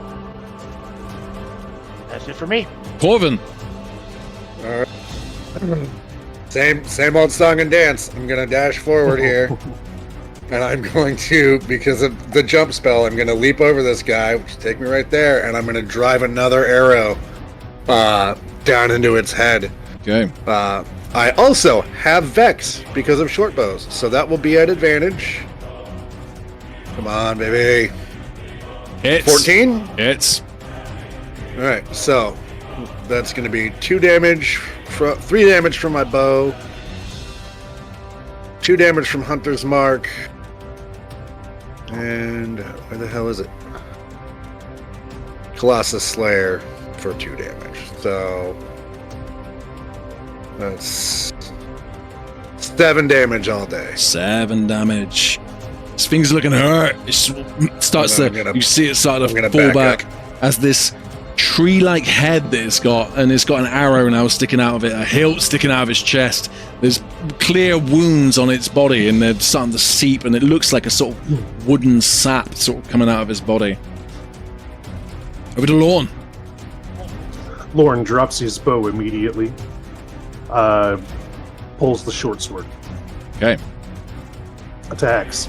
That's it for me. Corvin. All right. Same old song and dance. I'm gonna dash forward here, and I'm going to, because of the jump spell, I'm gonna leap over this guy, which will take me right there, and I'm gonna drive another arrow down into its head. Okay. I also have Vex because of short bows, so that will be at advantage. Come on, baby. Hits. 14? Hits. Alright, so that's going to be 2 damage, 3 damage from my bow, 2 damage from Hunter's Mark, and where the hell is it? Colossus Slayer for 2 damage. So that's 7 damage all day. 7 damage. This thing's looking hurt. It starts I'm to. gonna- You see it start I'm to gonna fall back back as this tree-like head that it's got, and it's got an arrow now sticking out of it, a hilt sticking out of its chest. There's clear wounds on its body, and they're starting to seep, and it looks like a sort of wooden sap sort of coming out of his body. Over to Lorne. Lauren drops his bow immediately. Pulls the short sword. Okay. Attacks.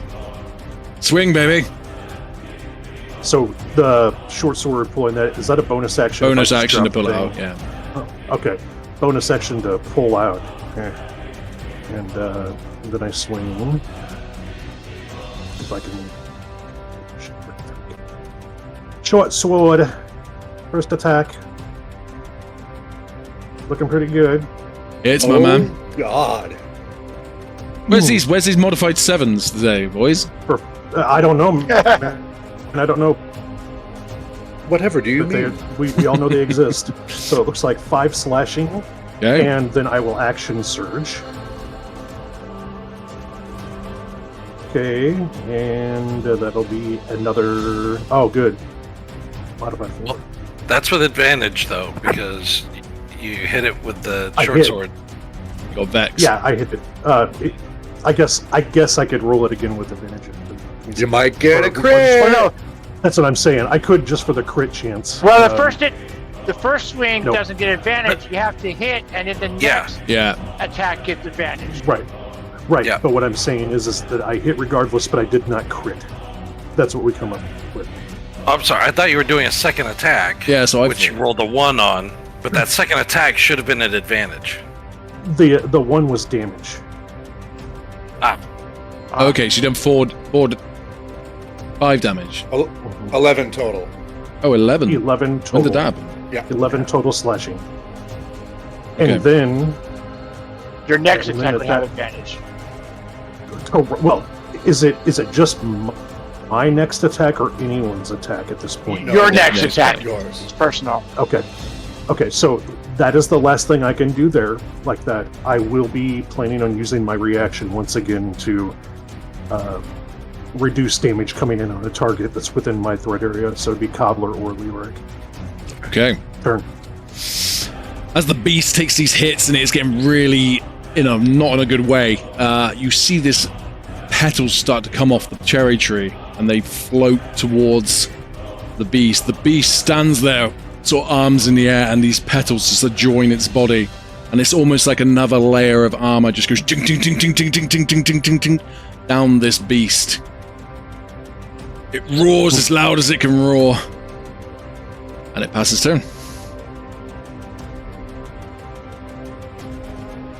Swing, baby. So the short sword pulling that, is that a bonus action? if I Bonus just action to drop pull the it thing? out, yeah. Oh, okay. Bonus action to pull out. Okay. And then I swing. If I can. Short sword. First attack. Looking pretty good. It's my man. God. Where's these modified 7s today, boys? I don't know, man. And I don't know. Whatever do you mean? We all know they exist. So it looks like 5 slashing, Okay. and then I will action surge. Okay, and that'll be another. Oh, good. Modify 4. Well, that's with advantage though, because you hit it with the I short hit. sword. You got Vex. Yeah, I hit it. I guess I could roll it again with advantage. You might get a Well, crit. no. That's what I'm saying. I could just for the crit chance. Well, the first swing Nope. doesn't get advantage. You have to hit, and then the Yeah. next Yeah. attack gets advantage. Right. Yeah. But what I'm saying is that I hit regardless, but I did not crit. That's what we come up with. I'm sorry, I thought you were doing a second attack. Yeah, so which you rolled a 1 on, but that second attack should have been at advantage. The 1 was damage. Okay, so you done 5 damage. 11 total. Oh, 11. 11 On total. the dab. 11 total slashing. Okay. And then, Your next And then attack would have attack. advantage. well, is it just my next attack or anyone's attack at this point? No, Your next next attack. Yours. It's personal. Okay, so that is the last thing I can do there like that. I will be planning on using my reaction once again to reduce damage coming in on a target that's within my threat area, so it'd be Cobbler or Leoric. Okay. Turn. As the beast takes these hits and it's getting really, not in a good way, you see this petals start to come off the cherry tree and they float towards the beast. The beast stands there, sort of arms in the air, and these petals just adjoin its body. And it's almost like another layer of armor just goes ting, ting, ting, ting, ting, ting, ting, ting, ting, ting, ting, down this beast. It roars as loud as it can roar. And it passes turn.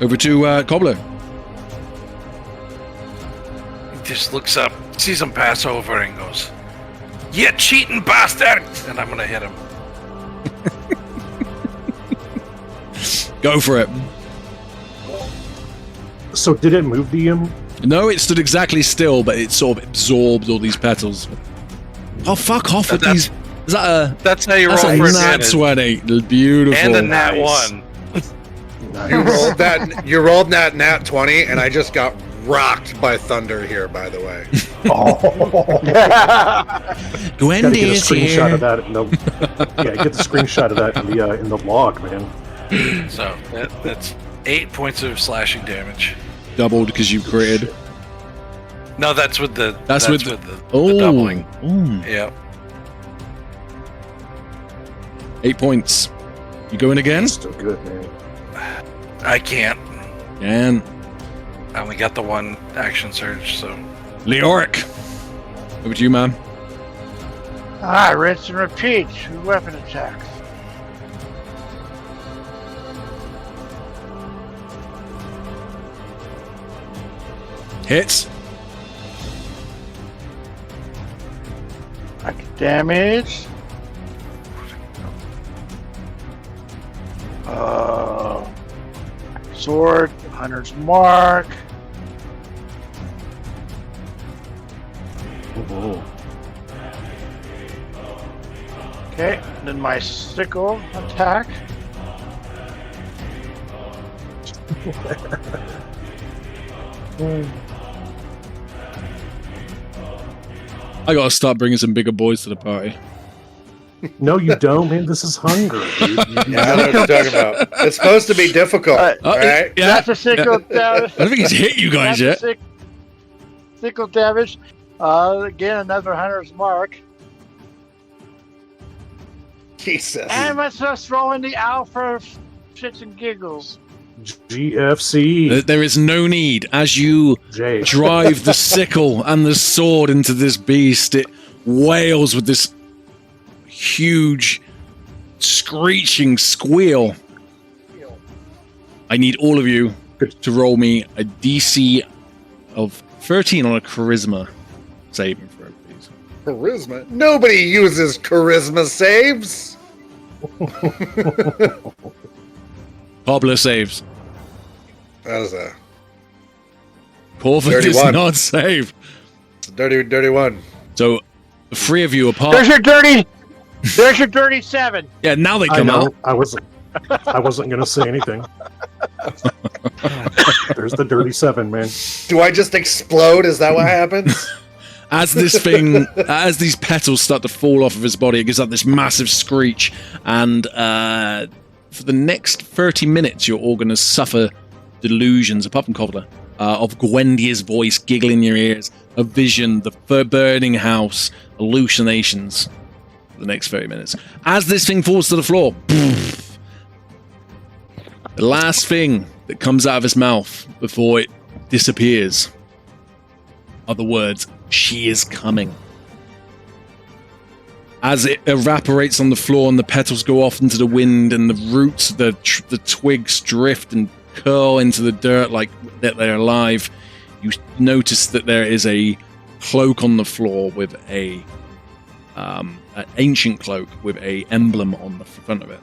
Over to Cobbler. He just looks up, sees him pass over, and goes, "You cheating bastard!" And I'm gonna hit him. Go for it. So did it move DM? No, it stood exactly still, but it sort of absorbed all these petals. Oh, fuck off with That's- these. Is that a... That's how you roll That's a for nat advantage. 20. Beautiful. And a nat Nice. 1. You rolled that nat 20, and I just got rocked by thunder here, by the way. Gotta get a Gwendir's screenshot here. of that. Get the screenshot of that in the log, man. So that's 8 points of slashing damage. Doubled because you critted. No, that's with the That's with the Oh. doubling. Ooh. Yeah. 8 points. You going again? Still good, man. I can't. And I only got the 1 action surge, so Leoric. Over to you, man. Rinse and repeat. 2 weapon attacks. Hits. Damage. Sword, Hunter's Mark. Okay, then my sickle attack. I gotta start bringing some bigger boys to the party. No, you don't, man. This is hunger, dude. Yeah, I know what you're talking about. It's supposed to be difficult, right? Yeah. That's a sickle damage. I don't think he's hit you guys yet. That's a sickle damage. Again, another Hunter's Mark. Jesus. And let's just throw in the owl for shits and giggles. GFC. There is no need. As you J. drive the sickle and the sword into this beast, it wails with this huge screeching squeal. I need all of you to roll me a DC of 13 on a charisma saving throw, please. Charisma? Nobody uses charisma saves. Cobbler saves. That is a Corvin Dirty does one. not save. It's a dirty one. So the three of you apart. There's your dirty 7. Yeah, now they I come know. out. I wasn't going to say anything. There's the dirty 7, man. Do I just explode? Is that what happens? As these petals start to fall off of his body, it gives up this massive screech, and for the next 30 minutes, you're all going to suffer delusions, apart from Cobbler, of Gwendir's voice giggling in your ears, a vision, the burning house, hallucinations for the next 30 minutes. As this thing falls to the floor, the last thing that comes out of his mouth before it disappears are the words, "She is coming." As it evaporates on the floor and the petals go off into the wind and the roots, the twigs drift and curl into the dirt like that they're alive, you notice that there is a cloak on the floor with an ancient cloak with a emblem on the front of it.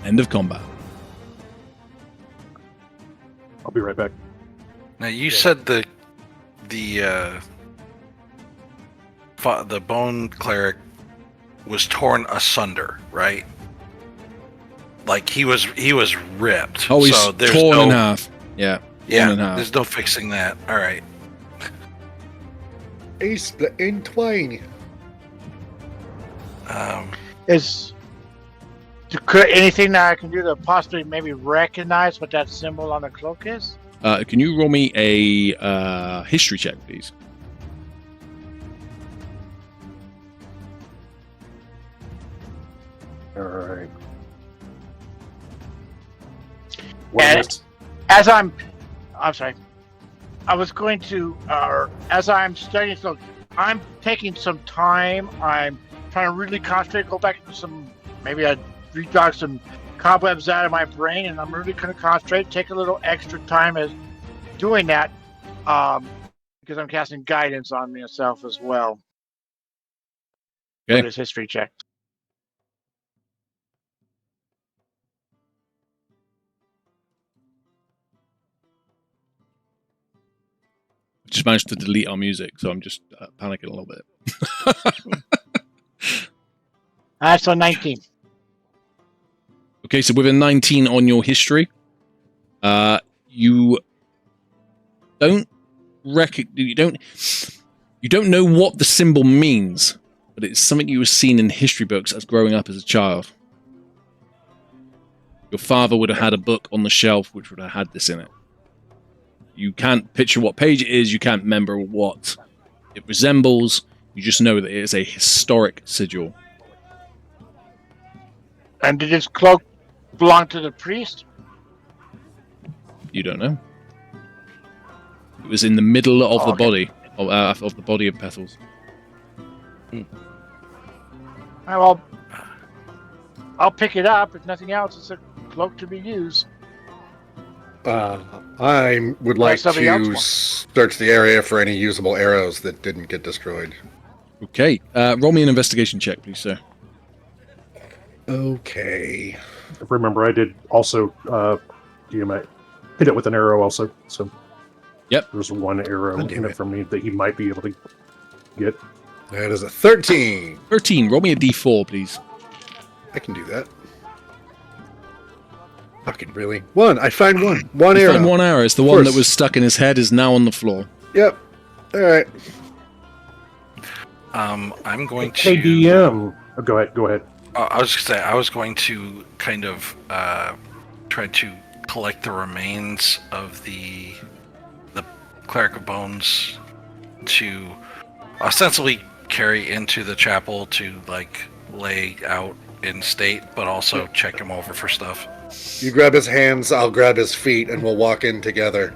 End of combat. I'll be right back. Now you said the bone cleric was torn asunder, right? Like he was ripped. Oh, he's so there's torn no, in half. Yeah. Yeah, torn in half. there's no fixing that. All right. A split in twain. Could anything that I can do to possibly maybe recognize what that symbol on the cloak is? Can you roll me a history check, please? All right. And I'm sorry. I was going to, as I'm studying, so I'm taking some time. I'm trying to really concentrate, go back to maybe I re-jog some cobwebs out of my brain, and I'm really going to concentrate, take a little extra time as doing that, because I'm casting guidance on myself as well. Okay. For this history check. Just managed to delete our music, so I'm just panicking a little bit. That's a 19. Okay, so with a 19 on your history, you don't know what the symbol means, but it's something you were seen in history books as growing up as a child. Your father would have had a book on the shelf which would have had this in it. You can't picture what page it is, you can't remember what it resembles, you just know that it is a historic sigil. And did this cloak belong to the priest? You don't know. It was in the middle of the body, of the body of petals. Well, I'll pick it up. If nothing else, it's a cloak to be used. I would like somebody else to want? search the area for any usable arrows that didn't get destroyed. Okay, roll me an investigation check, please, sir. Okay. Remember, I did also you might hit it with an arrow also. So Yep. there's one arrow in it from me that he might be able to get. That is a 13. 13, roll me a d4, please. I can do that. Fucking really? One. I find one. One You arrow. find one arrow. It's the one that was stuck in his head is now on the floor. Yep. All right. I'm going to. Hey, DM. Oh, go ahead. I was gonna say I was going to kind of try to collect the remains of the cleric of bones to ostensibly carry into the chapel to lay out in state, but also check him over for stuff. You grab his hands, I'll grab his feet, and we'll walk in together,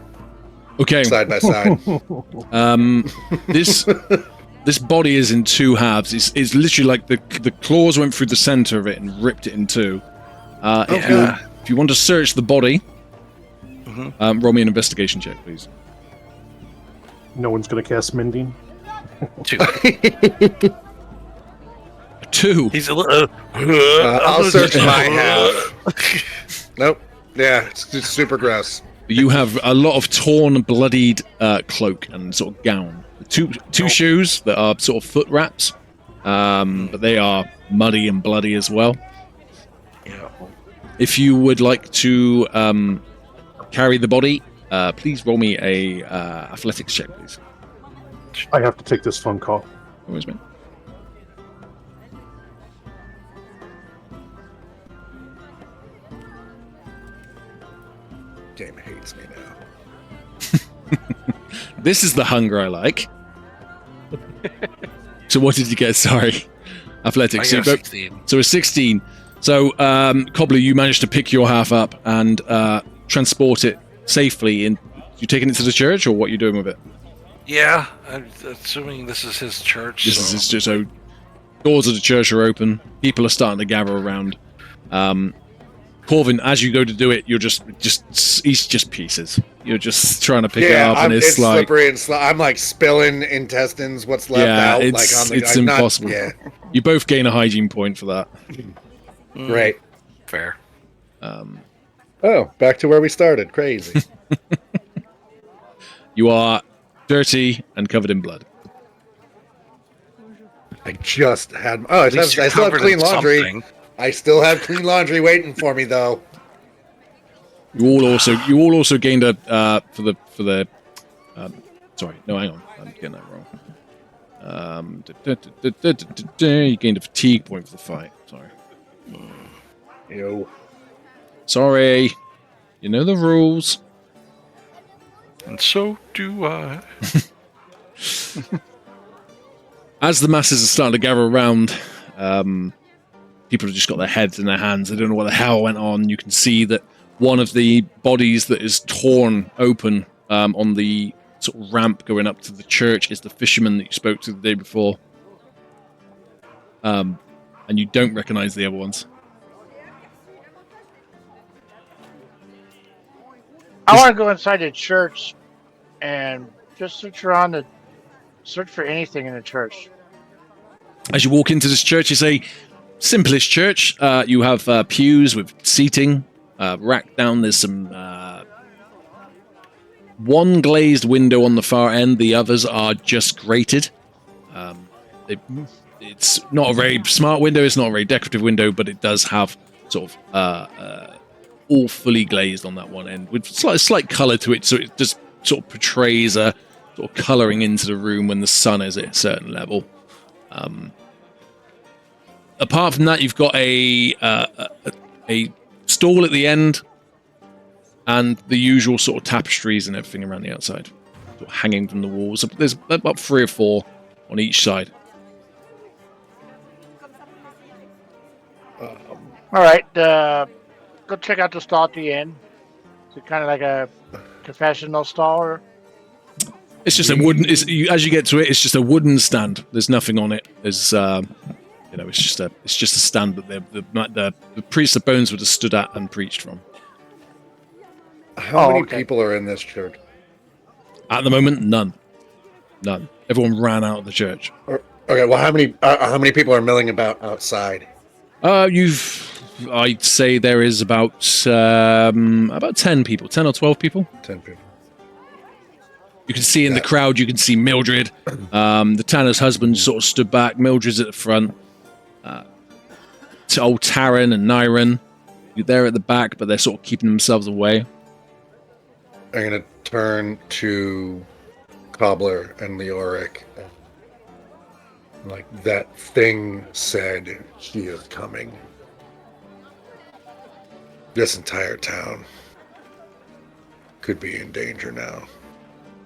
Okay. side by side. This body is in two halves. It's literally like the claws went through the center of it and ripped it in two. If you want to search the body, roll me an investigation check, please. No one's going to cast Mending. 2. 2. He's a little. I'll search my half. Nope. Yeah, it's just super gross. You have a lot of torn, bloodied cloak and sort of gown. Two shoes that are sort of foot wraps, but they are muddy and bloody as well. Yeah. If you would like to carry the body, please roll me a athletics check, please. I have to take this phone call. Always, man. Game hates me now. This is the hunger I like. So what did you get? Sorry. Athletics. I got 16. So a 16. So, Cobbler, you managed to pick your half up and transport it safely. You taking it to the church, or what are you doing with it? Yeah, I'm assuming this is his church. This is his church. So doors of the church are open. People are starting to gather around. Corvin, as you go to do it, you're just he's just pieces. You're just trying to pick it up, and it's like slippery and I'm like spilling intestines. What's left out? it's, like on the, it's I'm impossible. Not, You both gain a hygiene point for that. Right. Fair. Oh, back to where we started. Crazy. You are dirty and covered in blood. I just had. Oh, I least still you're have covered clean in laundry. something. I still have clean laundry waiting for me, though. You all also gained a for the. Sorry, no, hang on, I'm getting that wrong. You gained a fatigue point for the fight. Sorry. Yo. Sorry. You know the rules. And so do I. As the masses are starting to gather around, people have just got their heads in their hands. They don't know what the hell went on. You can see that one of the bodies that is torn open on the sort of ramp going up to the church is the fisherman that you spoke to the day before. And you don't recognize the other ones. I want to go inside the church and just search around to search for anything in the church. As you walk into this church, it's a simplest church. You have pews with seating racked down. There's some one glazed window on the far end. The others are just grated. It's not a very smart window. It's not a very decorative window, but it does have sort of all fully glazed on that one end with slight color to it, so it just sort of portrays a sort of coloring into the room when the sun is at a certain level. Apart from that, you've got a stall at the end and the usual sort of tapestries and everything around the outside, sort of hanging from the walls. There's about 3 or 4 on each side. All right, go check out the stall at the end. Is it kind of like a confessional stall? Or? It's just a wooden. As you get to it, it's just a wooden stand. There's nothing on it. There's, it's just a stand that the priest of bones would have stood at and preached from. How many people are in this church? At the moment, none. Everyone ran out of the church. Okay, well, how many people are milling about outside? I'd say there is about 10 people, 10 or 12 people. 10 people. You can see in the crowd, you can see Mildred. The tanner's husband sort of stood back. Mildred's at the front. Old Taryn and Nyren, they're at the back, but they're sort of keeping themselves away. I'm going to turn to Cobbler and Leoric. Like, that thing said he is coming. This entire town could be in danger now.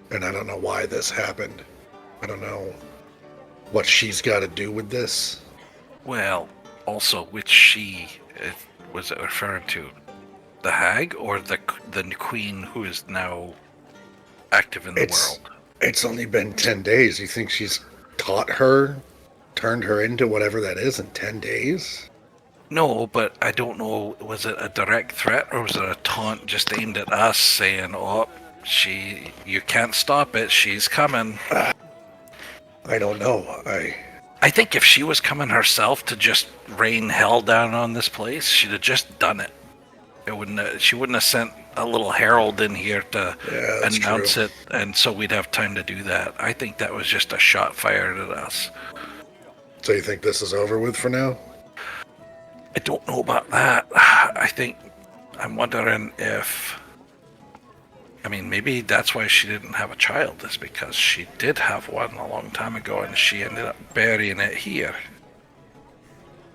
And I don't know why this happened. I don't know what she's got to do with this. Well, also, which she was it referring to? The hag or the queen who is now active in the world? It's only been 10 days. You think she's taught her, turned her into whatever that is in 10 days? No, but I don't know, was it a direct threat or was it a taunt just aimed at us saying, you can't stop it, she's coming? I don't know. I think if she was coming herself to just rain hell down on this place, she'd have just done it. She wouldn't have sent a little herald in here to that's announce true. it, and so we'd have time to do that. I think that was just a shot fired at us. So you think this is over with for now? I don't know about that. I'm wondering if... I mean, maybe that's why she didn't have a child, is because she did have one a long time ago, and she ended up burying it here.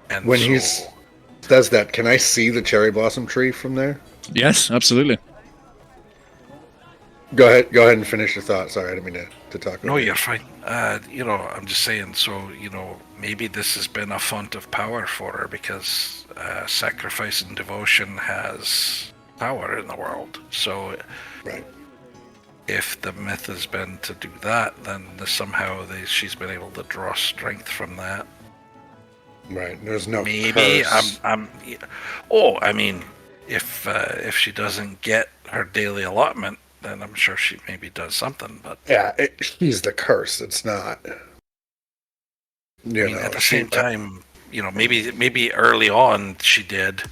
And When he says that, can I see the cherry blossom tree from there? Yes, absolutely. Go ahead and finish your thought. Sorry, I didn't mean to talk over No, you. you're fine. I'm just saying, so, maybe this has been a font of power for her, because sacrifice and devotion has power in the world. So Right. if the myth has been to do that, then she's been able to draw strength from that. Right. There's no Maybe curse. I mean, if she doesn't get her daily allotment, then I'm sure she maybe does something. But Yeah, she's the curse. It's not. At the same time, maybe early on she did.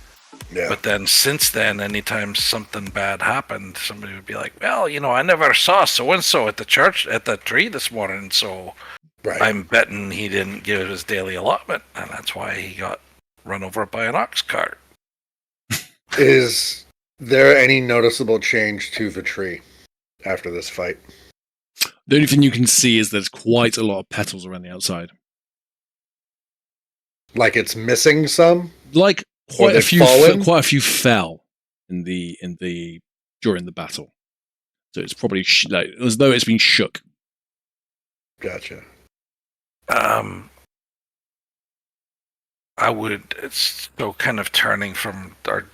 Yeah. But then since then, anytime something bad happened, somebody would be like, well, I never saw so-and-so at the church, at the tree this morning, so Right. I'm betting he didn't give his daily allotment, and that's why he got run over by an ox cart. Is there any noticeable change to the tree after this fight? The only thing you can see is there's quite a lot of petals around the outside. Like it's missing some? Like Or quite a they've few, fallen? quite a few fell in the during the battle. So it's probably as though it's been shook. Gotcha. It's so kind of turning from our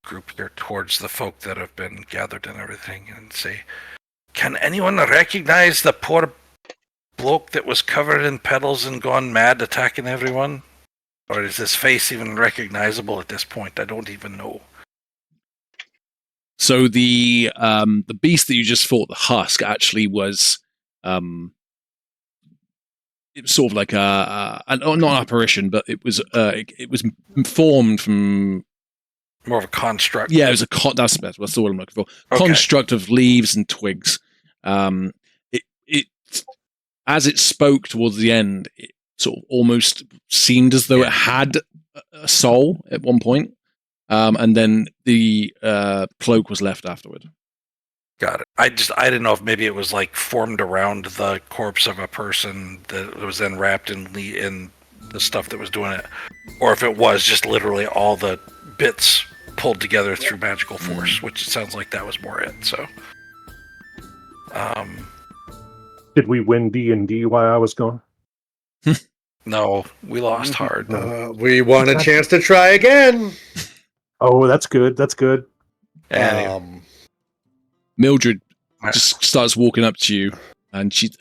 group here towards the folk that have been gathered and everything, and say, can anyone recognize the poor bloke that was covered in petals and gone mad attacking everyone? Or is his face even recognizable at this point? I don't even know. So the beast that you just fought, the husk, actually was it was sort of like not an apparition, but it was formed from more of a construct. Yeah, it was that's the word I'm looking for. Okay. Construct of leaves and twigs. It as it spoke towards the end, it sort of almost seemed as though it had a soul at one point, and then the cloak was left afterward. Got it. I didn't know if maybe it was like formed around the corpse of a person that was then wrapped in the stuff that was doing it, or if it was just literally all the bits pulled together through magical force, which it sounds like that was more it. So, Did we win D&D while I was gone? no, we lost hard. We want a chance to try again. Oh, that's good. That's good. Mildred just starts walking up to you, and she,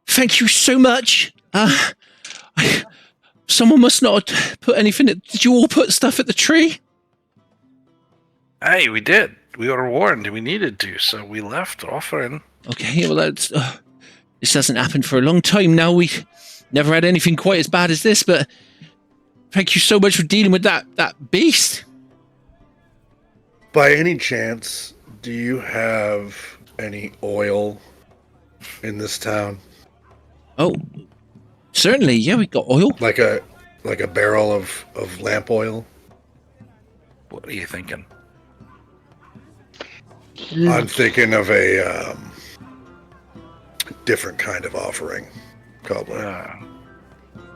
thank you so much. Someone must not put anything. Did you all put stuff at the tree? Hey, we did. We were warned. We needed to, so we left offering. Okay, well, that's this hasn't happened for a long time now. We never had anything quite as bad as this, but thank you so much for dealing with that beast. By any chance, do you have any oil in this town? Oh, certainly. Yeah, we got oil. Like a barrel of lamp oil? What are you thinking? I'm thinking of a different kind of offering, Cobbler.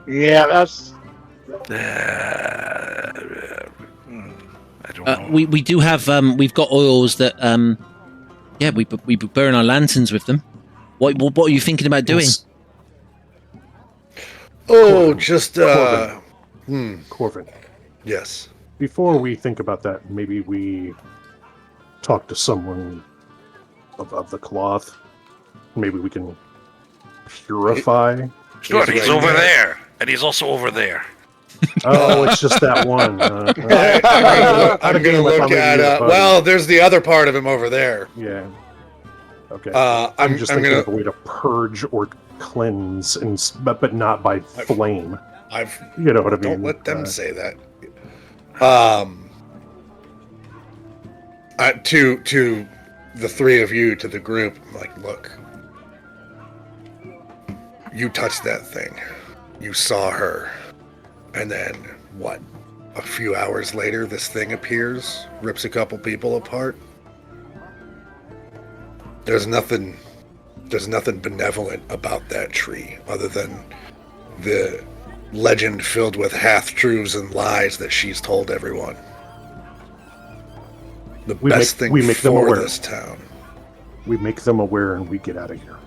Yeah, that's. I don't know. We do have we've got oils that we burn our lanterns with them. What are you thinking about doing? Oh, Corvin. just Corvin. Yes. Before we think about that, maybe we talk to someone of the cloth. Maybe we can purify. Sure, He's he's right over there. there, and he's also over there. Oh, it's just that one. I'm gonna look at. Well, there's the other part of him over there. Yeah. Okay. I'm just I'm thinking gonna. of a way to purge or cleanse, but not by flame. I've You know what I mean? don't let them say that. To the three of you, to the group, I'm like, look, you touched that thing. You saw her. And then, what? A few hours later, this thing appears, rips a couple people apart. There's nothing benevolent about that tree other than the legend filled with half-truths and lies that she's told everyone. The best thing for this town. We make them aware and we get out of here.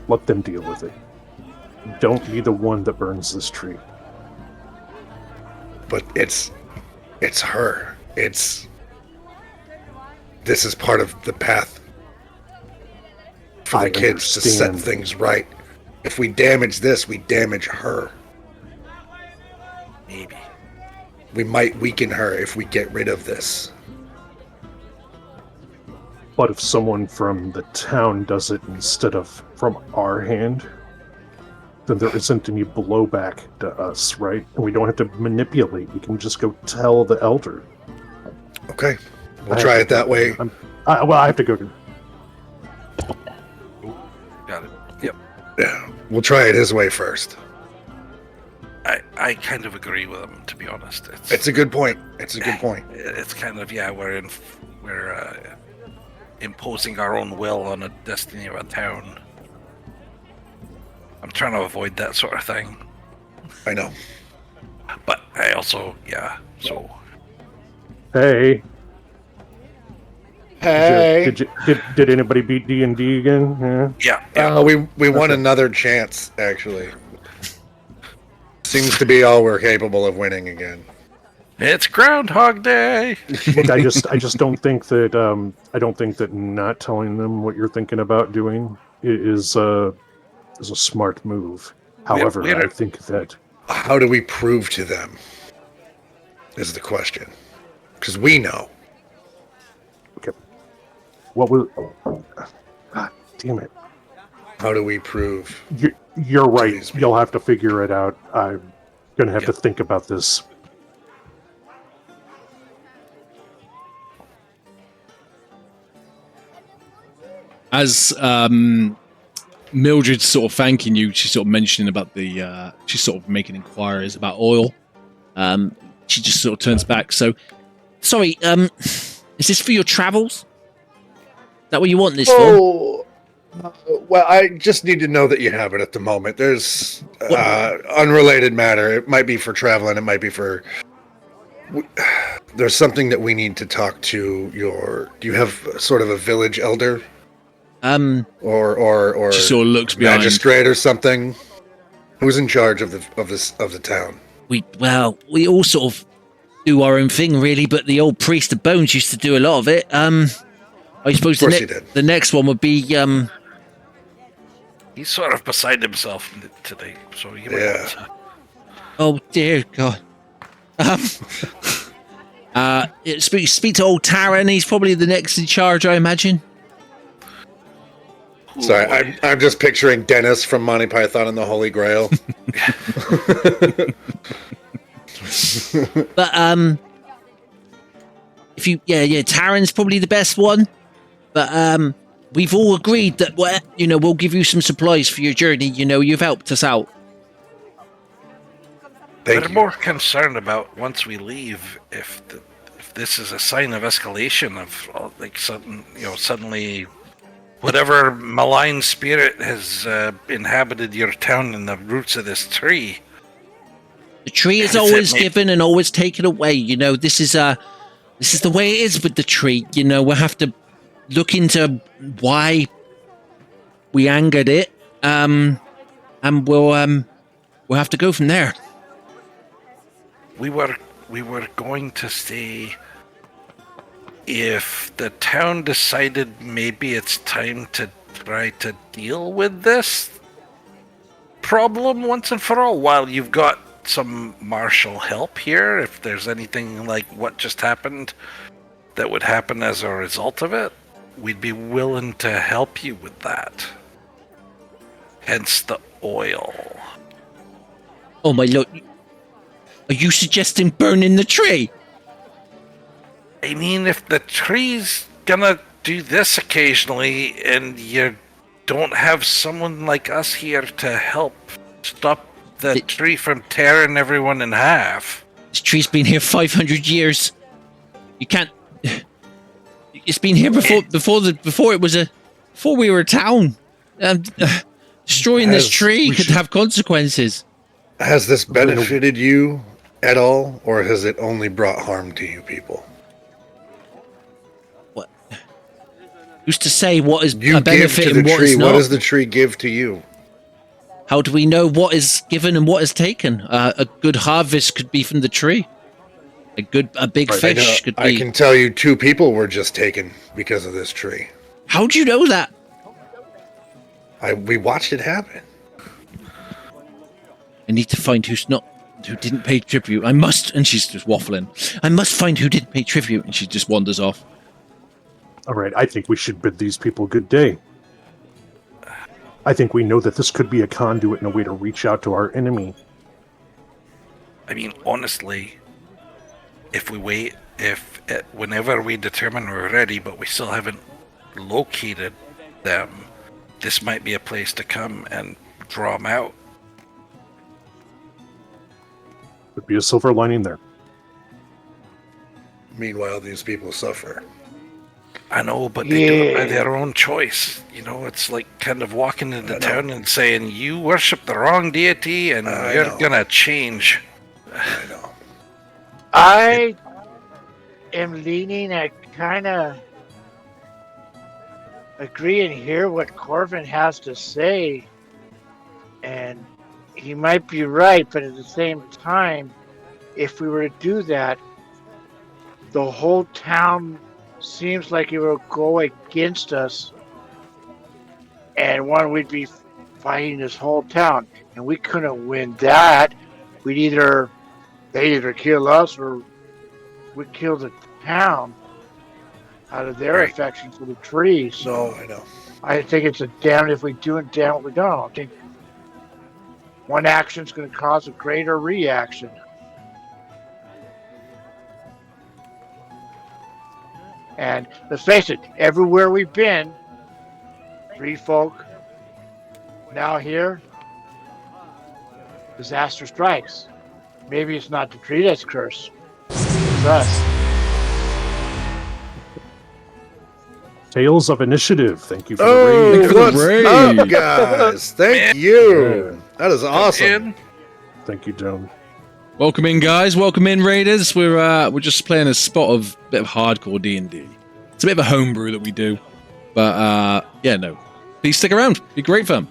Let them deal with it. Don't be the one that burns this tree. But it's her. This is part of the path for the kids to set things right. If we damage this, we damage her. Maybe. We might weaken her if we get rid of this. But if someone from the town does it instead of from our hand, then there isn't any blowback to us, right? And we don't have to manipulate. We can just go tell the elder. Okay. We'll try it that way. I have to go to... Got it. Yep. Yeah. We'll try it his way first. I kind of agree with him, to be honest. It's a good point. It's kind of, we're imposing our own will on a destiny of a town. I'm trying to avoid that sort of thing. I know. But I also, so... Hey. Hey. Did anybody beat D&D again? Yeah. We won another chance, actually. Seems to be all we're capable of winning again. It's Groundhog Day. Look, I just don't think that not telling them what you're thinking about doing is a smart move. However, I think that... How do we prove to them? Is the question. Because we know. Okay. What will... God damn it. How do we prove? You're right. You'll have to figure it out. I'm going to have to think about this. As Mildred's sort of thanking you, she's sort of mentioning about she's sort of making inquiries about oil. She just sort of turns back. So, sorry, is this for your travels? Is that what you want this for? Well, I just need to know that you have it at the moment. There's unrelated matter. It might be for traveling. It might be for... There's something that we need to talk to your... Do you have sort of a village elder? Or she sort of looks behind. Magistrate or something? Who's in charge of the town? We all sort of do our own thing, really, but the old priest of bones used to do a lot of it. I suppose the next one would be He's sort of beside himself today, so you might want to... Oh dear God. Speak to old Taran. He's probably the next in charge, I imagine. Sorry, I'm just picturing Dennis from Monty Python and the Holy Grail. But if you Taran's probably the best one. But we've all agreed that we'll give you some supplies for your journey. You've helped us out. We're more concerned about once we leave if this is a sign of escalation of suddenly whatever malign spirit has inhabited your town in the roots of this tree. The tree is always given and always taken away. This is the way it is with the tree. We'll have to look into why we angered it, and we'll have to go from there. We were going to say if the town decided maybe it's time to try to deal with this problem once and for all, while you've got some martial help here, if there's anything like what just happened that would happen as a result of it, we'd be willing to help you with that. Hence the oil. Oh my lord. Are you suggesting burning the tree? I mean, if the tree's gonna do this occasionally, and you don't have someone like us here to help stop the tree from tearing everyone in half. This tree's been here 500 years. You can't. It's been here before we were a town. Destroying this tree could have consequences. Has this benefited you at all, or has it only brought harm to you people? What? Who's to say what is You a benefit give to and the what tree. is not? What does the tree give to you? How do we know what is given and what is taken? A good harvest could be from the tree. A big fish could be. I can tell you 2 people were just taken because of this tree. How do you know that? We watched it happen. I need to find who didn't pay tribute. I must, and she's just waffling. I must find who didn't pay tribute, and she just wanders off. All right, I think we should bid these people good day. I think we know that this could be a conduit and a way to reach out to our enemy. I mean, honestly, if we wait, whenever we determine we're ready, but we still haven't located them, this might be a place to come and draw them out. Could be a silver lining there. Meanwhile, these people suffer. I know, but they do it by their own choice. You know, it's like kind of walking into town and saying, you worship the wrong deity and you're going to change. I know. I am leaning at kind of agree and hear what Corvin has to say. And he might be right, but at the same time, if we were to do that, the whole town seems like it will go against us, and we'd be fighting this whole town, and we couldn't win that. They either kill us or we kill the town out of their affection for the tree. So I know. I think it's a damn if we do and damn if we don't. I think one action's going to cause a greater reaction. And let's face it, everywhere we've been, Freefolk, now here, disaster strikes. Maybe it's not the tree that's cursed. It's us. Tales of Initiative. Thank you for the raid. What's up, guys? Thank you. That is awesome. Thank you, Joan. Welcome in, guys. Welcome in, Raiders. We're just playing a spot of bit of hardcore D&D. It's a bit of a homebrew that we do, but please stick around. Be great fun.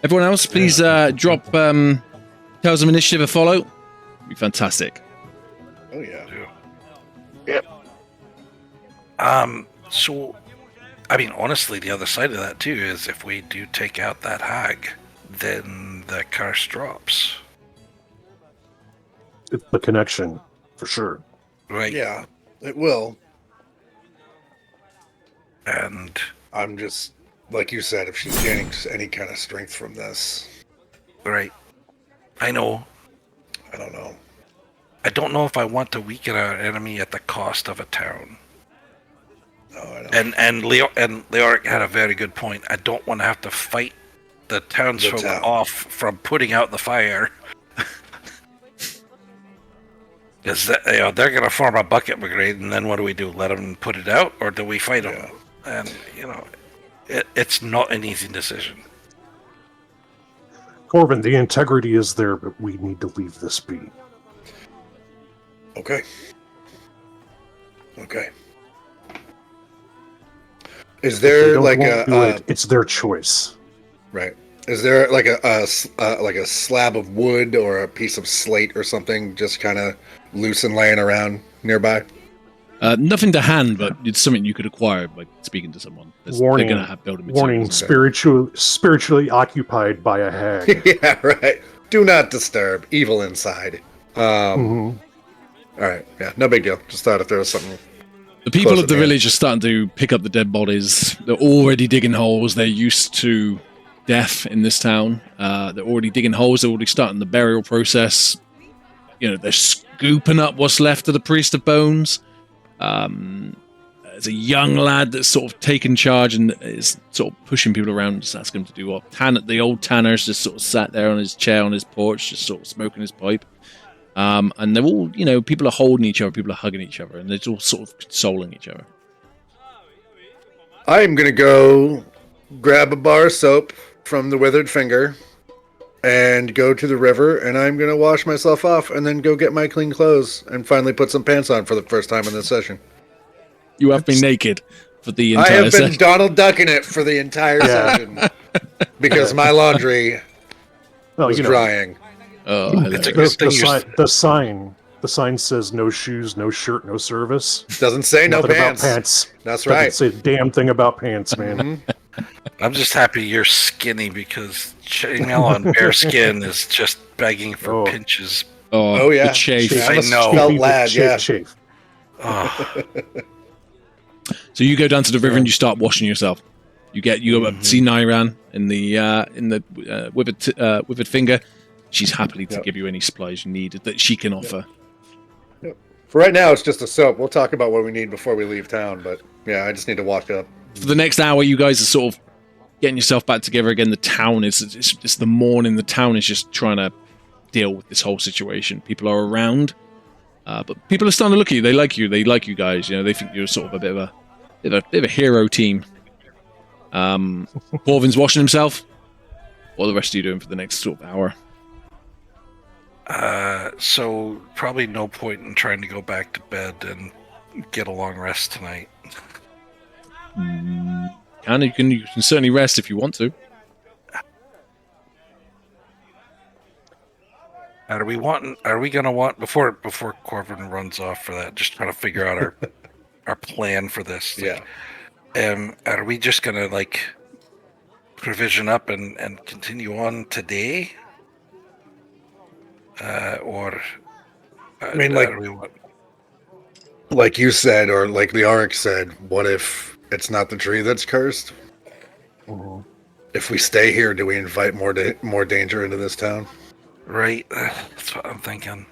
Everyone else, please drop Tales of Initiative a follow. It'd be fantastic. Oh yeah. Yep. So, I mean, honestly, the other side of that too is if we do take out that hag, then the curse drops. It's the connection, for sure. Right. Yeah, it will. And I'm just, like you said, if she's gaining any kind of strength from this. right. I know. I don't know. I don't know if I want to weaken our enemy at the cost of a town. No, I know. And Leoric had a very good point. I don't want to have to fight the townsfolk off from putting out the fire. Because they're going to form a bucket brigade, and then what do we do? Let them put it out, or do we fight them? And, it's not an easy decision. Corvin, the integrity is there, but we need to leave this be. Okay. Is there like it's their choice. Right? Is there like a slab of wood or a piece of slate or something just kind of loose and laying around nearby? Nothing to hand, but it's something you could acquire by speaking to someone. Warning, they're gonna build a warning, spiritually occupied by a hag. Yeah, right. Do not disturb. Evil inside. All right. Yeah, no big deal. Just thought if there was something. The people of the village are starting to pick up the dead bodies. They're already digging holes. They're used to death in this town. They're already digging holes. They're already starting the burial process. They're scooping up what's left of the Priest of Bones. There's a young lad that's sort of taken charge and is sort of pushing people around, just asking him to do what. The old Tanner's just sort of sat there on his chair on his porch, just sort of smoking his pipe. And they're all, people are holding each other, people are hugging each other, and they're all sort of consoling each other. I'm going to go grab a bar of soap from the withered finger and go to the river, and I'm going to wash myself off and then go get my clean clothes and finally put some pants on for the first time in this session. You have been naked for the entire I have been session. Donald Ducking it for the entire session because my laundry was drying. Oh, It's a good thing the sign says no shoes, no shirt, no service. Doesn't say no Nothing pants. about pants. That's right. Doesn't say a damn thing about pants, man. I'm just happy you're skinny because chainmail on bare skin is just begging for pinches. Oh, yeah. The chafe. I'm a know. svelte lad, yeah. Chafe. Oh, So you go down to the river and you start washing yourself. You go up to see Nyran in the withered finger. She's happily to give you any supplies you need that she can offer. For right now, it's just a soap. We'll talk about what we need before we leave town, but yeah, I just need to walk up. For the next hour, you guys are sort of getting yourself back together again. The town it's the morning. The town is just trying to deal with this whole situation. People are around, but people are starting to look at you. They like you. They like you guys. They think you're sort of a bit of a hero team. Corvin's washing himself. What are the rest of you doing for the next sort of hour? so probably no point in trying to go back to bed and get a long rest tonight. You can certainly rest if you want to. Are we gonna want before Corvin runs off for that? Just trying to figure out our plan for this. Are we just gonna provision up and continue on today? I mean, like you said, or like the Auric said, what if it's not the tree that's cursed? Mm-hmm. If we stay here, do we invite more danger into this town? Right, that's what I'm thinking.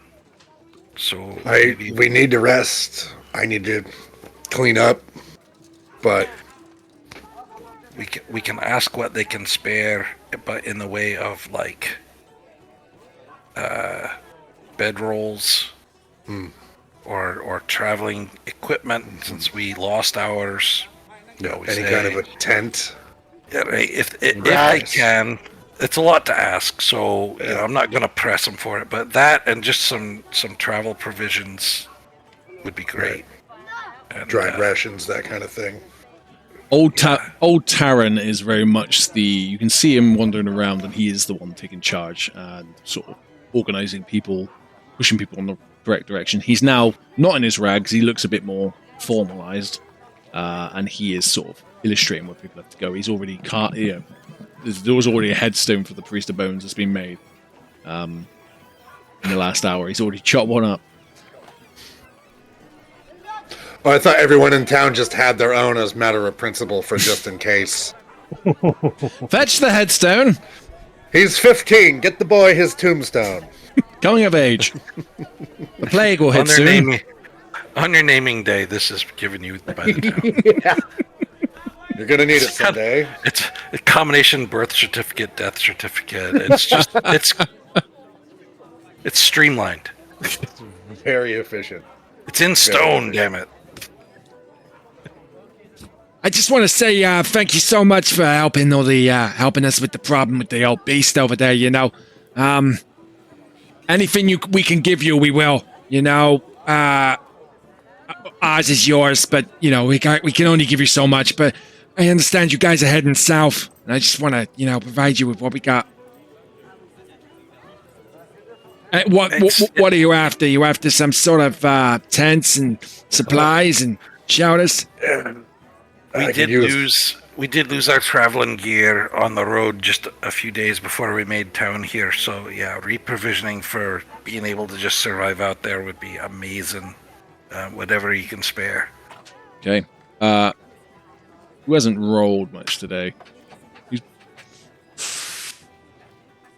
So we need to rest. I need to clean up, but we can ask what they can spare, but in the way of bedrolls or traveling equipment, since we lost ours. Any kind of a tent. Yeah, right. If they can, it's a lot to ask. So I'm not going to press them for it. But that and just some travel provisions would be great. And, dried rations, that kind of thing. Old Taran is very much you can see him wandering around, and he is the one taking charge and sort of organizing people, pushing people in the correct direction. He's now not in his rags. He looks a bit more formalized, and he is sort of illustrating where people have to go. He's already there was already a headstone for the Priest of Bones that's been made in the last hour. He's already chopped one up. Oh, I thought everyone in town just had their own as matter of principle for just in case. Fetch the headstone. He's 15. Get the boy his tombstone. Coming of age. The plague will hit soon. On your naming day, this is given you by the town. You're gonna need it someday. It's a combination birth certificate, death certificate. It's just it's streamlined. It's very efficient. It's in stone, damn it. I just want to say thank you so much for helping helping us with the problem with the old beast over there. Anything we can give you, we will. Ours is yours, but we can only give you so much. But I understand you guys are heading south, and I just want to provide you with what we got. What are you after? You after some sort of tents and supplies and shelters? We did lose our traveling gear on the road just a few days before we made town here. So yeah, reprovisioning for being able to just survive out there would be amazing. Whatever you can spare. Okay. Who hasn't rolled much today?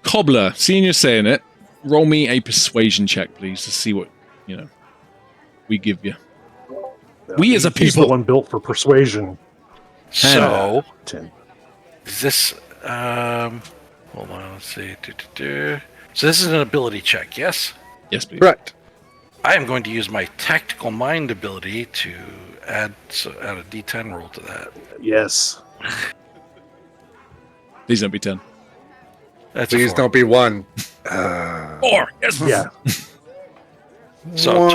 Cobbler, seeing you're saying it, roll me a persuasion check, please, to see what we give you. We as a He's the people. one built for persuasion. So, 10. is this, hold on, let's see. So this is an ability check, yes? Yes, please. Correct. I am going to use my tactical mind ability to add a D10 roll to that. Yes. Please don't be 10. That's a Please 4. don't be 1. 4. Yes. Yeah. So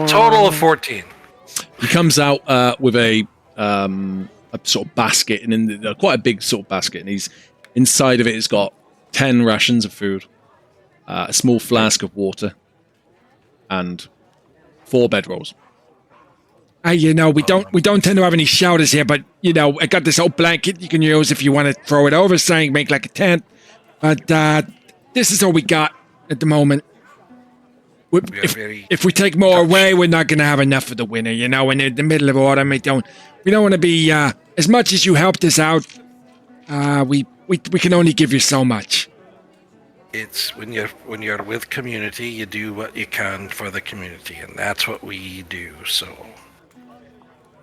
total of 14. He comes out with a sort of basket, and in quite a big sort of basket, and he's inside of it. It's got 10 rations of food, a small flask of water, and 4 bedrolls. You know, we don't tend to have any shouters here, but you know, I got this old blanket you can use if you want to throw it over, saying make like a tent. But this is all we got at the moment. If we take more away, we're not going to have enough for the winter. You know, and in the middle of autumn, we don't want to be as much as you helped us out. We can only give you so much. It's when you're with community, you do what you can for the community, and that's what we do. So,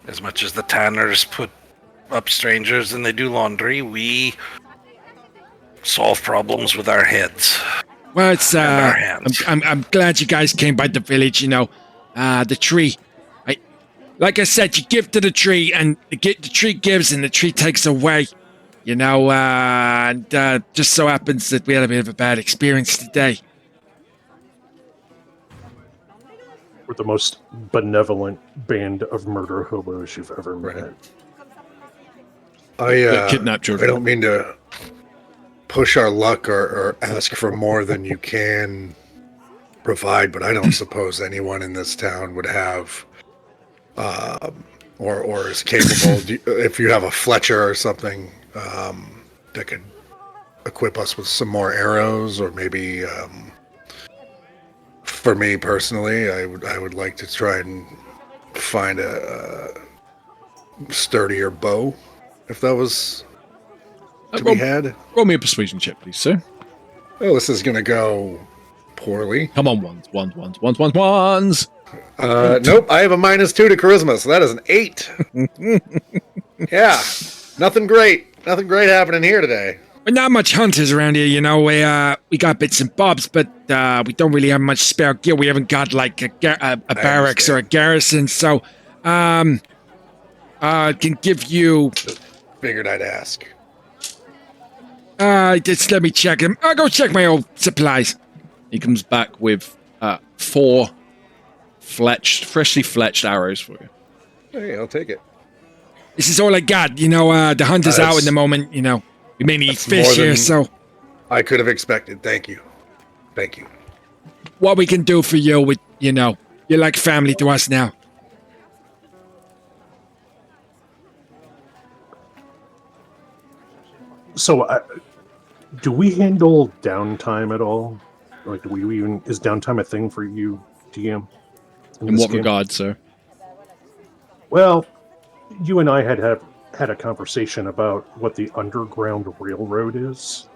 as much as the tanners put up strangers and they do laundry, we solve problems with our heads. Well, it's and our hands. I'm glad you guys came by the village. You know, the tree. Like I said, you give to the tree, and the tree gives, and the tree takes away. You know, and just so happens that we had a bit of a bad experience today. We're the most benevolent band of murder hobos you've ever met. Kidnap I children. don't mean to push our luck or ask for more than you can provide, but I don't suppose anyone in this town would have or is capable. If you have a Fletcher or something that could equip us with some more arrows, or maybe for me personally, I would like to try and find a sturdier bow, if that was to be had. Roll me a persuasion check, please, sir. Oh, this is gonna go poorly. Come on, ones. Nope, I have a -2 to charisma, so that is an 8. Yeah, nothing great happening here today. We're not much hunters around here, you know. We got bits and bobs, but we don't really have much spare gear. We haven't got like a barracks or a garrison, so I can give you. Figured I'd ask. Just let me check him. I'll go check my old supplies. He comes back with 4 freshly fletched arrows for you. Hey, I'll take it. This is all I got. You know, the hunt is out in the moment. You know, we mainly eat fish here, so I could have expected. Thank you. what we can do for you, you know, you're like family to us now. So, do we handle downtime at all? Like, do we even is downtime a thing for you, DM? In what regard, sir? Well, you and I had a conversation about what the Underground Railroad is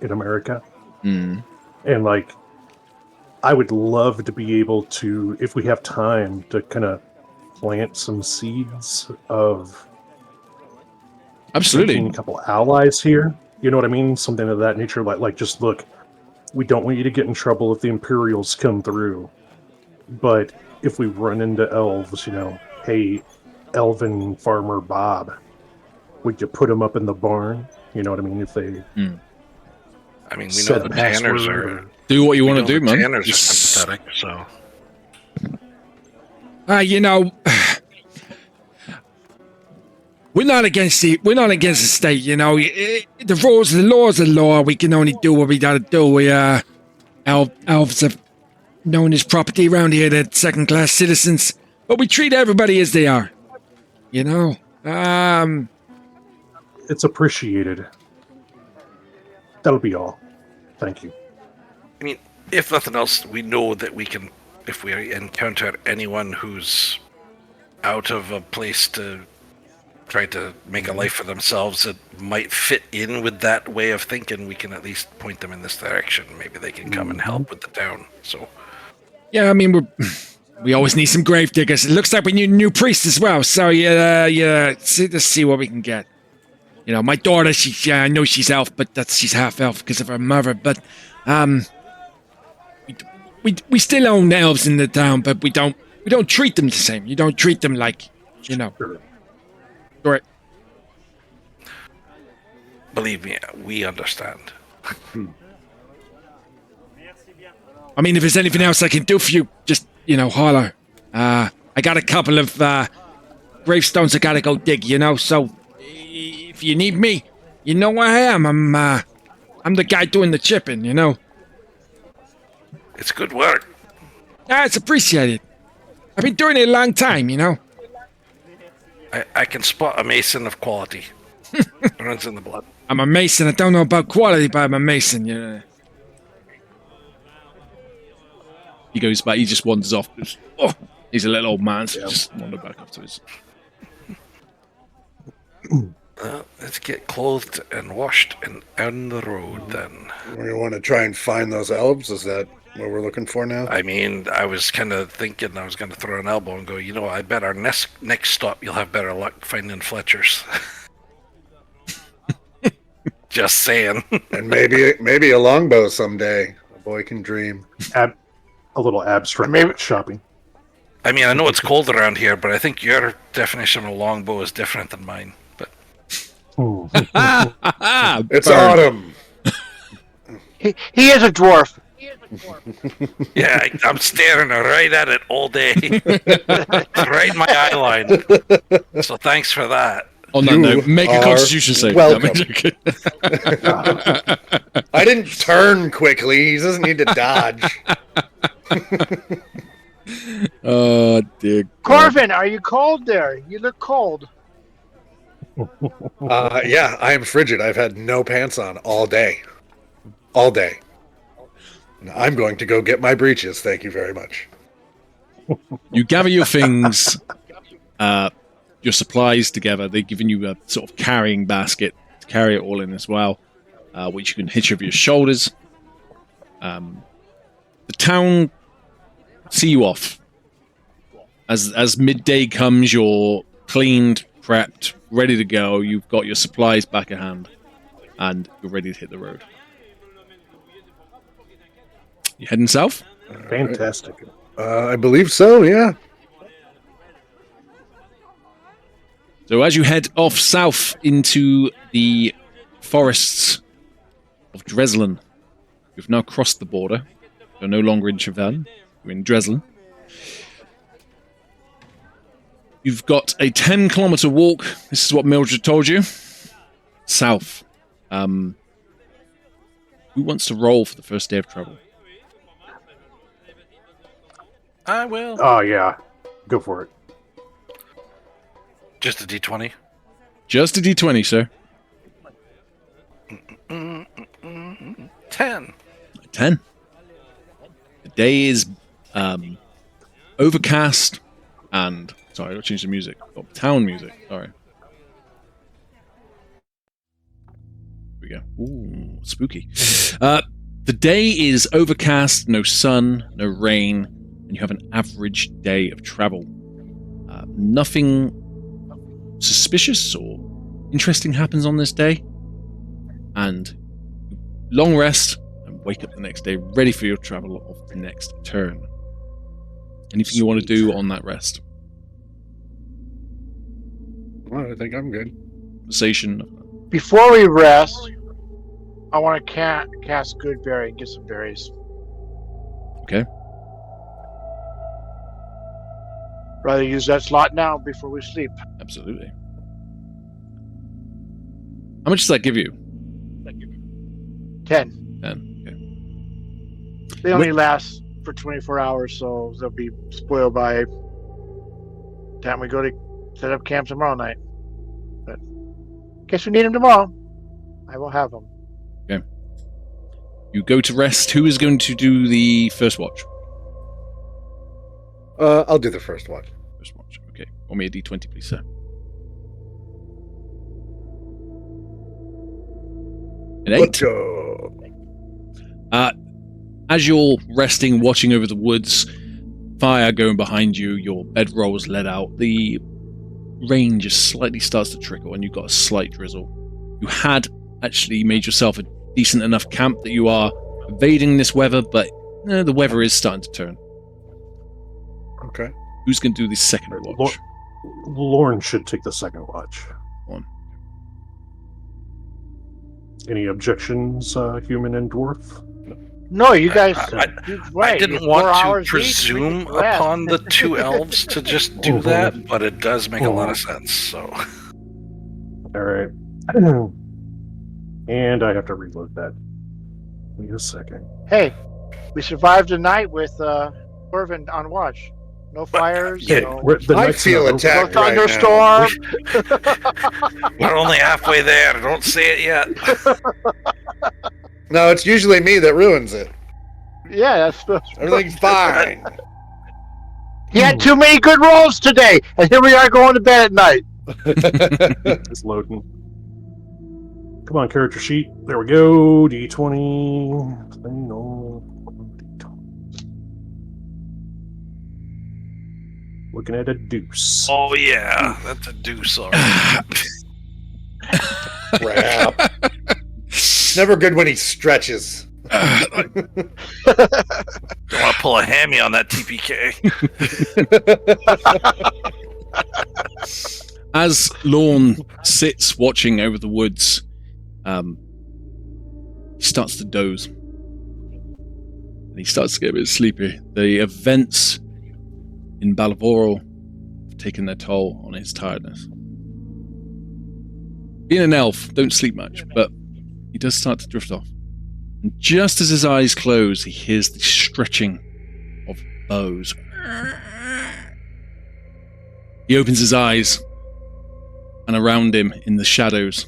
in America. Mm. And, like, I would love to be able to, if we have time, to kind of plant some seeds of Absolutely. making a couple allies here. You know what I mean? Something of that nature. Like just look, we don't want you to get in trouble if the Imperials come through. But if we run into elves, you know, hey, Elven Farmer Bob, would you put him up in the barn? You know what I mean? If they... I mean, we know the tanners are... Do what you want to do, man. Tanners are sympathetic, so... You know, we're not against the state. You know, the laws are law. We can only do what we gotta do. We elves are known as property around here. They're second-class citizens, but we treat everybody as they are. You know, it's appreciated. That'll be all. Thank you. I mean, if nothing else, we know that we can, if we encounter anyone who's out of a place to try to make a life for themselves that might fit in with that way of thinking, we can at least point them in this direction. Maybe they can come and help with the town. So, yeah, I mean, We always need some grave diggers. It looks like we need a new priest as well. So let's see what we can get. You know, my daughter, I know she's elf, but she's half elf because of her mother. But we still own elves in the town, but we don't treat them the same. You don't treat them like, you know. Right. Believe me, we understand. I mean, if there's anything else I can do for you, just, you know, holler. I got a couple of gravestones I gotta go dig, you know, so if you need me, you know where I am. I'm the guy doing the chipping, you know. It's good work. Yeah, it's appreciated. I've been doing it a long time, you know. I can spot a mason of quality. Runs in the blood. I'm a mason. I don't know about quality, but I'm a mason, you know. He goes back. He just wanders off. He's a little old man, so just wander back up to his. Let's get clothed and washed and on the road then. We want to try and find those elves? Is that what we're looking for now? I mean, I was kind of thinking I was going to throw an elbow and go, you know, I bet our next stop you'll have better luck finding Fletchers. Just saying. And maybe a longbow someday. A boy can dream. A little abstract shopping. I mean, I know it's cold around here, but I think your definition of a longbow is different than mine. But It's autumn. He is a dwarf. yeah, I'm staring right at it all day. It's right in my eye line. So thanks for that. On that note, make a Constitution save. Welcome. I didn't turn quickly. He doesn't need to dodge. Oh, dear. Corvin, are you cold there? You look cold. Yeah, I am frigid. I've had no pants on all day. All day. I'm going to go get my breeches. Thank you very much. You gather your things, your supplies together. They've given you a sort of carrying basket to carry it all in as well, which you can hitch over your shoulders. The town see you off. As midday comes, you're cleaned, prepped, ready to go. You've got your supplies back at hand, and you're ready to hit the road. You heading south? Fantastic. I believe so, yeah. So as you head off south into the forests of Dreslin, you've now crossed the border. You're no longer in Treason. You're in Dreslin. You've got a 10-kilometer walk. This is what Mildred told you. South. Who wants to roll for the first day of travel? I will. Oh, yeah. Go for it. Just a D20. Just a D20, sir. 10. 10. The day is overcast and... Sorry, I'll change the music. Oh, town music. Sorry. Here we go. Ooh, spooky. The day is overcast, no sun, no rain, and you have an average day of travel. Nothing suspicious or interesting happens on this day, and long rest and wake up the next day ready for your travel of the next turn. Anything you want to do on that rest? Well, I think I'm good. Conversation. Before we rest, I want to cast Good Berry and get some berries. Okay. Rather use that slot now before we sleep. Absolutely. How much does that give you? 10. 10. Okay. They only last for 24 hours, so they'll be spoiled by the time we go to set up camp tomorrow night. But in case we need them tomorrow, I will have them. Okay. You go to rest. Who is going to do the first watch? I'll do the first watch. First watch. Okay. Roll me a D20, please, sir. An 8. Let's go. As you're resting, watching over the woods, fire going behind you, your bedrolls let out, the rain just slightly starts to trickle and you've got a slight drizzle. You had actually made yourself a decent enough camp that you are evading this weather, but the weather is starting to turn. Okay. Who's going to do the second watch? Lorne should take the second watch. On. Any objections, human and dwarf? No, you guys. I didn't want to presume upon the two elves to just do that, but it does make a lot of sense. So, all right, and I have to reload that. Wait a second. Hey, we survived the night with Corvin on watch. No fires. Yeah, no, I feel attacked no right thunderstorm. we're only halfway there. Don't say it yet. No, it's usually me that ruins it. Yeah, that's Everything's fine. He had too many good rolls today, and here we are going to bed at night. It's loading. Come on, character sheet. There we go. D20. Looking at a deuce. Oh yeah, that's a deuce already. Crap. It's never good when he stretches. Don't want to pull a hammy on that TPK. As Lorne sits watching over the woods, he starts to doze. And he starts to get a bit sleepy. The events in Balvoral have taken their toll on his tiredness. Being an elf, don't sleep much, but he does start to drift off. And just as his eyes close, he hears the stretching of bows. He opens his eyes, and around him, in the shadows,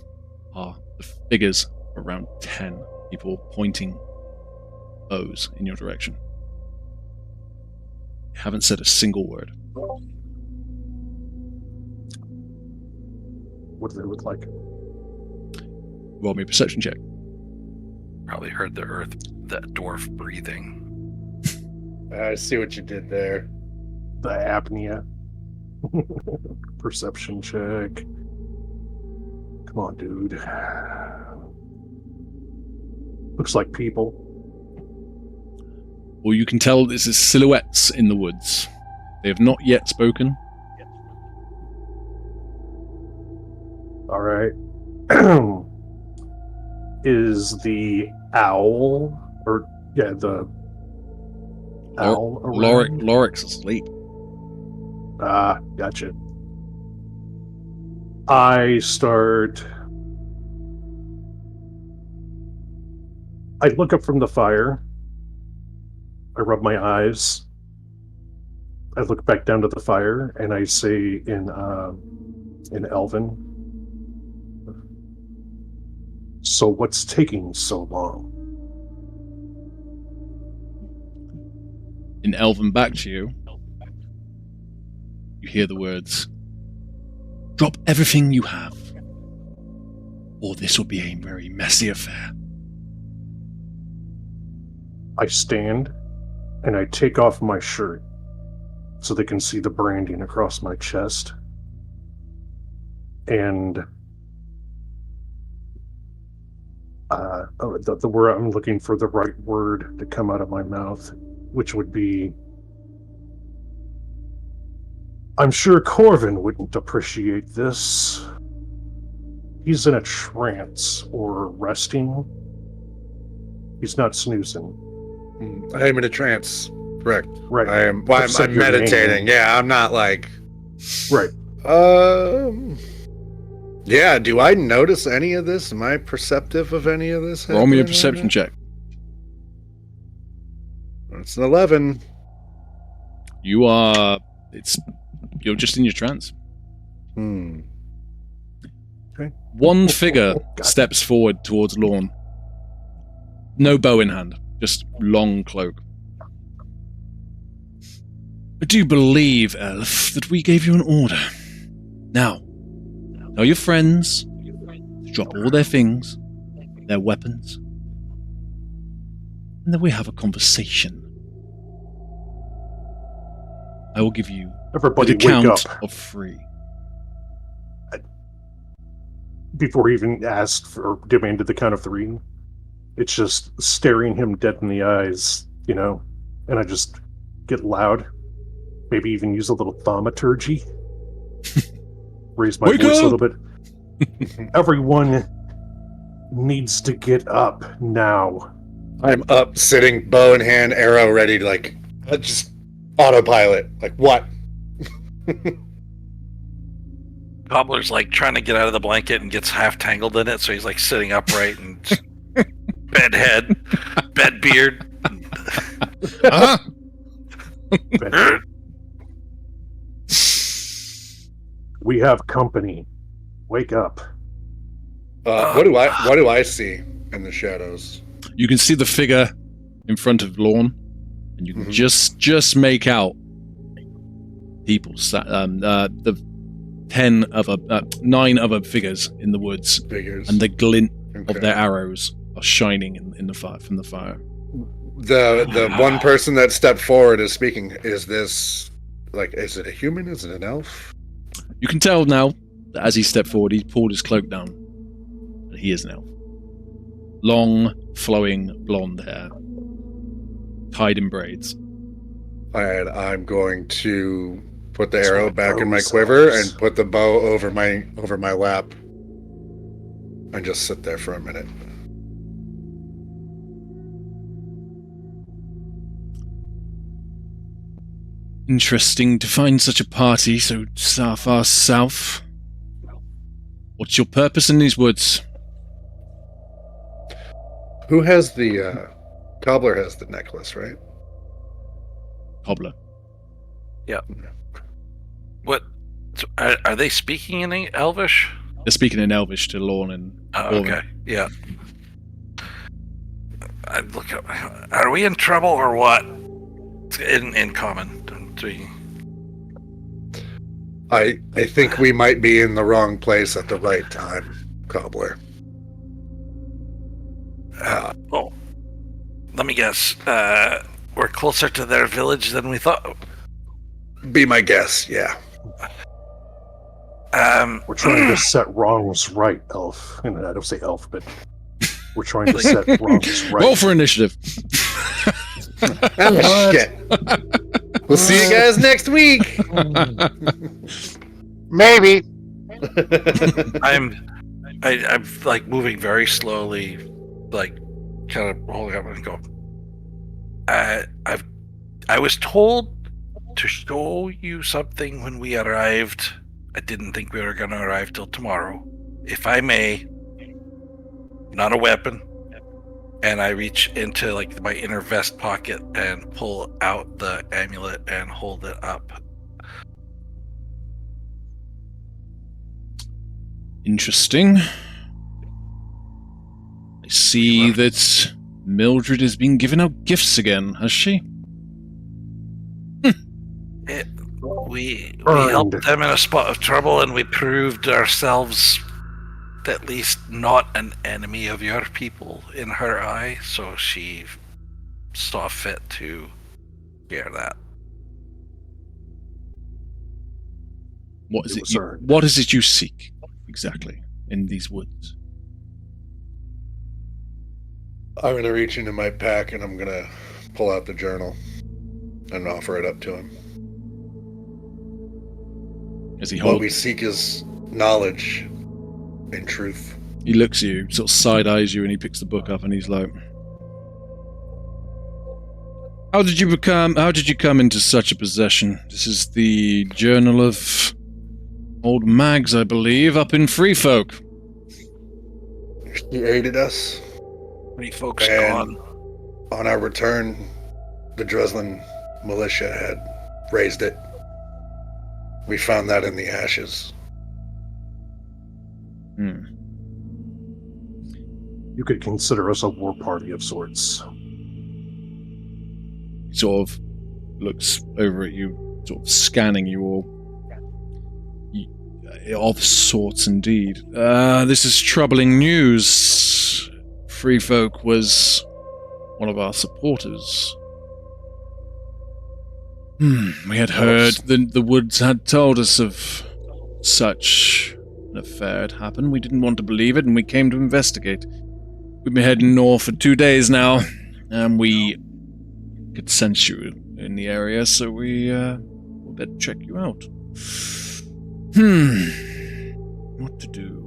are the figures of around 10 people pointing bows in your direction. You haven't said a single word. What do they look like? Roll me a perception check. Probably heard that dwarf breathing. I see what you did there. The apnea. Perception check. Come on, dude. Looks like people. Well, you can tell this is silhouettes in the woods. They have not yet spoken. All right. Is the owl, or the owl around? Lorik's asleep. Ah, gotcha. I look up from the fire. I rub my eyes. I look back down to the fire, and I say in Elven, "So what's taking so long?" In Elven back to you, you hear the words, "Drop everything you have, or this will be a very messy affair." I stand, and I take off my shirt so they can see the branding across my chest. And the word I'm looking for, the right word to come out of my mouth, which would be, I'm sure Corvin wouldn't appreciate this. He's in a trance or resting. He's not snoozing. I am in a trance. Correct. Right. I'm meditating. Yeah, I'm not like. Right. Yeah, do I notice any of this? Am I perceptive of any of this? Roll me a perception check. It's an 11. You're just in your trance. Okay. One figure steps forward towards Lorne. No bow in hand, just long cloak. I do believe, Elf, that we gave you an order. Now, tell your friends to drop all their things, their weapons, and then we have a conversation. I will give you Everybody the wake count up. of 3. Before he even asked or demanded the count of 3, it's just staring him dead in the eyes, you know? And I just get loud. Maybe even use a little thaumaturgy. Raise my Wake voice a up! little bit. Everyone needs to get up now. I'm up, sitting, bow in hand, arrow ready to, like, just autopilot. Like, what? Cobbler's like trying to get out of the blanket and gets half tangled in it, so he's like sitting upright and bed head, bed beard. Uh-huh. We have company. Wake up. What do I see in the shadows? You can see the figure in front of Lorne, and you can just make out people. The 9 other figures in the woods, Figures. and the glint Okay. of their arrows are shining in the fire from the fire. The one person that stepped forward is speaking. Is this, like, is it a human? Is it an elf? You can tell now that as he stepped forward, he pulled his cloak down, and he is an elf. Long, flowing blonde hair, tied in braids. And I'm going to put the That's arrow what back in my throws quiver us. and put the bow over my lap, and just sit there for a minute. Interesting to find such a party so far south. What's your purpose in these woods? Who has the cobbler has the necklace, right? Cobbler. What? So are they speaking in Elvish? They're speaking in Elvish to Lorne and Oh, Orvin. okay. Yeah. I look up. Are we in trouble or what? In common. I think we might be in the wrong place at the right time, cobbler. Well, let me guess. We're closer to their village than we thought. Be my guess, yeah. We're trying to set wrongs right, elf. And I don't say elf, but we're trying to set wrongs right. Roll for initiative. Ah, shit. We'll see you guys next week. Maybe. I'm like moving very slowly, like kind of holding up and go. I was told to show you something when we arrived. I didn't think we were going to arrive till tomorrow. If I may, not a weapon. And I reach into like my inner vest pocket and pull out the amulet and hold it up. Interesting. I see that Mildred has been giving out gifts again, has she? We Earned. helped them in a spot of trouble, and we proved ourselves at least not an enemy of your people in her eye, so she saw fit to share that. What is It it? was earned. What is it you seek exactly in these woods? I'm gonna reach into my pack and I'm gonna pull out the journal and offer it up to him. As he What holds, we seek is knowledge and truth. he looks at you, sort of side eyes you, and he picks the book up and he's like, How did you come into such a possession? This is the Journal of Old Mags, I believe, up in Freefolk. He aided us. Many folks And gone. on our return, the Dreslin militia had raised it. We found that in the ashes. Hmm. You could consider us a war party of sorts. He sort of looks over at you, sort of scanning you all. Of sorts, indeed. This is troubling news. Freefolk was one of our supporters. We had heard the woods had told us of such an affair had happened. We didn't want to believe it, and we came to investigate. We've been heading north for 2 days now, and we could sense you in the area, so we'll better check you out. What to do?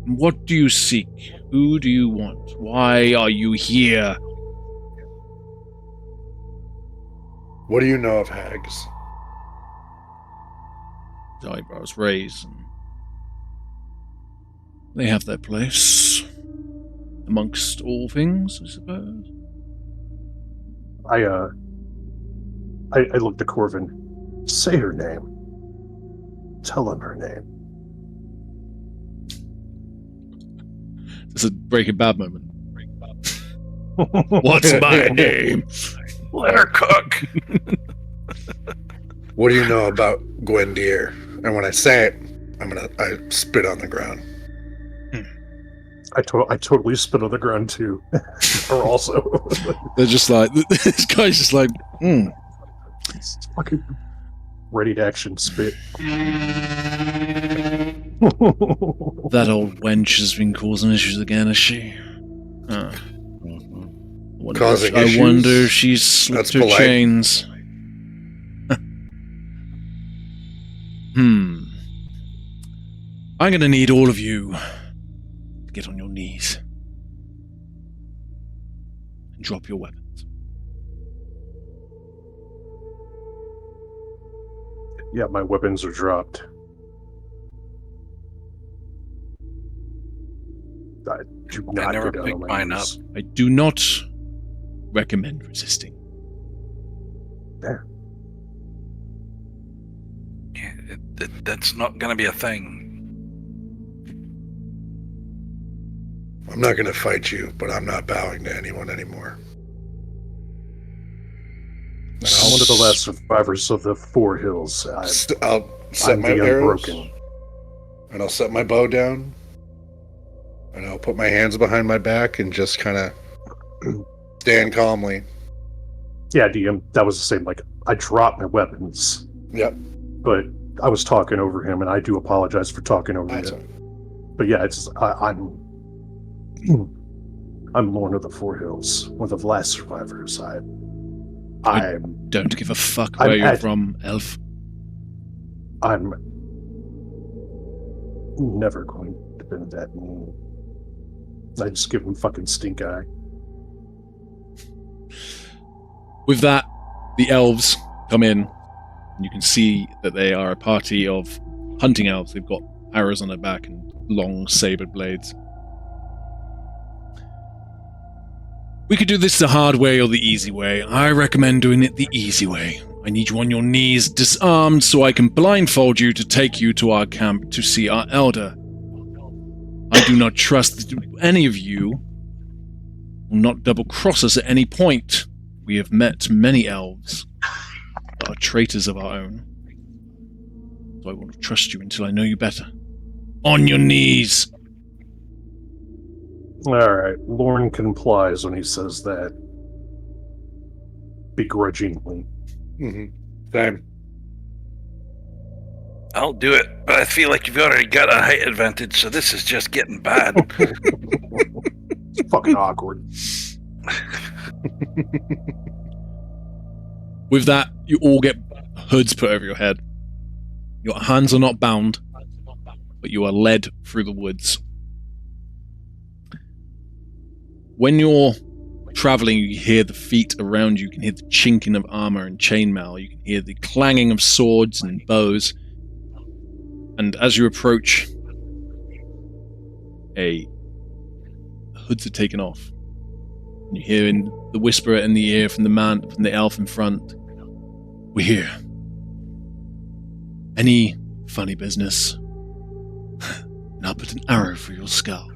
What do you seek? Who do you want? Why are you here? What do you know of hags? His eyebrows raise, and they have their place amongst all things, I suppose. I looked at Corvin. Say her name. Tell him her name. This is a Breaking Bad moment. What's my name? Let her cook. What do you know about Gwendir? And when I say it, I spit on the ground. I totally spit on the ground too. Or also. They're just like, this guy's just like, It's fucking ready to action spit. That old wench has been causing issues again, has she? Causing I issues? wonder if she's slipped That's her polite. chains. I'm gonna need all of you to get on your knees and drop your weapons. Yeah, my weapons are dropped. I do not never go down picked on my mine knees. I do not recommend resisting. There. Yeah, that's not going to be a thing. I'm not going to fight you, but I'm not bowing to anyone anymore. I'm one of the last survivors of the Four Hills. I'll set I'm my the arrows, Unbroken. and I'll set my bow down, and I'll put my hands behind my back and just kind of stand calmly. Yeah, DM, that was the same. Like, I dropped my weapons. Yep. But I was talking over him, and I do apologize for talking over That's him. it. But yeah, it's I'm Lorne of the Four Hills, one of the last survivors. I'm Don't give a fuck where you're from, elf. I'm never going to bend that knee. I just give him fucking stink eye. With that, the elves come in, and you can see that they are a party of hunting elves. They've got arrows on their back and long sabered blades. We could do this the hard way or the easy way. I recommend doing it the easy way. I need you on your knees, disarmed, so I can blindfold you to take you to our camp to see our elder. I do not trust that any of you will not double-cross us at any point. We have met many elves that are traitors of our own. So I won't trust you until I know you better. On your knees! Alright, Lorne complies when he says that. Begrudgingly. Mm-hmm. Same. I'll do it, but I feel like you've already got a height advantage, so this is just getting bad. It's fucking awkward. With that, you all get hoods put over your head. Your hands are not bound, but you are led through the woods. When you're traveling, you hear the feet around you. You can hear the chinking of armor and chainmail. You can hear the clanging of swords and bows. And as you approach, the hoods are taken off. And you hear in the whisper in the ear from the elf in front. We're here. Any funny business? And I'll put an arrow through your skull.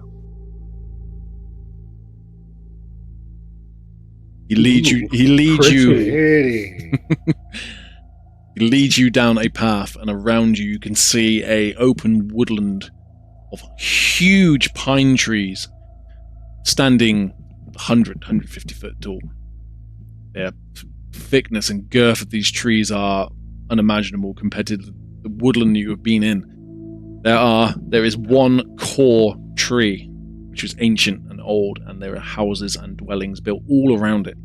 He leads you He leads you down a path, and around you can see a open woodland of huge pine trees standing 100, 150 foot tall. They're thickness and girth of these trees are unimaginable compared to the woodland you have been in. There is one core tree, which is ancient and old, and there are houses and dwellings built all around it.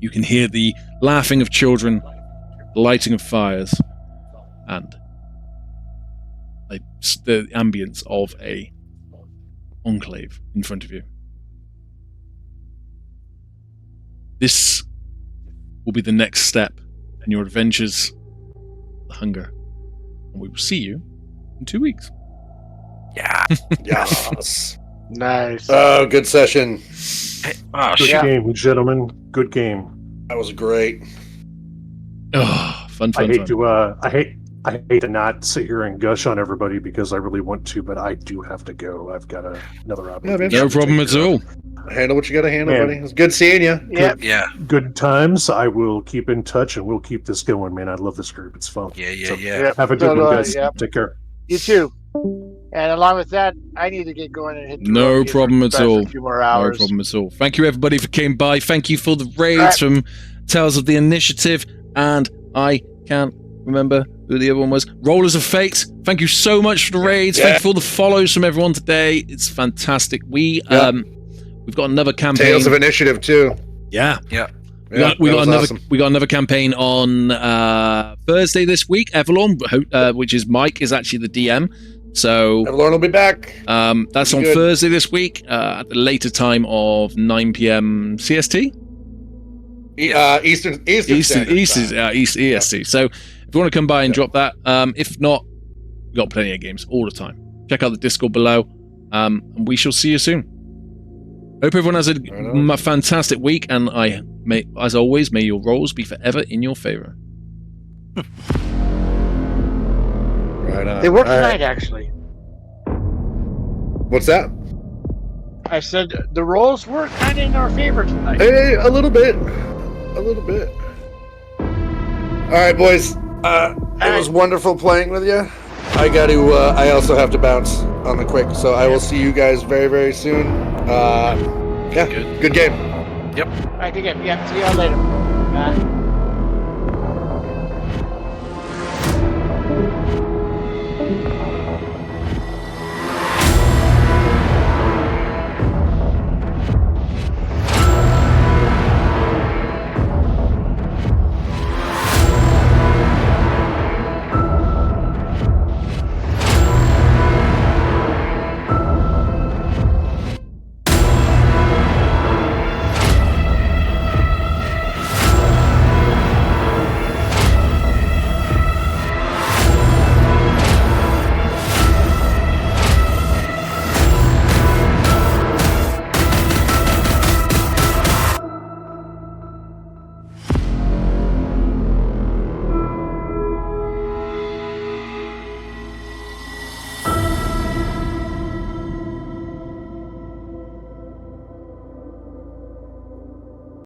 You can hear the laughing of children, the lighting of fires, and the ambience of a enclave in front of you. This will be the next step in your adventures, the hunger. And we will see you in 2 weeks. Yeah. Yes. Nice. Oh, good session. Oh, Good shit. game, gentlemen. Good game. That was great. Oh, fun. I hate to not sit here and gush on everybody because I really want to, but I do have to go. I've got another obligation. No problem at all. Handle what you gotta handle, Man. buddy. It's good seeing you. Yep. Yeah. Good times. I will keep in touch and we'll keep this going, man. I love this group. It's fun. Yeah. So, Yep. have a So good do one, I, guys. yep. Take care. You too. And along with that, I need to get going and hit the No road problem for at all. a few more No hours. problem at all. Thank you, everybody, for came by. Thank you for the raids Right. from Tales of the Initiative. And I can't remember who the other one was. Rollers of Fate. Thank you so much for the raids. Yeah. Thank you for all the follows from everyone today. It's fantastic. We've got another campaign. Tales of Initiative too. Yeah. Yeah. We got another. Awesome. We got another campaign on Thursday this week. Everlorn, which is Mike, is actually the DM. So Everlorn will be back. that's Be on good. Thursday this week at the later time of 9 p.m. CST. Eastern Standard Time. East EST. So if you want to come by and drop that, if not, we've got plenty of games all the time. Check out the Discord below, and we shall see you soon. Hope everyone has a fantastic week, and as always, may your rolls be forever in your favor. Right on. They work All tonight, right. actually. What's that? I said the rolls were kind of in our favor tonight. Hey, a little bit. A little bit. All right, boys. It was wonderful playing with you. I got to. I also have to bounce on the quick, so I will see you guys very, very soon. Yeah, good game. All right, good game. Yeah, see y'all later. Bye.